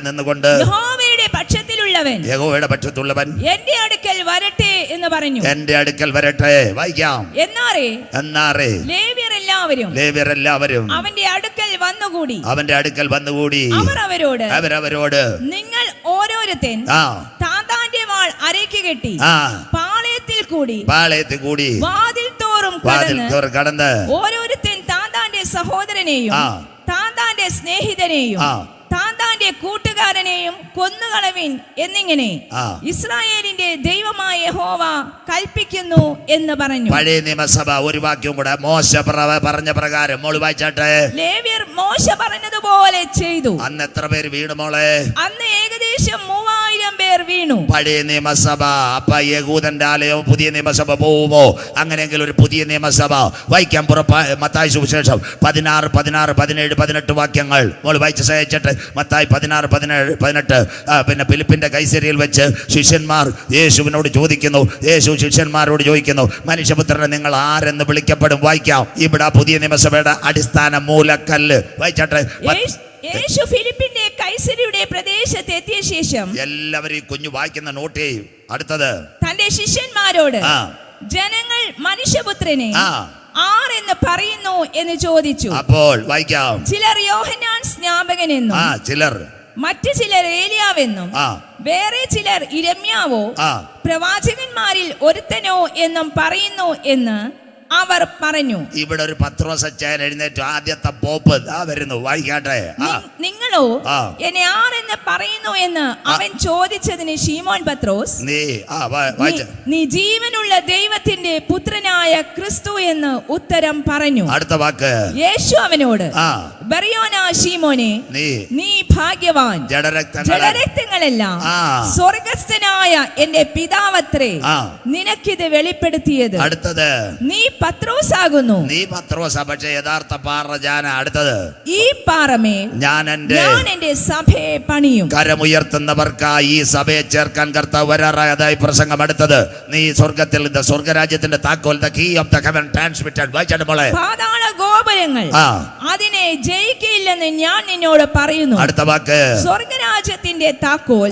നിന്നുകൊണ്ട് യഹോവയുടെ പക്ഷത്തിലുള്ളവൻ എന്റെ അടുക്കൽ വരട്ടെ എന്ന് പറഞ്ഞു. എന്റെ അടുക്കൽ വരട്ടെ. വായിക്കാം. എന്നാറേ ലേവ്യരെല്ലാവരും അവന്റെ അടുക്കൽ വന്നുകൂടി. അവരവരോട് നിങ്ങൾ ഓരോരുത്തൻ താന്താന്റെ വാൾ അരയ്ക്ക് കെട്ടി പാളയത്തിൽ കൂടി വാതിൽ തോറും കടന്ന് ഓരോരുത്തൻ താന്താന്റെ സഹോദരനെയും താന്താന്റെ സ്നേഹിതനെയും താന്താന്റെ കൂട്ടുകാരനെയും കൊന്നുകളവിൻ എന്നിങ്ങനെ ഇസ്രായേലിന്റെ ദൈവമായ യഹോവ കൽപ്പിക്കുന്നു എന്ന് പറഞ്ഞു. പഴയ നിയമസഭ ഒരു വാക്യം കൂടെ മോശ പറഞ്ഞ പ്രകാരം മോള് വായിച്ചാട്ടെ. ലേവ്യർ മോശ പറഞ്ഞതുപോലെ ചെയ്തു. അന്ന് എത്ര പേര് വീണു മോളെ? അന്ന് ഏകദേശം 3000 പേർ വീണു. പഴയ നിയമസഭ. അപ്പൊ യഹൂദന്റെ ആലയം പുതിയ നിയമസഭ പോവുമോ? അങ്ങനെയെങ്കിൽ ഒരു പുതിയ നിയമസഭ വായിക്കാം. മത്തായി സുവിശേഷം 16, 17, 18 വാക്യങ്ങൾ മോള് വായിച്ച് സഹായിച്ചിട്ട്. മത്തായി 16, 17, 18. പിന്നെ ഫിലിപ്പിന്റെ കൈസരിയിൽ വെച്ച് ശിഷ്യന്മാർ യേശുവിനോട് ചോദിക്കുന്നു. യേശു ശിഷ്യന്മാരോട് ചോദിക്കുന്നു, മനുഷ്യപുത്രനെ നിങ്ങൾ ആരെന്ന് വിളിക്കപ്പെടും? വായിക്കാം. ഇവിടെ പുതിയ നിയമസഭയുടെ അടിസ്ഥാന മൂലക്കല്ല്. വായിച്ചാട്ടെ. യേശു ഫിലിപ്പിന്റെ കൈസരിയുടെ പ്രദേശത്ത് എത്തിയ ശേഷം എല്ലാവരും കുഞ്ഞു വായിക്കുന്ന നോട്ട് ചെയ്യും. അടുത്തത് തന്റെ ശിഷ്യന്മാരോട് ജനങ്ങൾ മനുഷ്യപുത്രനെ ആരെന്ന് പറയുന്നു എന്ന് ചോദിച്ചു. അപ്പോൾ വായിക്കാം. ചിലർ യോഹന്നാൻ സ്നാപകനെന്നും മറ്റു ചിലർ ഏലിയാവെന്നും വേറെ ചിലർ യിരെമ്യാവോ പ്രവാചകന്മാരിൽ ഒരുത്തനോ എന്നും പറയുന്നു എന്ന് അവർ പറഞ്ഞു. ഇവിടെ ഒരു പത്രോസ് അച്ചായൻ എഴുന്നേറ്റു. ആദ്യത്തെ പോപ്പ് വരുന്നു. വായിക്കാട്ടെ. നിങ്ങളോ എന്നെ ആരെന്ന് പറയുന്നു എന്ന് അവൻ ചോദിച്ചതിന് ശീമോൻ പത്രോസ് നീ ജീവനുള്ള ദൈവത്തിന്റെ പുത്രനായ ക്രിസ്തു എന്ന് ഉത്തരം പറഞ്ഞു. അടുത്ത വാക്ക്. യേശു അവനോട് ബറിയോനാ ശീമോനെ, നീ ഭാഗ്യവാൻ. ജഡരക്തങ്ങളെല്ലാം സ്വർഗസ്ഥനായ എന്റെ പിതാവത്രേ നിനക്കിത് വെളിപ്പെടുത്തിയത്. അടുത്തത് നീ പത്രോസാകുന്നു. നീ പത്രോസ, പക്ഷേ യഥാർത്ഥ പാറ ഞാൻ. അടുത്തത് ഈ പാറമേൽ ഞാൻ എന്റെ സഭയെ പണിയും. കരമുയർത്തുന്നവർക്കായി ഈ സഭയെ ചേർക്കാൻ കർത്താവ് വരാറായതായി പ്രസംഗം. അടുത്തത് നീ സ്വർഗത്തിൽ സ്വർഗരാജ്യത്തിന്റെ താക്കോൽ, the key of the heaven transmitted. വായിച്ചാട്ട് മോളെ. പാതാള ഗോപുരങ്ങൾ അതിനെ ജയിക്കില്ലെന്ന് ഞാൻ നിന്നോട് പറയുന്നു. അടുത്ത വാക്ക് സ്വർഗരാജ്യത്തിന്റെ താക്കോൽ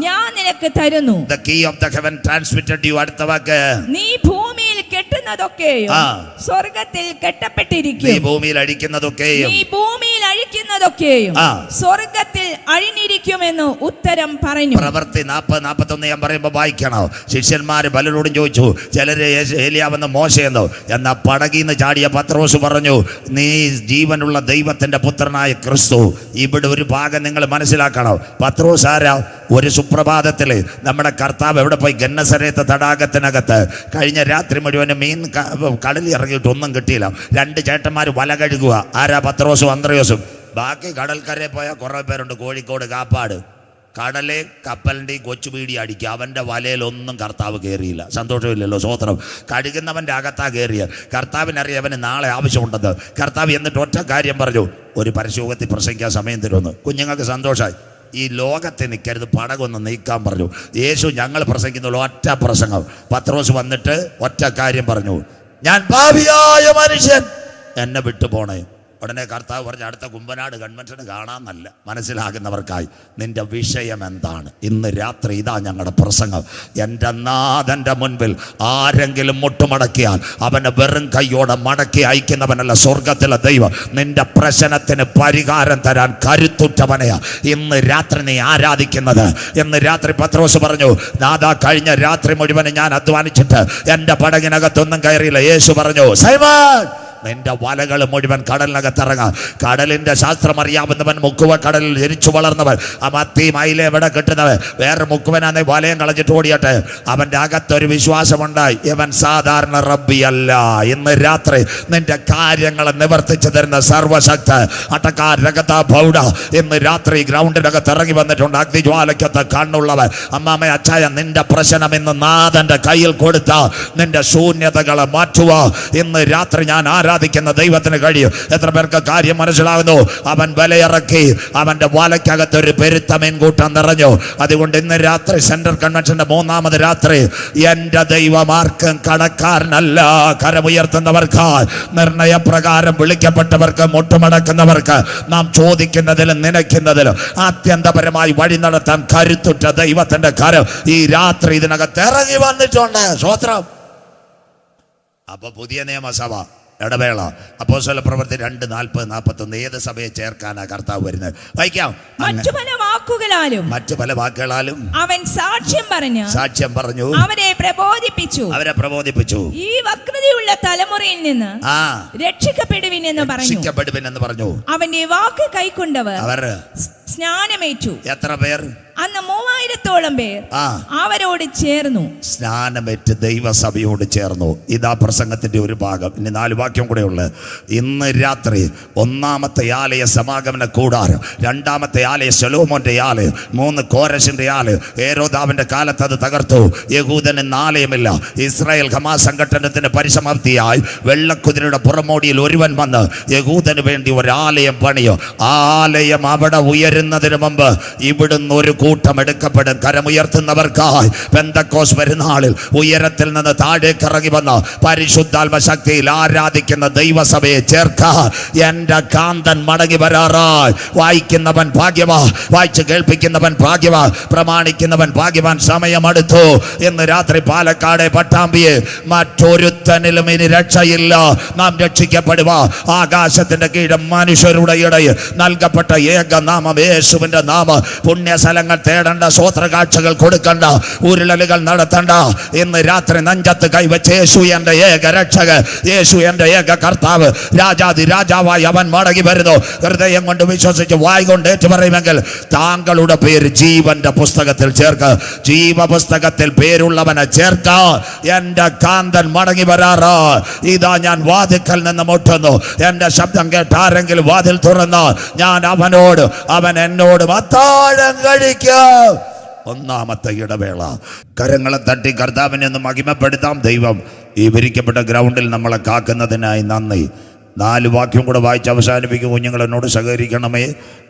ഞാൻ നിനക്ക് തരുന്നു. the key of the heaven transmitted you. അടുത്ത വാക്ക് നീ ഭൂമിയിൽ കെട്ടുന്നതൊക്കെയും സ്വർഗത്തിൽ കെട്ടപ്പെട്ടിരിക്കും. നീ ഭൂമിയിൽ അഴിക്കുന്നതൊക്കെയും സ്വർഗത്തിൽ അഴിഞ്ഞിരിക്കുമെന്ന് ഉത്തരം പറഞ്ഞു. പ്രവൃത്തി 40-41 ഞാൻ പറയുമ്പോ വായിക്കണോ? ശിഷ്യന്മാര് പലരോടും ചോദിച്ചു, ചിലര് ഏലിയാവെന്ന് മോശയെന്നോ. എന്നാ പടകിന്ന് ചാടിയ പത്രോസ് പറഞ്ഞു, നീ ജീവനുള്ള ദൈവത്തിന്റെ പുത്രനായ ക്രിസ്തു. ഇവിടെ ഒരു ഭാഗം നിങ്ങൾ മനസ്സിലാക്കണം. പത്രോസ് ആരാ? ഒരു സുപ്രഭാതത്തില് നമ്മുടെ കർത്താവ് എവിടെ പോയി? ഗന്നസരേത്ത് തടാകത്തിനകത്ത് കഴിഞ്ഞ രാത്രി മുഴുവനും മീൻ കടലിൽ ഇറങ്ങിയിട്ട് ഒന്നും കിട്ടിയില്ല. 2 ചേട്ടന്മാർ വല കഴുകുക. ആരാ? പത്രോസും അന്ത്രയോസും. ബാക്കി കടൽക്കരയിൽ പോയ കുറെ പേരുണ്ട്. കോഴിക്കോട്, കാപ്പാട്. കടലെ കപ്പലിൻ്റെ കൊച്ചുപീടി അടിക്കുക. അവൻ്റെ വലയിലൊന്നും കർത്താവ് കയറിയില്ല. സന്തോഷമില്ലല്ലോ? സ്വോത്രം. കഴുകുന്നവൻ്റെ അകത്താ കയറിയ. കർത്താവിനറിയാം അവന് നാളെ ആവശ്യമുണ്ടെന്ന്. കർത്താവ് എന്നിട്ട് ഒറ്റ കാര്യം പറഞ്ഞു, ഒരു പരസ്യോഗത്തിൽ പ്രസംഗിക്കാൻ സമയം തരുമെന്ന്. കുഞ്ഞുങ്ങൾക്ക് സന്തോഷമായി. ഈ ലോകത്തെ നിൽക്കരുത്, പടകൊന്ന് നീക്കാൻ പറഞ്ഞു. യേശു ഞങ്ങൾ പ്രസംഗിക്കുന്നുള്ള ഒറ്റ പ്രസംഗം. പത്രോസ് വന്നിട്ട് ഒറ്റ കാര്യം പറഞ്ഞു, ഞാൻ പാപിയായ മനുഷ്യൻ, എന്നെ വിട്ടു പോണേ. ഉടനെ കർത്താവ് പറഞ്ഞ, അടുത്ത കുമ്പനാട് കൺവെൻഷന് കാണാമെന്നല്ല, മനസ്സിലാകുന്നവർക്കായി നിന്റെ വിഷയം എന്താണ്? ഇന്ന് രാത്രി ഇതാ ഞങ്ങളുടെ പ്രസംഗം. എൻ്റെ നാഥൻ്റെ മുൻപിൽ ആരെങ്കിലും മുട്ടുമടക്കിയാൽ അവനെ വെറും കൈയോടെ മടക്കി അയക്കുന്നവനല്ല സ്വർഗത്തിലെ ദൈവം. നിന്റെ പ്രശ്നത്തിന് പരിഹാരം തരാൻ കരുത്തുറ്റവനെയാ ഇന്ന് രാത്രി നീ ആരാധിക്കുന്നത്. ഇന്ന് രാത്രി പത്രോസ് പറഞ്ഞു, നാഥാ, കഴിഞ്ഞ രാത്രി മുഴുവനും ഞാൻ അധ്വാനിച്ചിട്ട് എൻ്റെ പടകിനകത്തൊന്നും കയറിയില്ല. യേശു പറഞ്ഞു, സൈമോൻ, നിന്റെ വലകൾ മുഴുവൻ കടലിനകത്തിറങ്ങാം. കടലിന്റെ ശാസ്ത്രം അറിയാവുന്നവൻ, മുക്കുവ കടലിൽ ജനിച്ചു വളർന്നവൻ, ആ മത്തി മയിലെ എവിടെ കിട്ടുന്നവൻ, വേറെ മുക്കുവനാന്നെ വലയം കളഞ്ഞിട്ട് ഓടിയട്ടെ. അവൻ്റെ അകത്തൊരു വിശ്വാസമുണ്ടായി, ഇവൻ സാധാരണ റബ്ബിയല്ല. ഇന്ന് രാത്രി നിന്റെ കാര്യങ്ങൾ നിവർത്തിച്ചു തരുന്ന സർവശക്ത അട്ടക്കാരകത്ത ബൗഡ ഇന്ന് രാത്രി ഗ്രൗണ്ടിനകത്ത് ഇറങ്ങി വന്നിട്ടുണ്ട്. അഗ്നിജ്വാലയ്ക്കത്ത് കണ്ണുള്ളവൻ. അമ്മാമ, അച്ചായ, നിന്റെ പ്രശ്നം ഇന്ന് നാഥന്റെ കയ്യിൽ കൊടുത്ത നിന്റെ ശൂന്യതകളെ മാറ്റുക. ഇന്ന് രാത്രി ഞാൻ ആരാധിക്കുന്ന ദൈവത്തിന് കഴിയും. എത്ര പേർക്ക് കാര്യം മനസ്സിലാകുന്നു? അവൻ വിലയിറക്കി, അവന്റെ വലയ്ക്കകത്ത് ഒരു പെരുത്ത മീൻകൂട്ടം നിറഞ്ഞു. അതുകൊണ്ട് ഇന്ന് രാത്രി സെൻട്രൽ കൺവെൻഷന്റെ 3ാമത് രാത്രി എന്റെ ദൈവം ആർക്കും കടക്കാരനല്ല. കരമുയർത്തുന്നവർക്ക്, നിർണയപ്രകാരം വിളിക്കപ്പെട്ടവർക്ക്, മുട്ടുമടക്കുന്നവർക്ക്, നാം ചോദിക്കുന്നതിലും നനയ്ക്കുന്നതിലും ആത്യന്തപരമായി വഴി നടത്താൻ കരുത്തുറ്റ ദൈവത്തിന്റെ കരം ഈ രാത്രി ഇതിനകത്ത് ഇറങ്ങി വന്നിട്ടുണ്ട്. സ്തോത്രം. അപ്പൊ പുതിയ നിയമസഭ ഇടവേള അപ്പോസ്തല പ്രവൃത്തി 2:40-41 ഏത് സഭയെ ചേർക്കാനാ കർത്താവ് വരുന്നത്? വായിക്കാം. മറ്റു പല വാക്കുകളാലും അവൻ സാക്ഷ്യം പറഞ്ഞു അവരെ പ്രബോധിപ്പിച്ചു. ഈ വക്രതയുള്ള തലമുറയിൽ നിന്ന് രക്ഷിക്കപ്പെടുവിൻ എന്ന് പറഞ്ഞു. അവന്റെ വാക്ക് കൈക്കൊണ്ടവർ സ്നാനമേറ്റു. എത്ര പേർ? അന്ന് 3000-ഓളം പേർ അവരോട് ചേർന്നു. സ്നാനമേറ്റ് ദൈവസഭയോട് ചേർന്നു. ഇതാ പ്രസംഗത്തിന്റെ ഒരു ഭാഗം. ഇനി 4 വാക്യം കൂടെ ഉള്ളത്. ഇന്ന് രാത്രി 1ാമത്തെ ആലയ സമാഗമന കൂടാരം, 2ാമത്തെ ആലയ ശലോമോന്റെ ആലയം, 3 കോരശിന്റെ ആലയം. ഹേരോദാവിന്റെ കാലത്ത് അത് തകർത്തു. യഹൂദന് ആലയമില്ല. ഇസ്രായേൽ ഹമാസ് സംഘടനത്തിന് പരിസമാപ്തിയായി വെള്ളക്കുതിരയുടെ പുറമോടിയിൽ ഒരുവൻ വന്ന് യഹൂദന് വേണ്ടി ഒരാലയം പണിയോ. ആലയം അവിടെ ഉയരുന്നതിന് മുമ്പ് ഇവിടുന്ന് ഒരു കൂട്ടം എടുക്കപ്പെടും. കരമുയർത്തുന്നവർക്കായി പെന്തക്കോസ് പെരുന്നാളിൽ ഉയരത്തിൽ നിന്ന് താഴേക്ക് ഇറങ്ങി വന്ന പരിശുദ്ധാത്മ ശക്തിയിൽ ആരാധിക്കുന്ന ദൈവസഭയെ ചേർക്കാൻ എന്റെ കാന്തൻ മടങ്ങി വരാറായി. വായിക്കുന്നവൻ ഭാഗ്യവാൻ, വായിച്ച് കേൾപ്പിക്കുന്നവൻ ഭാഗ്യവാൻ, പ്രമാണിക്കുന്നവൻ ഭാഗ്യവാൻ. സമയമെടുത്തു. ഇന്ന് രാത്രി പാലക്കാട് പട്ടാമ്പിയെ മറ്റൊരുത്തനിലും ഇനി രക്ഷയില്ല. നാം രക്ഷിക്കപ്പെടുക. ആകാശത്തിന്റെ കീഴ് മനുഷ്യരുടെ ഇടയിൽ നൽകപ്പെട്ട ഏക നാമം യേശുവിന്റെ നാമം. പുണ്യസ്ഥലങ്ങൾ തേടണ്ട, സ്വോത്രകാഴ്ചകൾ കൊടുക്കണ്ട, ഉരുളലുകൾ നടത്തണ്ട. ഇന്ന് രാത്രി നെഞ്ചത്ത് കൈവച്ച് യേശു എന്റെ ഏക രക്ഷകൻ, യേശു എന്റെ ഏക കർത്താവ്, രാജാതി രാജാവായി അവൻ മടങ്ങി വരുന്നു. ഹൃദയം കൊണ്ട് വിശ്വസിച്ച് വായ് കൊണ്ട് ഏറ്റുപറയുമെങ്കിൽ താങ്കളുടെ പേര് ജീവന്റെ പുസ്തകത്തിൽ ചേർക്ക. ജീവപുസ്തകത്തിൽ പേരുള്ളവനെ ചേർക്ക. എന്റെ കാന്തൻ മടങ്ങി വരാറ. പറ, ഇതാ ഞാൻ വാതിൽക്കൽ നിന്ന് മുട്ടുന്നു, എന്റെ ശബ്ദം കേട്ട് ആരെങ്കിലും വാതിൽ തുറന്ന് ഞാൻ അവനോട്, അവൻ എന്നോടും അത്താഴം കഴിക്കും. ഒന്നാമത്തെ ഇടവേള. കരങ്ങളെ തട്ടി കർത്താവിനെ ഒന്ന് മഹിമപ്പെടുത്താം. ദൈവം ഈ വിരിക്കപ്പെട്ട ഗ്രൗണ്ടിൽ നമ്മളെ കാക്കുന്നതിനായി നന്ദി. 4 വാക്യം കൂടെ വായിച്ച് അവസാനിപ്പിക്കും. കുഞ്ഞുങ്ങൾ എന്നോട് സഹകരിക്കണമേ.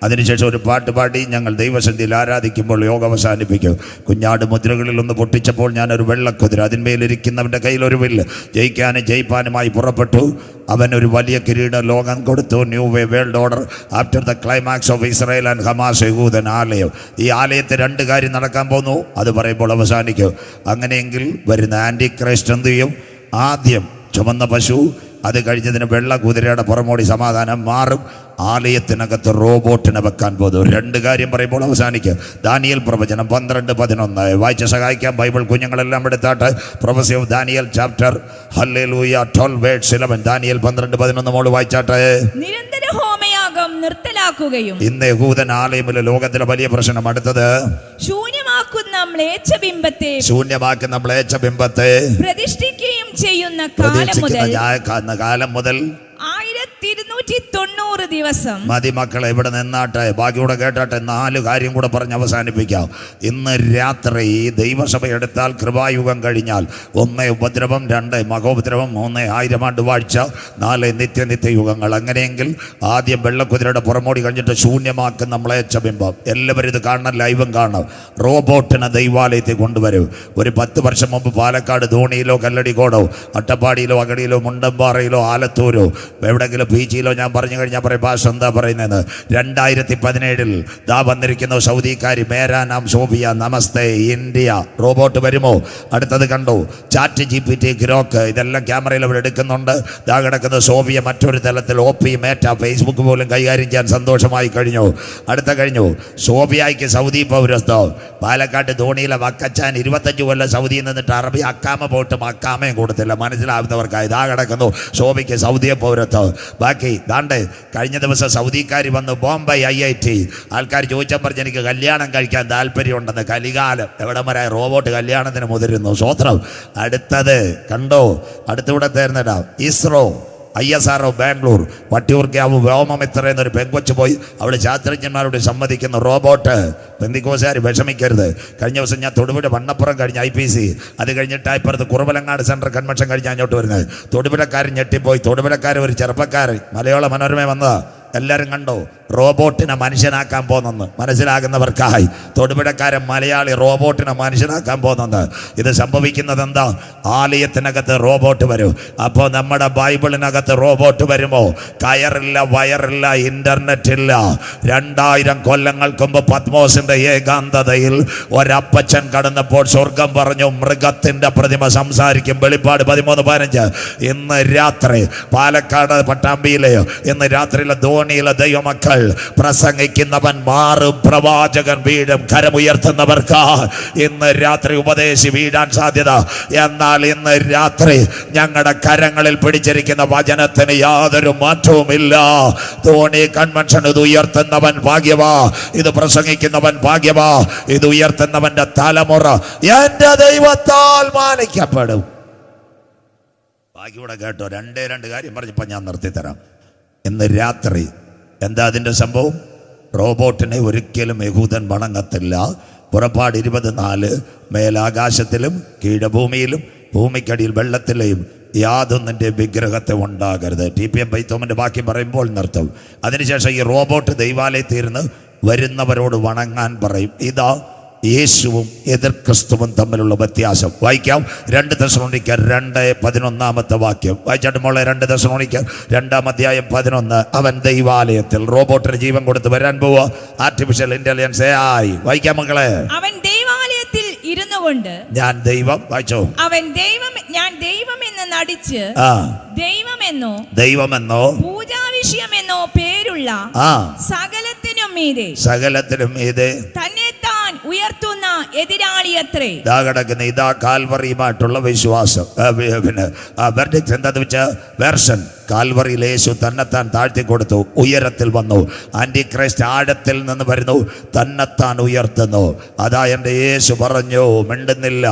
അതിനുശേഷം ഒരു പാട്ട് പാടി ഞങ്ങൾ ദൈവസന്നിധിയിൽ ആരാധിക്കുമ്പോൾ യോഗം അവസാനിപ്പിക്കും. കുഞ്ഞാട് മുദ്രകളിൽ ഒന്ന് പൊട്ടിച്ചപ്പോൾ ഞാനൊരു വെള്ളക്കുതിര, അതിന്മേലിരിക്കുന്നവൻ്റെ കയ്യിലൊരു വില്ല്, ജയിക്കാനും ജയിപ്പാനുമായി പുറപ്പെട്ടു. അവനൊരു വലിയ കിരീട ലോകം കൊടുത്തു. New way world order after the climax of Israel and Hamas യഹൂദൻ ആലയം. ഈ ആലയത്തിൽ 2 കാര്യം നടക്കാൻ പോകുന്നു. അത് പറയുമ്പോൾ അവസാനിക്കും. അങ്ങനെയെങ്കിൽ വരുന്ന ആൻറ്റി ക്രൈസ്റ്റ് എന്ത് ചെയ്യും? ആദ്യം ചുമന്ന പശു, അത് കഴിഞ്ഞതിന് വെള്ള കുതിരയുടെ പുറമോടി സമാധാനം മാറും. ആലയത്തിനകത്ത് റോബോട്ടിനെ വെക്കാൻ പോകുന്നു. 2 കാര്യം പറയുമ്പോൾ അവസാനിക്കുക. ദാനിയേൽ പ്രവചനം 12:11 വായിച്ച് സഹായിക്കാം. ബൈബിൾ കുഞ്ഞുങ്ങളെല്ലാം എടുത്താട്ട്. Prophecy of Daniel chapter hallelujah 12:11. Daniel 12:11 മോള് വായിച്ചാട്ടെ. നിരന്തര ഹോമയാഗം നിർത്തലാക്കുകയും. ഇന്ന് യഹൂദൻ ആലയമിലെ ലോകത്തിലെ വലിയ പ്രശ്നം. അടുത്തത് ശൂന്യമാക്കുന്ന മ്ലേച്ഛബിംബത്തെ പ്രതിഷ്ഠിക്കുകയും ചെയ്യുന്ന കാലം മുതൽ 1290 ദിവസം മതി മക്കളെ. ഇവിടെ നിന്നാട്ടെ, ബാക്കിയൂടെ കേട്ടാട്ടെ. 4 കാര്യം കൂടെ പറഞ്ഞ് അവസാനിപ്പിക്കാം. ഇന്ന് രാത്രി ദൈവസഭ എടുത്താൽ കൃപായുഗം കഴിഞ്ഞാൽ 1 ഉപദ്രവം, 2 മഹോപദ്രവം, 3 1000 ആണ്ട് വാഴ്ച, 4 നിത്യയുഗങ്ങൾ. അങ്ങനെയെങ്കിൽ ആദ്യം വെള്ളക്കുതിരയുടെ പുറമോടി കഴിഞ്ഞിട്ട് ശൂന്യമാക്കുന്ന മ്ലേച്ഛബിംബം. എല്ലാവരും ഇത് കാണണം, ലൈവും കാണണം. റോബോട്ടിനെ ദൈവാലയത്തിൽ കൊണ്ടുവരും. ഒരു 10 വർഷം മുമ്പ് പാലക്കാട് ധോണിയിലോ കല്ലടിക്കോടോ അട്ടപ്പാടിയിലോ അകടിയിലോ മുണ്ടമ്പാറയിലോ ആലത്തൂരോ എവിടെങ്കിലും ബീച്ചിലോ ഞാൻ പറഞ്ഞു കഴിഞ്ഞാൽ പറയും ഭാഷ എന്താ പറയുന്നത്. 2017 ദാ വന്നിരിക്കുന്നു സൗദിക്കാരി, മേരാ നാം സോഫിയ, നമസ്തേ ഇന്ത്യ. റോബോട്ട് വരുമോ? അടുത്തത് കണ്ടു, ചാറ്റ് GPT, ഗ്രോക്ക്, ഇതെല്ലാം ക്യാമറയിൽ അവർ എടുക്കുന്നുണ്ട്. ദാ കിടക്കുന്ന സോഫിയ മറ്റൊരു തലത്തിൽ. OP, മേറ്റ, ഫേസ്ബുക്ക് പോലും കൈകാര്യം ചെയ്യാൻ സന്തോഷമായി കഴിഞ്ഞു. കഴിഞ്ഞു സോഫിയയ്ക്ക് സൗദി പൗരത്വം. പാലക്കാട്ട് ധോണിയിലെ വക്കച്ചാൻ 25 കൊല്ലം സൗദിയിൽ നിന്നിട്ട് അറബി അക്കാമ പോയിട്ട് മക്കാമയും കൊടുത്തില്ല. മനസ്സിലാവുന്നവർക്കായി ഇതാ കിടക്കുന്നു സോഫിക്ക് സൗദിയെ പൗരത്വം. ബാക്കി ദാണ്ട് കഴിഞ്ഞ ദിവസം സൗദിക്കാർ വന്ന് ബോംബെ IIT. ആൾക്കാർ ചോദിച്ചാൽ പറഞ്ഞ് എനിക്ക് കല്യാണം കഴിക്കാൻ താല്പര്യമുണ്ടെന്ന്. കലികാലം എവിടെ വരെ റോബോട്ട് കല്യാണത്തിന് മുതിരുന്നു. സ്വോത്രം. അടുത്തത് കണ്ടോ, അടുത്തൂടെ തരുന്നടാ. ഇസ്രോ ISRO ബാംഗ്ലൂർ വട്ടിയൂർക്കാവ് വ്യോമമിത്ര എന്നൊരു പെങ്കൊച്ച് പോയി അവിടെ ശാസ്ത്രജ്ഞന്മാരോട് സമ്മതിക്കുന്ന റോബോട്ട്. പെന്തിക്കോസുകാർ വിഷമിക്കരുത്. കഴിഞ്ഞ ദിവസം ഞാൻ തൊടുപുഴ വണ്ണപ്പുറം കഴിഞ്ഞ് IPC, അത് കഴിഞ്ഞിട്ട് ഇപ്പുറത്ത് കുറവലങ്ങാട് സെൻട്രൽ കൺവെൻഷൻ കഴിഞ്ഞ് അങ്ങോട്ട് വരുന്നത്. തൊടുപുഴക്കാരൻ ഞെട്ടിപ്പോയി. തൊടുപുഴക്കാർ ഒരു ചെറുപ്പക്കാരൻ മലയാള മനോരമ വന്നതാ. എല്ലാവരും കണ്ടോ റോബോട്ടിനെ മനുഷ്യനാക്കാൻ പോകുന്നെന്ന്. മനസ്സിലാകുന്നവർക്കായി തൊടുപുഴക്കാരൻ മലയാളി റോബോട്ടിനെ മനുഷ്യനാക്കാൻ പോകുന്നത്. ഇത് സംഭവിക്കുന്നത് എന്താ? ആലയത്തിനകത്ത് റോബോട്ട് വരും. അപ്പോൾ നമ്മുടെ ബൈബിളിനകത്ത് റോബോട്ട് വരുമോ? കയറില്ല, വയറില്ല, ഇന്റർനെറ്റ് ഇല്ല. 2000 കൊല്ലങ്ങൾക്ക് മുമ്പ് പത്മോസിന്റെ ഏകാന്തതയിൽ ഒരപ്പച്ചൻ കടന്നപ്പോൾ സ്വർഗം പറഞ്ഞു മൃഗത്തിന്റെ പ്രതിമ സംസാരിക്കും. വെളിപ്പാട് 13:15. ഇന്ന് രാത്രി പാലക്കാട് പട്ടാമ്പിയിലെയോ ഇന്ന് രാത്രിയിലെ ധോണിയിലെ ദൈവമക്കൾ പ്രസംഗിക്കുന്നവൻ മാറും, പ്രവാചകൻ വീഴും. കരമുയർത്തുന്നവർക്ക് ഇന്ന് രാത്രി ഉപദേശി വീഴാൻ സാധ്യത. എന്നാൽ ഇന്ന് രാത്രി ഞങ്ങളുടെ കരങ്ങളിൽ പിടിച്ചിരിക്കുന്ന വചനത്തിന് യാതൊരു മാറ്റവുമില്ല. ധോണി കൺവെൻഷൻ ഇത് ഉയർത്തുന്നവൻ ഭാഗ്യവാ, ഇത് പ്രസംഗിക്കുന്നവൻ ഭാഗ്യവാ, ഇത് ഉയർത്തുന്നവന്റെ തലമുറ എന്റെ ദൈവത്താൽ മാനിക്കപ്പെടും. ബാക്കിയൂടെ കേട്ടോ. 2 കാര്യം പറഞ്ഞപ്പോൾ ഞാൻ നിർത്തിത്തരാം. ഇന്ന് രാത്രി എന്താ അതിൻ്റെ സംഭവം? റോബോട്ടിനെ ഒരിക്കലും യഹൂദൻ വണങ്ങത്തില്ല. പുറപ്പാട് 24 മേലാകാശത്തിലും കീഴഭൂമിയിലും ഭൂമിക്കടിയിൽ വെള്ളത്തിലെയും യാതൊന്നിൻ്റെ വിഗ്രഹത്തെ ഉണ്ടാകരുത്. TPM പൈത്തോമിൻ്റെ ബാക്കി പറയുമ്പോൾ നിർത്തും. അതിനുശേഷം ഈ റോബോട്ട് ദൈവാലയത്തിൽ ഇരുന്ന് വരുന്നവരോട് വണങ്ങാൻ പറയും. ഇതാ യേശുവും എതിർ ക്രിസ്തുവും തമ്മിലുള്ള വ്യത്യാസം. വായിക്കാം. 2 തെസ്സലോനിക്കർ 2:11 വാക്യം വായിച്ചാട്ട് മോളെ. 2 തെസ്സലോനിക്കർ 2:11. അവൻ ദൈവാലയത്തിൽ റോബോട്ടിന് ജീവൻ കൊടുത്ത് വരാൻ പോവാ. Artificial intelligence AI. വായിക്കാം മക്കളെ. അവൻ ദൈവാലയത്തിൽ ഇരുന്നു കൊണ്ട് ഞാൻ ദൈവം, വായിച്ചോ, അവൻ ഞാൻ ദൈവമെന്ന് നടിച്ച് ദൈവമെന്നോ പൂജാവിഷയമെന്നോ പേരുള്ള സകലത്തിനും മീതെ തന്നെ താൻ ഉയർത്തുന്ന എതിരാളിയത്രേ. ഇതാ കാൽവറിയുമായിട്ടുള്ള വിശ്വാസം. പിന്നെ എന്താന്ന് വെച്ചാൽ വേർഷൻ കാൽവറിയിൽ യേശു തന്നെത്താൻ താഴ്ത്തി കൊടുത്തു, ഉയരത്തിൽ വന്നു. ആന്റി ക്രൈസ്റ്റ് ആഴത്തിൽ നിന്ന് വരുന്നു, തന്നെത്താൻ ഉയർത്തുന്നു. അതാ എൻ്റെ യേശു പറഞ്ഞു, മിണ്ടുന്നില്ല,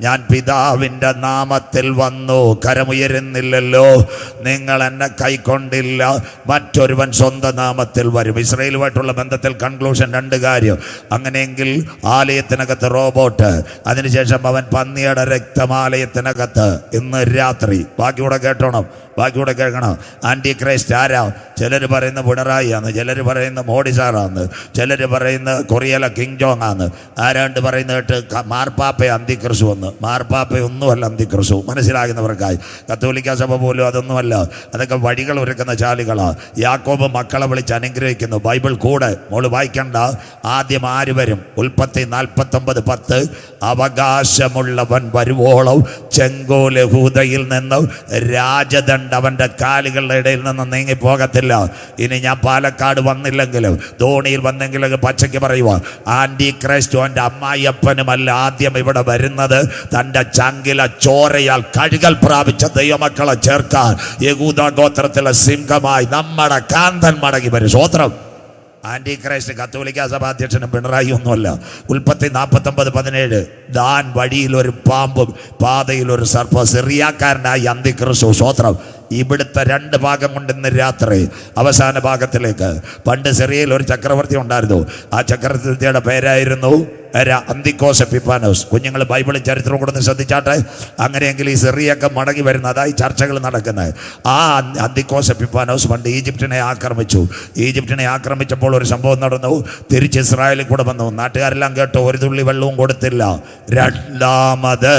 ഞാൻ പിതാവിൻ്റെ നാമത്തിൽ വന്നു, കരമുയരുന്നില്ലല്ലോ, നിങ്ങൾ എന്നെ കൈക്കൊണ്ടില്ല, മറ്റൊരുവൻ സ്വന്തം നാമത്തിൽ വരും. ഇസ്രായേലുമായിട്ടുള്ള ബന്ധത്തിൽ കൺക്ലൂഷൻ 2 കാര്യം. അങ്ങനെയെങ്കിൽ ആലയത്തിനകത്ത് റോബോട്ട്, അതിനുശേഷം അവൻ പന്നിയുടെ രക്തമാലയത്തിനകത്ത്. ഇന്ന് രാത്രി ബാക്കിയൂടെ കേട്ടോണം, ബാക്കിയൂടെ കേൾക്കണം. ആന്റി ക്രൈസ്റ്റ് ആരാ? ചിലർ പറയുന്ന പിണറായി ആണ്, ചിലർ പറയുന്ന മോഡി സാറാന്ന്, ചിലർ പറയുന്ന കൊറിയല കിങ് ജോങ് ആണ്, ആരാണ്ട് പറയുന്ന കേട്ട് മാർപ്പാപ്പ അന്തിക്രിസ്തു എന്ന്. മാർപ്പാപ്പയൊന്നുമല്ല അന്തിക്രിസ്തു, മനസ്സിലാകുന്നവർക്കായി. കത്തോലിക്ക സഭ പോലും അതൊന്നുമല്ല, അതൊക്കെ വഴികൾ ഒരുക്കുന്ന ചാലുകളാണ്. യാക്കോബ് മക്കളെ വിളിച്ച് അനുഗ്രഹിക്കുന്നു. ബൈബിൾ കൂടെ മോള് വായിക്കണ്ട. ആദ്യം ആര് വരും? ഉൽപ്പത്തി 49:10. അവകാശമുള്ളവൻ വരുവോളം ചെങ്കോൽ യഹൂദയിൽ നിന്ന് രാജദണ്ഡ് അവൻ്റെ കാലുകളുടെ ഇടയിൽ നിന്ന് നീങ്ങിപ്പോകത്തില്ല. ഇനി ഞാൻ പാലക്കാട് വന്നില്ലെങ്കിലും ധോണിയിൽ വന്നെങ്കിലും പച്ചയ്ക്ക് പറയുക, ആന്റി ക്രൈസ്റ്റ് എൻ്റെ അമ്മായിയപ്പനുമല്ല ആദ്യം ഇവിടെ വരുന്നത്, തൻ്റെ ചങ്കില ചോരയാൽ കഴുകൽ പ്രാപിച്ച ദൈവമക്കളെ ചേർക്കാൻ യഹൂദ ഗോത്രത്തിലെ സിംഹമായി നമ്മുടെ കാന്തൻ മടങ്ങി വരും. സ്വോത്രം. ആന്റി ക്രൈസ്റ്റ് കത്തോലിക്ക സഭാധ്യക്ഷനും പിണറായി ഒന്നുമല്ല. ഉൽപ്പത്തി 49:17. ദാൻ വഴിയിൽ ഒരു പാമ്പും പാതയിൽ ഒരു സർപ്പം. സിറിയാക്കാരനായി അന്തിക്രിസ്തു. സ്വോത്രം. ഇവിടുത്തെ 2 ഭാഗം കൊണ്ട് ഇന്ന് രാത്രി അവസാന ഭാഗത്തിലേക്ക്. പണ്ട് സിറിയയിൽ ഒരു ചക്രവർത്തി ഉണ്ടായിരുന്നു. ആ ചക്രവർത്തിയുടെ പേരായിരുന്നു അന്തിക്കോസ് എപ്പിഫാനോസ്. കുഞ്ഞുങ്ങൾ ബൈബിളും ചരിത്രവും കൂടെ ഒന്ന് ശ്രദ്ധിച്ചാട്ടെ. അങ്ങനെയെങ്കിൽ ഈ സിറിയൊക്കെ മടങ്ങി വരുന്നത്, അതായി ചർച്ചകൾ നടക്കുന്നത്. ആ അന്തിക്കോസ് എപ്പിഫാനോസ് പണ്ട് ഈജിപ്തിനെ ആക്രമിച്ചു. ഈജിപ്തിനെ ആക്രമിച്ചപ്പോൾ ഒരു സംഭവം നടന്നു. തിരിച്ച് ഇസ്രായേലിൽ കൂടെ വന്നു. നാട്ടുകാരെല്ലാം കേട്ടു, ഒരു തുള്ളി വെള്ളവും കൊടുത്തില്ല. രണ്ടാമത്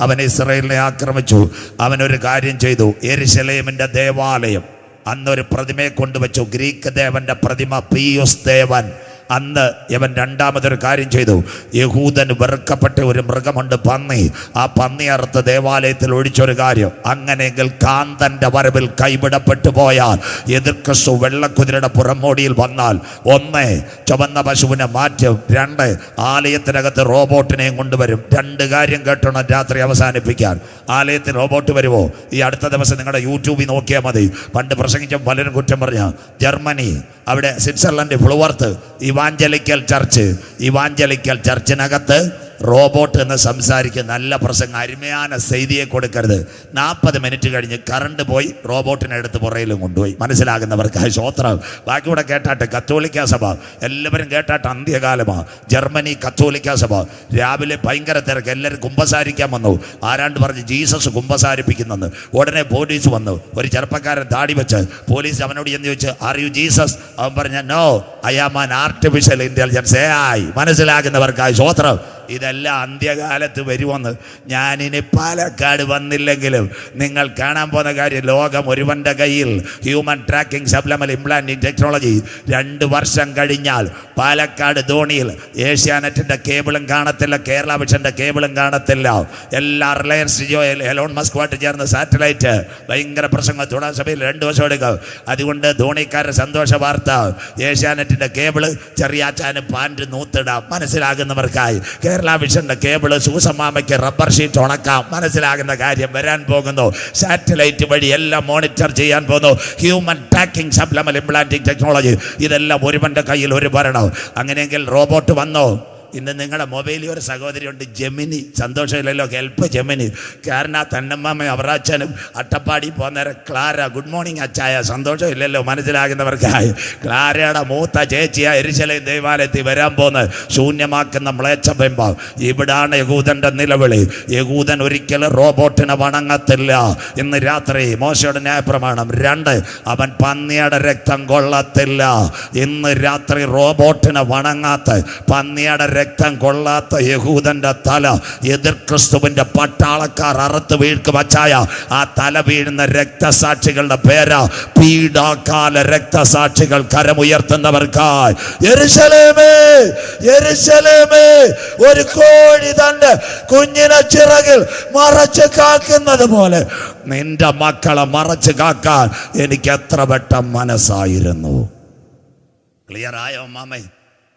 അവൻ ഇസ്രായേലിനെ ആക്രമിച്ചു. അവനൊരു കാര്യം ചെയ്തു. യെരുശലേമിൻ്റെ ദേവാലയം അന്നൊരു പ്രതിമയെ കൊണ്ടുവച്ചു. ഗ്രീക്ക് ദേവന്റെ പ്രതിമ, പിയൂസ് ദേവൻ. അന്ന് ഇവൻ രണ്ടാമതൊരു കാര്യം ചെയ്തു. യഹൂദന് വെറുക്കപ്പെട്ട ഒരു മൃഗമുണ്ട്, പന്നി. ആ പന്നി അറുത്ത് ദേവാലയത്തിൽ ഒഴിച്ചൊരു കാര്യം. അങ്ങനെയെങ്കിൽ കാന്തന്റെ വരവിൽ കൈവിടപ്പെട്ടു പോയാൽ, എതിർ ക്രിസ്തു വെള്ളക്കുതിരയുടെ പുറമോടിയിൽ വന്നാൽ, 1 ചുവന്ന പശുവിനെ മാറ്റും, 2 ആലയത്തിനകത്ത് റോബോട്ടിനെയും കൊണ്ടുവരും. 2 കാര്യം കേട്ടോണം രാത്രി അവസാനിപ്പിക്കാൻ. ആലയത്തിൽ റോബോട്ട് വരുമോ? ഈ അടുത്ത ദിവസം നിങ്ങളുടെ യൂട്യൂബിൽ നോക്കിയാൽ മതി. പണ്ട് പ്രസംഗിച്ച പലരും കുറ്റം പറഞ്ഞ ജർമ്മനി, അവിടെ സ്വിറ്റ്സർലൻഡ് ഫ്ലുവർത്ത് ഇവാഞ്ചലിക്കൽ ചർച്ചിനകത്ത് റോബോട്ട് എന്ന് സംസാരിക്കുന്ന നല്ല പ്രസംഗം, അരുമயான ചെയ്തിയെ കൊടുക്കരുത്. 40 മിനിറ്റ് കഴിഞ്ഞ് കറണ്ട് പോയി, റോബോട്ടിനെ എടുത്ത് പുറയിലും കൊണ്ടുപോയി. മനസ്സിലാകുന്നവർക്ക് സ്വോത്രം. ബാക്കിയൂടെ കേട്ടാട്ട് കത്തോലിക്ക സഭ, എല്ലാവരും കേട്ടാട്ട് അന്ത്യകാലമാണ്. ജർമ്മനി കത്തോലിക്ക സഭ രാവിലെ ഭയങ്കര തിരക്ക്, എല്ലാവരും കുമ്പസാരിക്കാൻ വന്നു. ആരാണ്ട് പറഞ്ഞ് ജീസസ് കുമ്പസാരിപ്പിക്കുന്നെന്ന്. ഉടനെ പോലീസ് വന്നു. ഒരു ചെറുപ്പക്കാരൻ താടി വെച്ച് പോലീസ് അവനോട് എന്ന് ചോദിച്ചു, ആർ യു ജീസസ്? അവൻ പറഞ്ഞ, no, I am an artificial intelligence, AI. മനസ്സിലാകുന്നവർക്കായി സ്വോത്രം. ഇതെല്ലാം അന്ത്യകാലത്ത് വരുമെന്ന്. ഞാനിനി പാലക്കാട് വന്നില്ലെങ്കിലും നിങ്ങൾ കാണാൻ പോകുന്ന കാര്യം, ലോകം ഒരുവൻ്റെ കയ്യിൽ human tracking supplemental implanting technology. 2 വർഷം കഴിഞ്ഞാൽ പാലക്കാട് ധോണിയിൽ ഏഷ്യാനെറ്റിൻ്റെ കേബിളും കാണത്തില്ല, കേരള വിഷൻ്റെ കേബിളും കാണത്തില്ല. എല്ലാ റിലയൻസ് ജിയോ, എലോൺ മസ്കുമായിട്ട് ചേർന്ന് സാറ്റലൈറ്റ്. ഭയങ്കര പ്രസംഗം തുടർ സഭയിൽ 2 വർഷം എടുക്കും. അതുകൊണ്ട് ധോണിക്കാരുടെ സന്തോഷ വാർത്ത, ഏഷ്യാനെറ്റിൻ്റെ കേബിള് ചെറിയാച്ചാന് പാൻറ് നൂത്തിടാം. മനസ്സിലാകുന്നവർക്കായി കേരള വിഷന്റെ കേബിള് സൂസമാമയ്ക്ക് റബ്ബർ ഷീറ്റ് ഉണക്കാം. മനസ്സിലാകുന്ന കാര്യം വരാൻ പോകുന്നു. സാറ്റലൈറ്റ് വഴി എല്ലാം മോണിറ്റർ ചെയ്യാൻ പോകുന്നു. Human tracking supplemental implanting technology. ഇതെല്ലാം ഒരുവന്റെ കയ്യിൽ ഒരു ഭരണം. അങ്ങനെയെങ്കിൽ റോബോട്ട് വന്നോ? ഇന്ന് നിങ്ങളുടെ മൊബൈലിൽ ഒരു സഹോദരിയുണ്ട്, ജെമിനി. സന്തോഷമില്ലല്ലോ, ഹെൽപ്പ് ജെമിനി. കാരണം തന്നമ്മ അവറാച്ചനും അട്ടപ്പാടി പോകുന്നേരം ക്ലാര, ഗുഡ് മോർണിംഗ് അച്ചായ. സന്തോഷമില്ലല്ലോ, മനസ്സിലാകുന്നവർക്കായി. ക്ലാരയുടെ മൂത്ത ചേച്ചിയ യെരുശലേം ദേവാലയത്തിൽ വരാൻ പോകുന്ന ശൂന്യമാക്കുന്ന മ്ലേച്ഛ ബിംബം. ഇവിടാണ് യഹൂദന്റെ നിലവിളി. യഹൂദൻ ഒരിക്കലും റോബോട്ടിനെ വണങ്ങത്തില്ല. ഇന്ന് രാത്രി മോശയുടെ ന്യായപ്രമാണം 2, അവൻ പന്നിയുടെ രക്തം കൊള്ളത്തില്ല. ഇന്ന് രാത്രി റോബോട്ടിനെ വണങ്ങാത്ത, പന്നിയുടെ രക്തം കൊള്ളാത്ത യഹൂദന്റെ തല എതിർ ക്രിസ്തുവിന്റെ പട്ടാളക്കാർ അറുത്ത് വീഴ്ക്കും അച്ചായ. ആ തല വീഴുന്ന രക്തസാക്ഷികളുടെ പേരാ പീഡാകാല രക്തസാക്ഷികൾ. കരമുയർത്തുന്നവർക്കായി യെരുശലേമേ, യെരുശലേമേ, ഒരു കോഴി തന്റെ കുഞ്ഞിനെ ചിറകിൽ മറച്ച് കാക്കുന്നത് പോലെ നിന്റെ മക്കളെ മറച്ച് കാക്കാൻ എനിക്ക് എത്ര വട്ടം മനസ്സായിരുന്നു. ക്ലിയർ ആയോ മാമേ?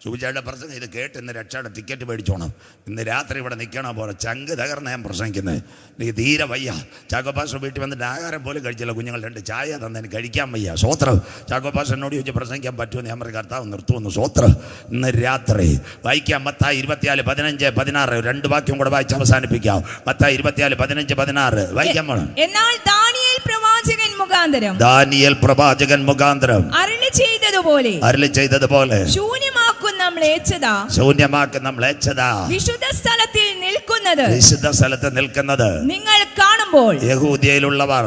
സൂചിയുടെ പ്രസംഗം ഇത് കേട്ട് ഇന്ന് രക്ഷയുടെ ടിക്കറ്റ് മേടിച്ചോണം. ഇന്ന് രാത്രി ഇവിടെ നിൽക്കണം പോലെ ചങ്ക് തകർന്ന ഞാൻ പ്രസംഗിക്കുന്നത്. എനിക്ക് തീരെ വയ്യ. ചാക്കോ പാസ്റ്റർ വീട്ടിൽ വന്നിട്ട് ആഹാരം പോലും കഴിച്ചില്ല. കുഞ്ഞുങ്ങൾ 2 ചായ തന്നെ കഴിക്കാൻ വയ്യ. സ്വോത്രം. ചാക്കോ പാസ്റ്റർ എന്നോട് ചോദിച്ച് പ്രസംഗിക്കാൻ പറ്റുമെന്ന് ഞാൻ പറഞ്ഞു, കർത്താവ് നിർത്തുമെന്ന്. സ്വോത്രം. ഇന്ന് രാത്രി വായിക്കാം. മത്തായി 24, 15, 16 2 വാക്യം കൂടെ വായിച്ച് അവസാനിപ്പിക്കാം. മത്തായി 24, 15, 16 വായിക്കാൻ പോണം. എന്നാൽ ദാനിയേൽ പ്രവാചകൻ മുഖാന്തരം അരുളി ചെയ്തതുപോലെ ശൂന്യമാക്കുന്ന മ്ലേച്ഛത വിശുദ്ധ സ്ഥലത്തിൽ നിൽക്കുന്നത് നിങ്ങൾ കാണുമ്പോൾ യഹൂദിയയിലുള്ളവർ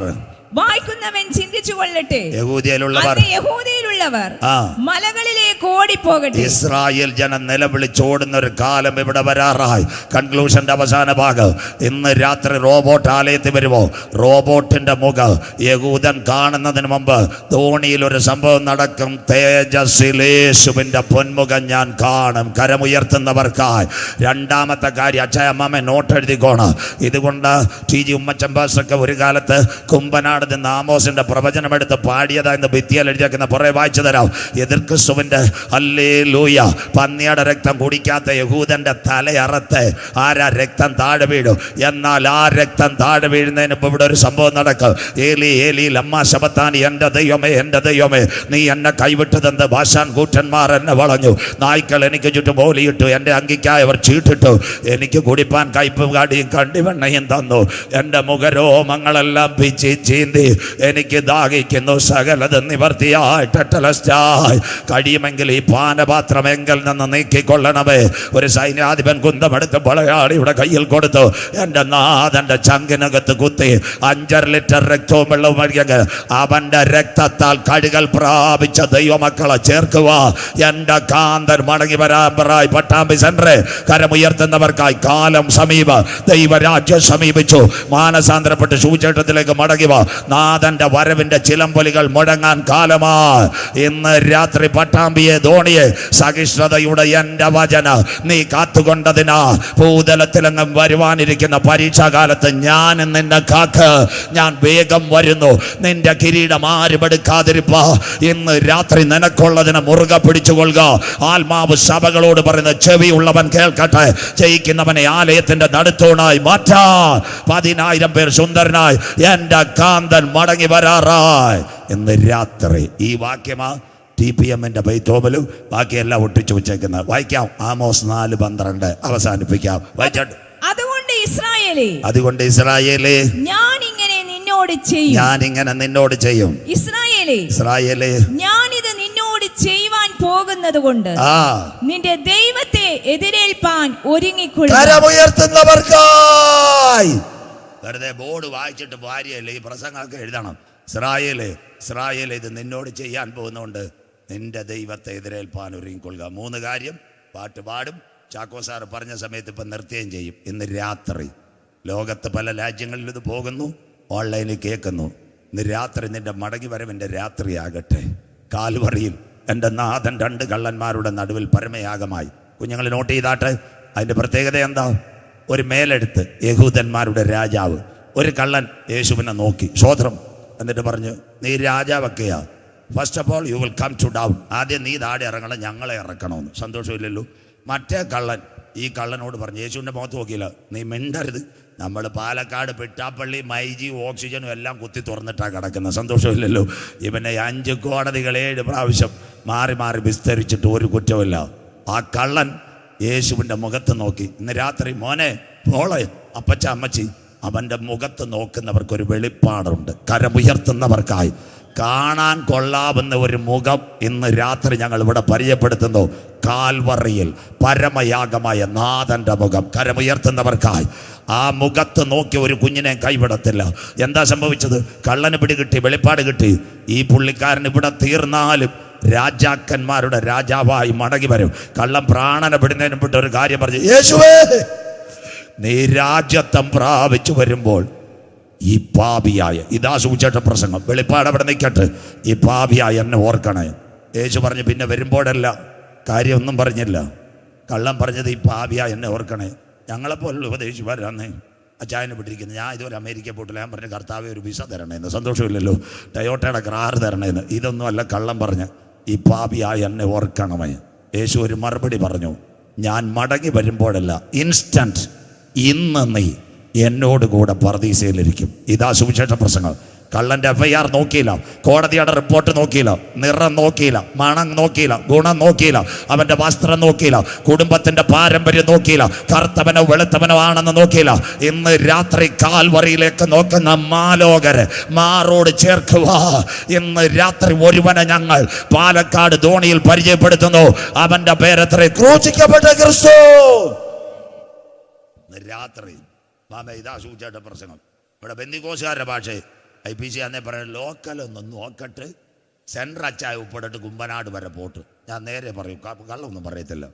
വായിക്കുന്നവൻ ചിന്തിച്ചു കൊള്ളട്ടെ. യഹൂദിയയിലുള്ളവർ മലകളിലേക്ക് ഓടിപ്പോകട്ടെ. ഇസ്രായേൽ ജനം നിലവിളിച്ചോടുന്ന ഒരു കാലം ഇവിടെ വരാറായി. കൺക്ലൂഷന്റെ അവസാന ഭാഗം. ഇന്ന് രാത്രി റോബോട്ട് ആലയത്തിൽ വരുമോ? റോബോട്ടിന്റെ മുഖം യഹൂദൻ കാണുന്നതിന് മുമ്പ് ധോണിയിൽ ഒരു സംഭവം നടക്കും. തേജസ്സിലേശുവിന്റെ പൊന്മുഖം ഞാൻ കാണും. കരമുയർത്തുന്നവർക്കായി. രണ്ടാമത്തെ കാര്യം, അച്ഛയമ്മ നോട്ട് എഴുതിക്കോണം. ഇതുകൊണ്ട് TG ഉമ്മച്ചമ്പാസൊക്കെ ഒരു കാലത്ത് കുമ്പനാട് ആമോസിന്റെ പ്രവചനമെടുത്ത് പാടിയതായെന്ന് ഭിത്തിയിൽ എഴുതിയാക്കുന്ന പുറകെ വായിച്ചു തരാം. എതിർ ക്രിസ്തുവിന്റെ ഹല്ലേലൂയ. പന്നിയുടെ രക്തം കുടിക്കാത്ത യഹൂദന്റെ തലയറത്ത് ആരാ രക്തം താഴെ വീഴും. എന്നാൽ ആ രക്തം താഴെ വീഴുന്നതിന് മുമ്പ് ഇവിടെ ഒരു സംഭവം നടക്കും. ഏലി ഏലി ലമ്മാ ശബത്താനി, എൻ്റെ ദൈവമേ എൻ്റെ ദൈവമേ നീ എന്നെ കൈവിട്ടതെന്ത്. ഭാഷാൻ കൂറ്റന്മാർ എന്നെ വളഞ്ഞു. നായ്ക്കൾ എനിക്ക് ചുറ്റും ഓലിയിട്ടു. എൻ്റെ അങ്കിക്കായി അവർ ചീട്ടിട്ടു. എനിക്ക് കുടിപ്പാൻ കയ്പും കാടിയും കണ്ടിവെണ്ണയും തന്നു. എൻ്റെ മുഖരോമങ്ങളെല്ലാം പിച്ചി ചീന്തി എനിക്ക് ദാഹിക്കുന്നു. സകലത് നിവർത്തിയായി കഴിയുമെങ്കിൽ ഈ പാനപാത്രം എങ്കിൽ നിന്ന് നീക്കിക്കൊള്ളണമേ. ഒരു സൈന്യാധിപൻ കുന്തമെടുത്ത് പടയാളിയുടെ കയ്യിൽ കൊടുത്തു. എൻ്റെ നാഥൻ്റെ ചങ്കിനകത്ത് കുത്തി 5.5 ലിറ്റർ രക്തവും വെള്ളവും ഒഴികെ അവൻ്റെ രക്തത്താൽ കഴുകൽ പ്രാപിച്ച ദൈവമക്കളെ ചേർക്കുക. എൻ്റെ കാന്തൻ മടങ്ങി വരാമ്പറായി. പട്ടാമ്പി സെൻട്രേ കരമുയർത്തുന്നവർക്കായി. കാലം സമീപം. ദൈവരാജ്യം സമീപിച്ചു. മാനസാന്തരപ്പെട്ട് ശൂചേട്ടത്തിലേക്ക് മടങ്ങി വാ. നാഥന്റെ വരവിന്റെ ചിലമ്പൊലികൾ മുഴങ്ങാൻ കാലമാ. ഇന്ന് രാത്രി പട്ടാമ്പിയെ ധോണിയെ സഹിഷ്ണുതയുടെ എൻ്റെ വചന നീ കാത്തുകൊണ്ടതിനാ ഭൂതലത്തിലെങ്ങും വരുവാനിരിക്കുന്ന പരീക്ഷാകാലത്ത് ഞാൻ നിന്നെ കാക്ക്. ഞാൻ വേഗം വരുന്നു. നിന്റെ കിരീടം ആരുമെടുക്കാതിരിപ്പ. ഇന്ന് രാത്രി നിനക്കുള്ളതിനെ മുറുകെ പിടിച്ചുകൊള്ളുക. ആത്മാവ് സഭകളോട് പറയുന്ന ചെവിയുള്ളവൻ കേൾക്കട്ടെ. ജയിക്കുന്നവനെ ആലയത്തിന്റെ നടുത്തോണായി മാറ്റാൻ 10,000 പേർ സുന്ദരനായി എൻ്റെ കാന്തൻ മടങ്ങി വരാറായി. ഇന്ന് രാത്രി ഈ വാക്യമാ TPMന്റെ ബൈത്തോബലും ബാക്കിയെല്ലാം ഒട്ടിച്ചു വെച്ചേക്കുന്നത്. വായിക്കാം. ആമോസ് 4:12 അവസാനിപ്പിക്കാം. വായിച്ചാട്ട്. അതുകൊണ്ട് ഇസ്രായേലേ ഞാൻ ഇങ്ങനെ നിന്നോട് ചെയ്യും. ഇസ്രായേലേ ഞാനിത് നിന്നോട് ചെയ്യുവാൻ പോകുന്നത് കൊണ്ട് നിന്റെ ദൈവത്തെ എതിരേൽപ്പാൻ ഒരുങ്ങിക്കൊള്ളുക. കരമുയർത്തുന്നവർക്കായി. വെറുതെ ബോർഡ് വായിച്ചിട്ട് ഭാര്യയല്ലേ ഈ പ്രസംഗമൊക്കെ എഴുതണം. ഇസ്രായേലേ ഇത് നിന്നോട് ചെയ്യാൻ പോകുന്നതുകൊണ്ട് നിന്റെ ദൈവത്തെ എതിരേൽപ്പാൻ ഒരുങ്ങിക്കൊള്ളുക. 3 കാര്യം പാട്ട് പാടും. ചാക്കോ സാർ പറഞ്ഞ സമയത്ത് ഇപ്പം നിർത്തുകയും ചെയ്യും. ഇന്ന് രാത്രി ലോകത്ത് പല രാജ്യങ്ങളിലും ഇത് പോകുന്നു. ഓൺലൈനിൽ കേൾക്കുന്നു. ഇന്ന് രാത്രി നിന്റെ മടങ്ങി വരവിൻ്റെ രാത്രിയാകട്ടെ. കാൽവറിയിൽ എൻ്റെ നാഥൻ 2 കള്ളന്മാരുടെ നടുവിൽ പരമയാഗമായി. കുഞ്ഞുങ്ങൾ നോട്ട് ചെയ്താട്ടെ. അതിൻ്റെ പ്രത്യേകത എന്താ? ഒരു മേലെടുത്ത് യഹൂദന്മാരുടെ രാജാവ്. ഒരു കള്ളൻ യേശുവിനെ നോക്കി. സ്വോത്രം. എന്നിട്ട് പറഞ്ഞു, നീ രാജാവൊക്കെയാ. First of all you will come to down. ആദ്യം നീ താഴെ ഇറങ്ങണം, ഞങ്ങളെ ഇറക്കണമെന്ന്. സന്തോഷമില്ലല്ലോ. മറ്റേ കള്ളൻ ഈ കള്ളനോട് പറഞ്ഞു, യേശുവിൻ്റെ മുഖത്ത് നോക്കിയില്ല, നീ മിണ്ടരുത്. നമ്മൾ പാലക്കാട് പിട്ടാപ്പള്ളി മൈജി ഓക്സിജനും എല്ലാം കുത്തി തുറന്നിട്ടാണ് കിടക്കുന്നത്. സന്തോഷമില്ലല്ലോ. ഇവനെ 5 കോടതികൾ 7 പ്രാവശ്യം മാറി മാറി വിസ്തരിച്ചിട്ട് ഒരു കുറ്റമില്ല. ആ കള്ളൻ യേശുവിൻ്റെ മുഖത്ത് നോക്കി. ഇന്ന് രാത്രി മോനെ പോളെ അപ്പച്ച അമ്മച്ചി അവൻ്റെ മുഖത്ത് നോക്കുന്നവർക്കൊരു വെളിപ്പാടുണ്ട്. കരമുയർത്തുന്നവർക്കായി. കാണാൻ കൊള്ളാവുന്ന ഒരു മുഖം ഇന്ന് രാത്രി ഞങ്ങൾ ഇവിടെ പരിചയപ്പെടുത്തുന്നു. കാൽവറിയിൽ പരമയാഗമായ നാഥൻ്റെ മുഖം. കരമുയർത്തുന്നവർക്കായി. ആ മുഖത്ത് നോക്കി ഒരു കുഞ്ഞിനെ കൈവിടത്തില്ല. എന്താ സംഭവിച്ചത്? കള്ളന് പിടികിട്ടി, വെളിപ്പാട് കിട്ടി. ഈ പുള്ളിക്കാരൻ ഇവിടെ തീർന്നാലും രാജാക്കന്മാരുടെ രാജാവായി മടങ്ങി വരും. കള്ളം പ്രാണനെ വിടുന്നതിന് മുമ്പ് ഒരു കാര്യം പറഞ്ഞു, യേശുവേ നീ രാജ്യത്വം പ്രാപിച്ചു വരുമ്പോൾ ഈ പാപിയായ, ഇതാ സൂചിച്ച പ്രസംഗം, വെളിപ്പാട് അവിടെ നിൽക്കട്ടെ, ഈ പാപിയായ എന്നെ ഓർക്കണേ. യേശു പറഞ്ഞു, പിന്നെ വരുമ്പോഴല്ല. കാര്യമൊന്നും പറഞ്ഞില്ല. കള്ളം പറഞ്ഞത് ഈ പാപിയായ എന്നെ ഓർക്കണേ. ഞങ്ങളെപ്പോലുള്ള ഉപദേശിമാരാന്ന് അച്ചായനെ വിട്ടിരിക്കുന്നത്. ഞാൻ ഇതുവരെ അമേരിക്ക പോയിട്ടില്ല. ഞാൻ പറഞ്ഞു, കർത്താവെ ഒരു വിസ തരണേന്ന്. സന്തോഷമില്ലല്ലോ. ടയോട്ടയുടെ കാർ തരണേന്ന്. ഇതൊന്നും അല്ല കള്ളം പറഞ്ഞ്, ഈ പാപിയായ എന്നെ ഓർക്കണമേ. യേശു ഒരു മറുപടി പറഞ്ഞു, ഞാൻ മടങ്ങി വരുമ്പോഴല്ല, ഇൻസ്റ്റന്റ്, ഇന്ന് നീ എന്നോട് കൂടെ പർദീസയിലിരിക്കും. ഇതാ സുവിശേഷ പ്രസംഗം. കള്ളൻ്റെ FIR നോക്കിയില്ല, കോടതിയുടെ റിപ്പോർട്ട് നോക്കിയില്ല, നിറം നോക്കിയില്ല, മണം നോക്കിയില്ല, ഗുണം നോക്കിയില്ല, അവൻ്റെ വസ്ത്രം നോക്കിയില്ല, കുടുംബത്തിൻ്റെ പാരമ്പര്യം നോക്കിയില്ല, കറുത്തവനോ വെളുത്തവനോ ആണെന്ന് നോക്കിയില്ല. ഇന്ന് രാത്രി കാൽവറിയിലേക്ക് നോക്കുന്ന മാലോകര് മാറോട് ചേർക്കുക. ഇന്ന് രാത്രി ഒരുവനെ ഞങ്ങൾ പാലക്കാട് ധോണിയിൽ പരിചയപ്പെടുത്തുന്നു. അവൻ്റെ പേരെത്ര? ക്രൂശിക്കപ്പെട്ട ക്രിസ്തു. രാത്രി ഇതാ സൂചിച്ച പ്രസംഗം. ഇവിടെ ബന്ധിക്കോസുകാരുടെ ഭാഷ IPC എന്നേ പറയാം, ലോക്കലൊന്ന് നോക്കട്ട് സെൻട്രൽ അച്ചായ ഉപ്പിട്ടിട്ട് കുമ്പനാട് വരെ പോട്ട്. ഞാൻ നേരെ പറയും, കള്ളൊന്നും പറയത്തില്ല.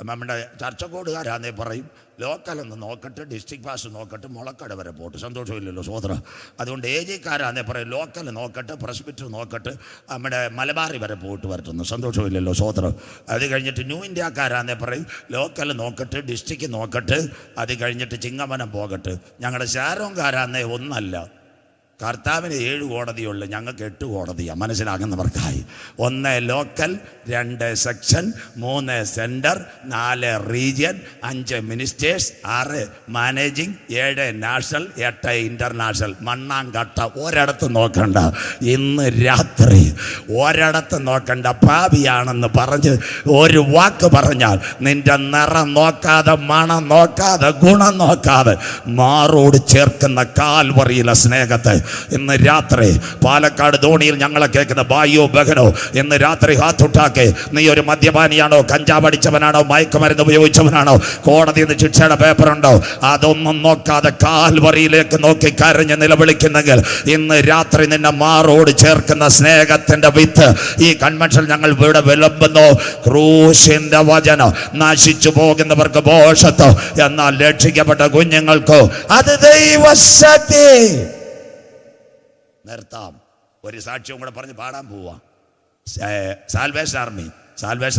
നമ്മുടെ ചർച്ചക്കോടുകാരാന്നേ പറയും, ലോക്കലൊന്ന് നോക്കട്ട്, ഡിസ്ട്രിക്ട് പാസ് നോക്കട്ട്, മുളക്കട വരെ പോട്ട്. സന്തോഷമില്ലല്ലോ സോദര. അതുകൊണ്ട് AG-കാരാന്നേ പറയും, ലോക്കൽ നോക്കട്ട്, പ്രസ്ബിറ്റർ നോക്കട്ട്, നമ്മുടെ മലബാറി വരെ പോയിട്ട് വരട്ടുന്നു. സന്തോഷമില്ലല്ലോ സോദര. അത് കഴിഞ്ഞിട്ട് ന്യൂ ഇന്ത്യക്കാരാന്നേ പറയും, ലോക്കൽ നോക്കട്ട്, ഡിസ്ട്രിക്ട് നോക്കട്ട്, അത് കഴിഞ്ഞിട്ട് ചിങ്ങമനം പോകട്ട്. ഞങ്ങളുടെ ശാരോങ്കാരാന്നേ ഒന്നല്ല, കർത്താവിന് 7 കോടതിയുള്ളു, ഞങ്ങൾക്ക് 8 കോടതിയാണ്. മനസ്സിലാകുന്നവർക്കായി 1 local, 2 section, 3 centre, 4 region, 5 ministers, 6 managing, 7 national, 8 international. മണ്ണാങ്കട്ട ഒരിടത്ത് നോക്കണ്ട. ഇന്ന് രാത്രി ഒരിടത്ത് നോക്കണ്ട. പാപിയാണെന്ന് പറഞ്ഞ് ഒരു വാക്ക് പറഞ്ഞാൽ നിന്റെ നിറം നോക്കാതെ, മണം നോക്കാതെ, ഗുണം നോക്കാതെ മാറോട് ചേർക്കുന്ന കാൽവറിയിലെ സ്നേഹത്തെ ഇന്ന് രാത്രി പാലക്കാട് ധോണിയിൽ ഞങ്ങളെ കേൾക്കുന്ന ഭായിയോ ബഹനോ, ഇന്ന് രാത്രി ഹാത്തുട്ടാക്കെ. നീ ഒരു മദ്യപാനിയാണോ, കഞ്ചാവ് അടിച്ചവനാണോ, മയക്കുമരുന്ന് ഉപയോഗിച്ചവനാണോ, കോടതിയിൽ നിന്ന് ശിക്ഷയുടെ പേപ്പറുണ്ടോ, അതൊന്നും നോക്കാതെ കാൽവറിയിലേക്ക് നോക്കി കരഞ്ഞ് നിലവിളിക്കുന്നെങ്കിൽ ഇന്ന് രാത്രി നിന്നെ മാറോട് ചേർക്കുന്ന സ്നേഹത്തിന്റെ വിത്ത് ഈ കൺവെൻഷൻ ഞങ്ങൾ ഇവിടെ വിളമ്പുന്നു. ക്രൂശിന്റെ വചനം നശിച്ചു പോകുന്നവർക്ക് ഭോഷത്വം, എന്നാൽ രക്ഷിക്കപ്പെട്ട കുഞ്ഞുങ്ങൾക്കോ അത് ദൈവശക്തി. നിർത്താം. ഒരു സാക്ഷ്യവും കൂടെ പറഞ്ഞ് പാടാൻ പോവാ. സാൽവേഷൻ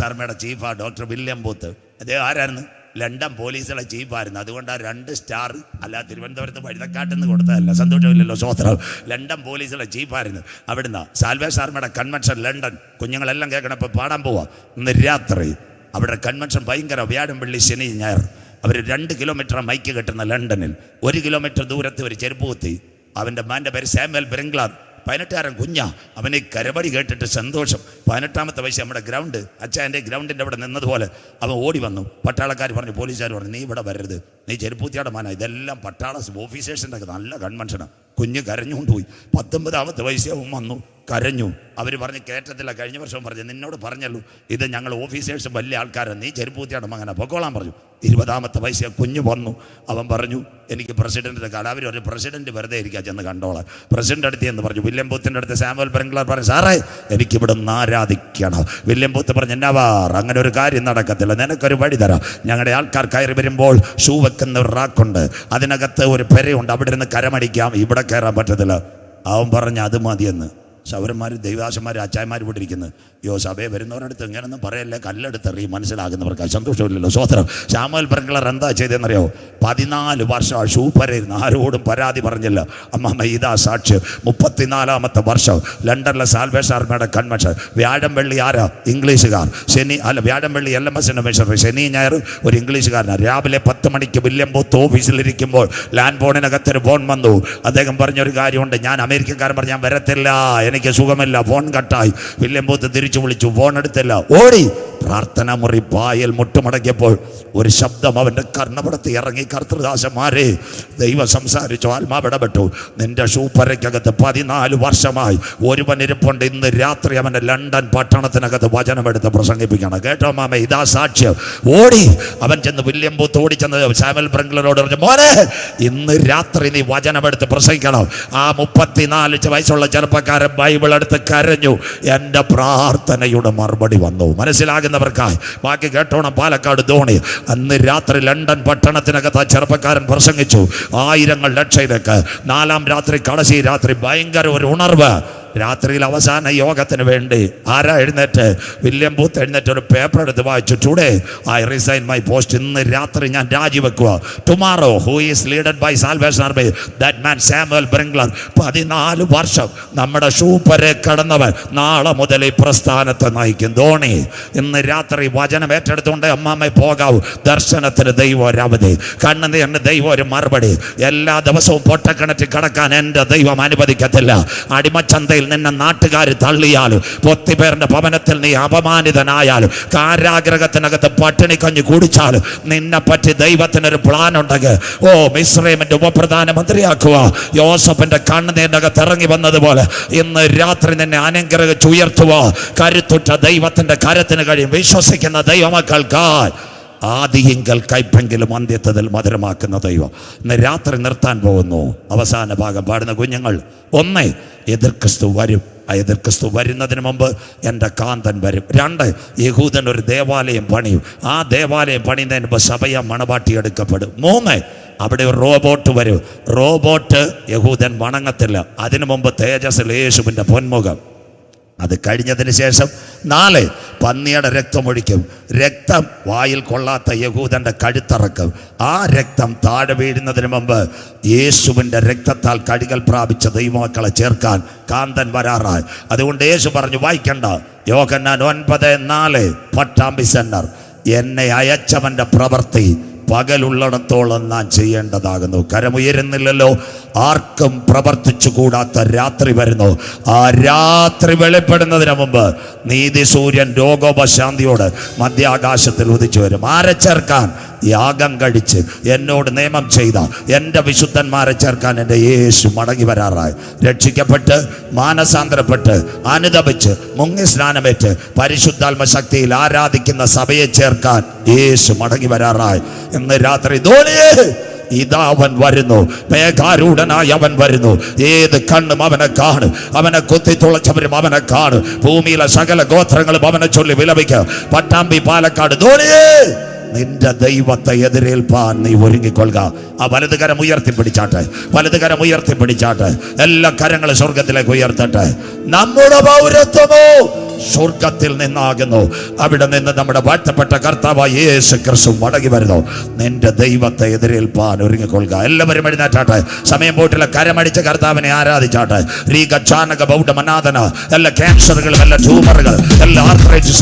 ആർമിയുടെ ചീഫാ ഡോക്ടർ വില്യം ബൂത്ത്. അദ്ദേഹം ആരായിരുന്നു? ലണ്ടൻ പോലീസുകളെ ചീഫായിരുന്നു. അതുകൊണ്ട് ആ 2 സ്റ്റാർ അല്ല തിരുവനന്തപുരത്ത് വഴുതക്കാട്ടെന്ന് കൊടുത്തതല്ല. സന്തോഷമില്ലല്ലോ സ്വോത്രം. ലണ്ടൻ പോലീസുകളെ ചീഫായിരുന്നു. അവിടുന്ന് സാൽവേഷൻ ആർമിയുടെ കൺവെൻഷൻ ലണ്ടൻ. കുഞ്ഞുങ്ങളെല്ലാം കേൾക്കണം. ഇപ്പോൾ പാടാൻ പോവാ. ഇന്ന് രാത്രി അവിടെ കൺവെൻഷൻ ഭയങ്കര. വ്യാഴം, വെള്ളി, ശനി, ഞായർ. അവർ 2 കിലോമീറ്റർ മൈക്ക് കെട്ടുന്ന ലണ്ടനിൽ. 1 കിലോമീറ്റർ ദൂരത്ത് ഒരു ചെരുപ്പ് കുത്തി. അവൻ്റെ മാൻ്റെ പേര് സാമുവൽ ബ്രിംഗ്ലാർ. 18-കാരൻ കുഞ്ഞാ. അവന് കരപടി കേട്ടിട്ട് സന്തോഷം. 18-ാമത്തെ വയസ്സ് നമ്മുടെ ഗ്രൗണ്ട്, അച്ഛൻ്റെ ഗ്രൗണ്ടിൻ്റെ അവിടെ നിന്നതുപോലെ അവൻ ഓടി വന്നു. പട്ടാളക്കാർ പറഞ്ഞു, പോലീസുകാർ പറഞ്ഞു, നീ ഇവിടെ വരരുത്, നീ ചെരുപ്പൂത്തിയുടെ മാന. ഇതെല്ലാം പട്ടാള ഓഫീസേഴ്സിൻ്റെ നല്ല കൺവെൻഷനാണ്. കുഞ്ഞ് കരഞ്ഞുകൊണ്ടുപോയി. 19-ാമത്തെ വയസ്സേ അവൻ വന്നു, കരഞ്ഞു. അവർ പറഞ്ഞ് കേട്ടത്തില്ല. കഴിഞ്ഞ വർഷം പറഞ്ഞു, നിന്നോട് പറഞ്ഞല്ലോ ഇത് ഞങ്ങൾ ഓഫീസേഴ്സ് വലിയ ആൾക്കാരാണ്, നീ ചെരുപ്പൂത്തിയാണ് അങ്ങനെ പൊക്കോളാൻ പറഞ്ഞു. 20-ാമത്തെ വയസ്സേ കുഞ്ഞ് വന്നു. അവൻ പറഞ്ഞു, എനിക്ക് പ്രസിഡന്റിൻ്റെ കാലം. അവർ ഒരു പ്രസിഡന്റ് വെറുതെ ഇരിക്കുക, ചെന്ന് കണ്ടോളാം. പ്രസിഡന്റ് അടുത്ത് എന്ന് പറഞ്ഞു. വില്യം ബൂത്തിൻ്റെ അടുത്ത് സാമുവൽ ബ്രിംഗ്ലാർ പറഞ്ഞു, സാറേ എനിക്കിവിടെ നിന്ന് ആരാധിക്കണം. വില്യം ബൂത്ത് പറഞ്ഞു, എന്നാവാർ അങ്ങനെ ഒരു കാര്യം നടക്കത്തില്ല, നിനക്കൊരു വഴി തരാം. ഞങ്ങളുടെ ആൾക്കാർ കയറി വരുമ്പോൾ ഷൂ വെക്കുന്ന ഒരു റാക്കുണ്ട്, അതിനകത്ത് ഒരു പെരയുണ്ട്, അവിടെ ഇരുന്ന് കരമടിക്കാം, ഇവിടെ കയറാൻ പറ്റത്തില്ല. അവൻ പറഞ്ഞു അത് മതിയെന്ന്. ശൗരന്മാർ, ദൈവദാസന്മാർ, അച്ചായന്മാർ ഇവിടെ ഇരിക്കുന്നത്. സഭയെ വരുന്നവരടുത്ത് ഇങ്ങനെയൊന്നും പറയല്ലേ, കല്ലെടുത്തെറിയും. മനസ്സിലാകുന്നവർക്ക് സന്തോഷമില്ലല്ലോ സ്വോത്രം. സാമുവൽ ബ്രിംഗ്ലാർ എന്താ ചെയ്തെന്നറിയോ? 14 വർഷം ഷൂ പരയിരുന്നു, ആരോടും പരാതി പറഞ്ഞില്ല. അമ്മമ്മ ഇതാ സാക്ഷ്യം. 34-ാമത്തെ വർഷം ലണ്ടനിലെ സാൽവേഷൻ ആർമിയുടെ കൺവെൻഷൻ. വ്യാഴം, വെള്ളി ആരാ? ഇംഗ്ലീഷുകാർ. ശനി അല്ല, വ്യാഴം, വെള്ളി LMSൻ്റെ മിഷണറി. ശനി, ഞായർ ഒരു ഇംഗ്ലീഷുകാരനാണ്. രാവിലെ 10 മണിക്ക് വില്യം ബൂത്ത് ഓഫീസിലിരിക്കുമ്പോൾ ലാൻഡ് ഫോണിനകത്തൊരു ഫോൺ വന്നു. അദ്ദേഹം പറഞ്ഞൊരു കാര്യമുണ്ട്, ഞാൻ അമേരിക്കക്കാരൻ പറഞ്ഞു, ഞാൻ വരത്തില്ല, എനിക്ക് സുഖമില്ല, ഫോൺ കട്ടായി. വില്യം ബൂത്ത് തിരിച്ചു വിളിച്ചു, ഫോൺ എടുത്തില്ല, ഓടി പ്രാർത്ഥന മുറി പായൽ മുട്ടുമടക്കിയപ്പോൾ ഒരു ശബ്ദം അവൻ്റെ കർണപടത്ത് ഇറങ്ങി, കർത്തൃദാസന്മാരെ ദൈവം സംസാരിച്ചു, ആത്മാവിടപെട്ടു. നിന്റെ ഷൂപ്പരയ്ക്കകത്ത് 14 വർഷമായി ഒരുവൻ ഇരിപ്പുണ്ട്. ഇന്ന് രാത്രി അവൻ്റെ ലണ്ടൻ പട്ടണത്തിനകത്ത് വചനമെടുത്ത് പ്രസംഗിപ്പിക്കണം. കേട്ടോ മാമ, ഇതാ സാക്ഷ്യം. ഓടി അവൻ ചെന്ന് വില്യം ബൂത്ത് ഓടിച്ചെന്ന് സാമുവൽ ബ്രിംഗ്ലറോട് പറഞ്ഞു, മോനെ ഇന്ന് രാത്രി നീ വചനമെടുത്ത് പ്രസംഗിക്കണം. ആ 34 വയസ്സുള്ള ചെറുപ്പക്കാരൻ ബൈബിൾ എടുത്ത് കരഞ്ഞു. എൻ്റെ പ്രാർത്ഥനയുടെ മറുപടി വന്നു. മനസ്സിലാകുന്നവർക്കായി ബാക്കി കേട്ടോണം. പാലക്കാട് ധോണി അന്ന് രാത്രി ലണ്ടൻ പട്ടണത്തിനകത്ത് ആ ചെറുപ്പക്കാരൻ പ്രസംഗിച്ചു. 1000 ലക്ഷയിലേക്ക്. 4-ാം രാത്രി, കടശി രാത്രി ഭയങ്കര ഒരു ഉണർവ്. രാത്രിയിൽ അവസാന യോഗത്തിന് വേണ്ടി ആരാ എഴുന്നേറ്റ്? വില്യം ബൂത്ത് എഴുന്നേറ്റ് ഒരു പേപ്പർ എടുത്ത് വായിച്ചു. Today I resign my post. ഇന്ന് രാത്രി ഞാൻ രാജിവെക്കുക. Tomorrow who is leaded by salvation army that man Samuel Bringler. 14 വർഷം നമ്മുടെ ഷൂപ്പരെ കടന്നവൻ നാളെ മുതൽ ഈ പ്രസ്ഥാനത്തെ നയിക്കും. ധോണി ഇന്ന് രാത്രി വചനം ഏറ്റെടുത്തുകൊണ്ട് അമ്മാമ്മ പോകാവൂ. ദർശനത്തിന് ദൈവം ഒരു അവധി, കണ്ണുനീരിന് ദൈവം ഒരു മറുപടി. എല്ലാ ദിവസവും പൊട്ടക്കിണറ്റിൽ കടക്കാൻ എൻ്റെ ദൈവം അനുവദിക്കത്തില്ല. അടിമച്ചന്തയിൽ നിന്നെ നാട്ടുകാർ തള്ളിയാലും, 10 പേരുടെ ഭവനത്തിൽ നീ അപമാനിതനായാലും, കാരാഗ്രഹത്തിനകത്ത് പട്ടിണി കഞ്ഞി കുടിച്ചാലും, നിന്നെ പറ്റി ദൈവത്തിനൊരു പ്ലാൻ ഉണ്ടെങ്കിൽ മിസ്രൈമിന്റെ ഉപപ്രധാനമന്ത്രിയാക്കുക. യോസഫിന്റെ കണ്ണുനീരിനകത്ത് ഇറങ്ങി വന്നതുപോലെ ഇന്ന് രാത്രി നിന്നെ അനുഗ്രഹിച്ച് ഉയർത്തുക. കരുത്തുറ്റ ദൈവത്തിന്റെ കരത്തിന് കഴിയും. വിശ്വസിക്കുന്ന ദൈവമക്കൾക്കായി ആദിയെങ്കിൽ കയ്പെങ്കിലും അന്ത്യത്തിൽ മധുരമാക്കുന്ന ദൈവം ഇന്ന് രാത്രി നിർത്താൻ പോകുന്നു. അവസാന ഭാഗം പാടുന്ന കുഞ്ഞുങ്ങൾ, 1 എതിർ ക്രിസ്തു വരും. ആ എതിർ ക്രിസ്തു വരുന്നതിന് മുമ്പ് എൻ്റെ കാന്തൻ വരും. 2 യഹൂദൻ ഒരു ദേവാലയം പണിയും. ആ ദേവാലയം പണിയുന്നതിന് മുമ്പ് സഭയ മണവാട്ടി എടുക്കപ്പെടും. 3 അവിടെ ഒരു റോബോട്ട് വരും. റോബോട്ട് യഹൂദൻ വണങ്ങത്തില്ല. അതിനു മുമ്പ് തേജസ്സിൽ യേശുവിൻ്റെ പൊന്മുഖം. അത് കഴിഞ്ഞതിന് ശേഷം 4 പന്നിയുടെ രക്തമൊഴിക്കും. രക്തം വായിൽ കൊള്ളാത്ത യഹൂദൻ്റെ കഴുത്തറക്കും. ആ രക്തം താഴെ വീഴുന്നതിന് മുമ്പ് യേശുവിൻ്റെ രക്തത്താൽ കഴുകൽ പ്രാപിച്ച ദൈവമക്കളെ ചേർക്കാൻ കാന്തൻ വരാറായി. അതുകൊണ്ട് യേശു പറഞ്ഞു, വായിക്കണ്ട, യോഹന്നാൻ 9:4 പട്ടാമ്പി സെന്റർ, എന്നെ അയച്ചവൻ്റെ പ്രവൃത്തി പകലുള്ളിടത്തോളം നാം ചെയ്യേണ്ടതാകുന്നു. കരമുയരുന്നില്ലല്ലോ. ആർക്കും പ്രവർത്തിച്ചു കൂടാത്ത രാത്രി വരുന്നു. ആ രാത്രി വെളിപ്പെടുന്നതിന് മുമ്പ് നീതി സൂര്യൻ രോഗോപശാന്തിയോട് മധ്യാകാശത്തിൽ ഉദിച്ചു വരും. ആരെ ചേർക്കാൻ? യാഗം കഴിച്ച് എന്നോട് നിയമം ചെയ്ത എൻ്റെ വിശുദ്ധന്മാരെ ചേർക്കാൻ എൻ്റെ യേശു മടങ്ങി വരാറായി. രക്ഷിക്കപ്പെട്ട് മാനസാന്തരപ്പെട്ട് അനുതപിച്ച് മുങ്ങി സ്നാനമേറ്റ് പരിശുദ്ധാത്മ ശക്തിയിൽ ആരാധിക്കുന്ന സഭയെ ചേർക്കാൻ യേശു മടങ്ങി വരാറായി. ഇന്ന് രാത്രി ധോണിയേ ഇതാ അവൻ വരുന്നു, മേഘാരൂഢനായി അവൻ വരുന്നു. ഏത് കണ്ണും അവനെ കാണും. അവനെ കുത്തി തുളച്ചവരും അവനെ കാണും. ഭൂമിയിലെ സകല ഗോത്രങ്ങളും അവനെ ചൊല്ലി വിലപിക്കും. പട്ടാമ്പി, പാലക്കാട്, ധോണിയേ നിന്റെ ദൈവത്തെ എതിരേൽപ്പാൻ നീ ഒരുങ്ങിക്കൊള്ളുക. ആ വലതുകരം ഉയർത്തിപ്പിടിച്ചാട്ടെ, വലതുകരം ഉയർത്തിപ്പിടിച്ചാട്ടെ. എല്ലാ കരങ്ങളും സ്വർഗത്തിലേക്ക് ഉയർത്തട്ടെ. നമ്മുടെ പൗരത്വമോ സ്വർഗത്തിൽ നിന്നാകുന്നു. അവിടെ നിന്ന് നമ്മുടെ വാഴ്ത്തപ്പെട്ട കർത്താവായ യേശു ക്രിസ്തു മടങ്ങി വരുന്നു. നിന്റെ ദൈവത്തെ എതിരേൽപ്പാൻ ഒരുങ്ങിക്കൊള്ളുക. എല്ലാവരും എഴുന്നേറ്റാട്ടെ. സമയം പോയിട്ടില്ല. കരമടിച്ച് കർത്താവിനെ ആരാധിച്ചാട്ടെ. എല്ലാ ക്യാൻസറുകളും, എല്ലാ ട്യൂമറുകൾ, എല്ലാ ആർത്രൈറ്റിസ്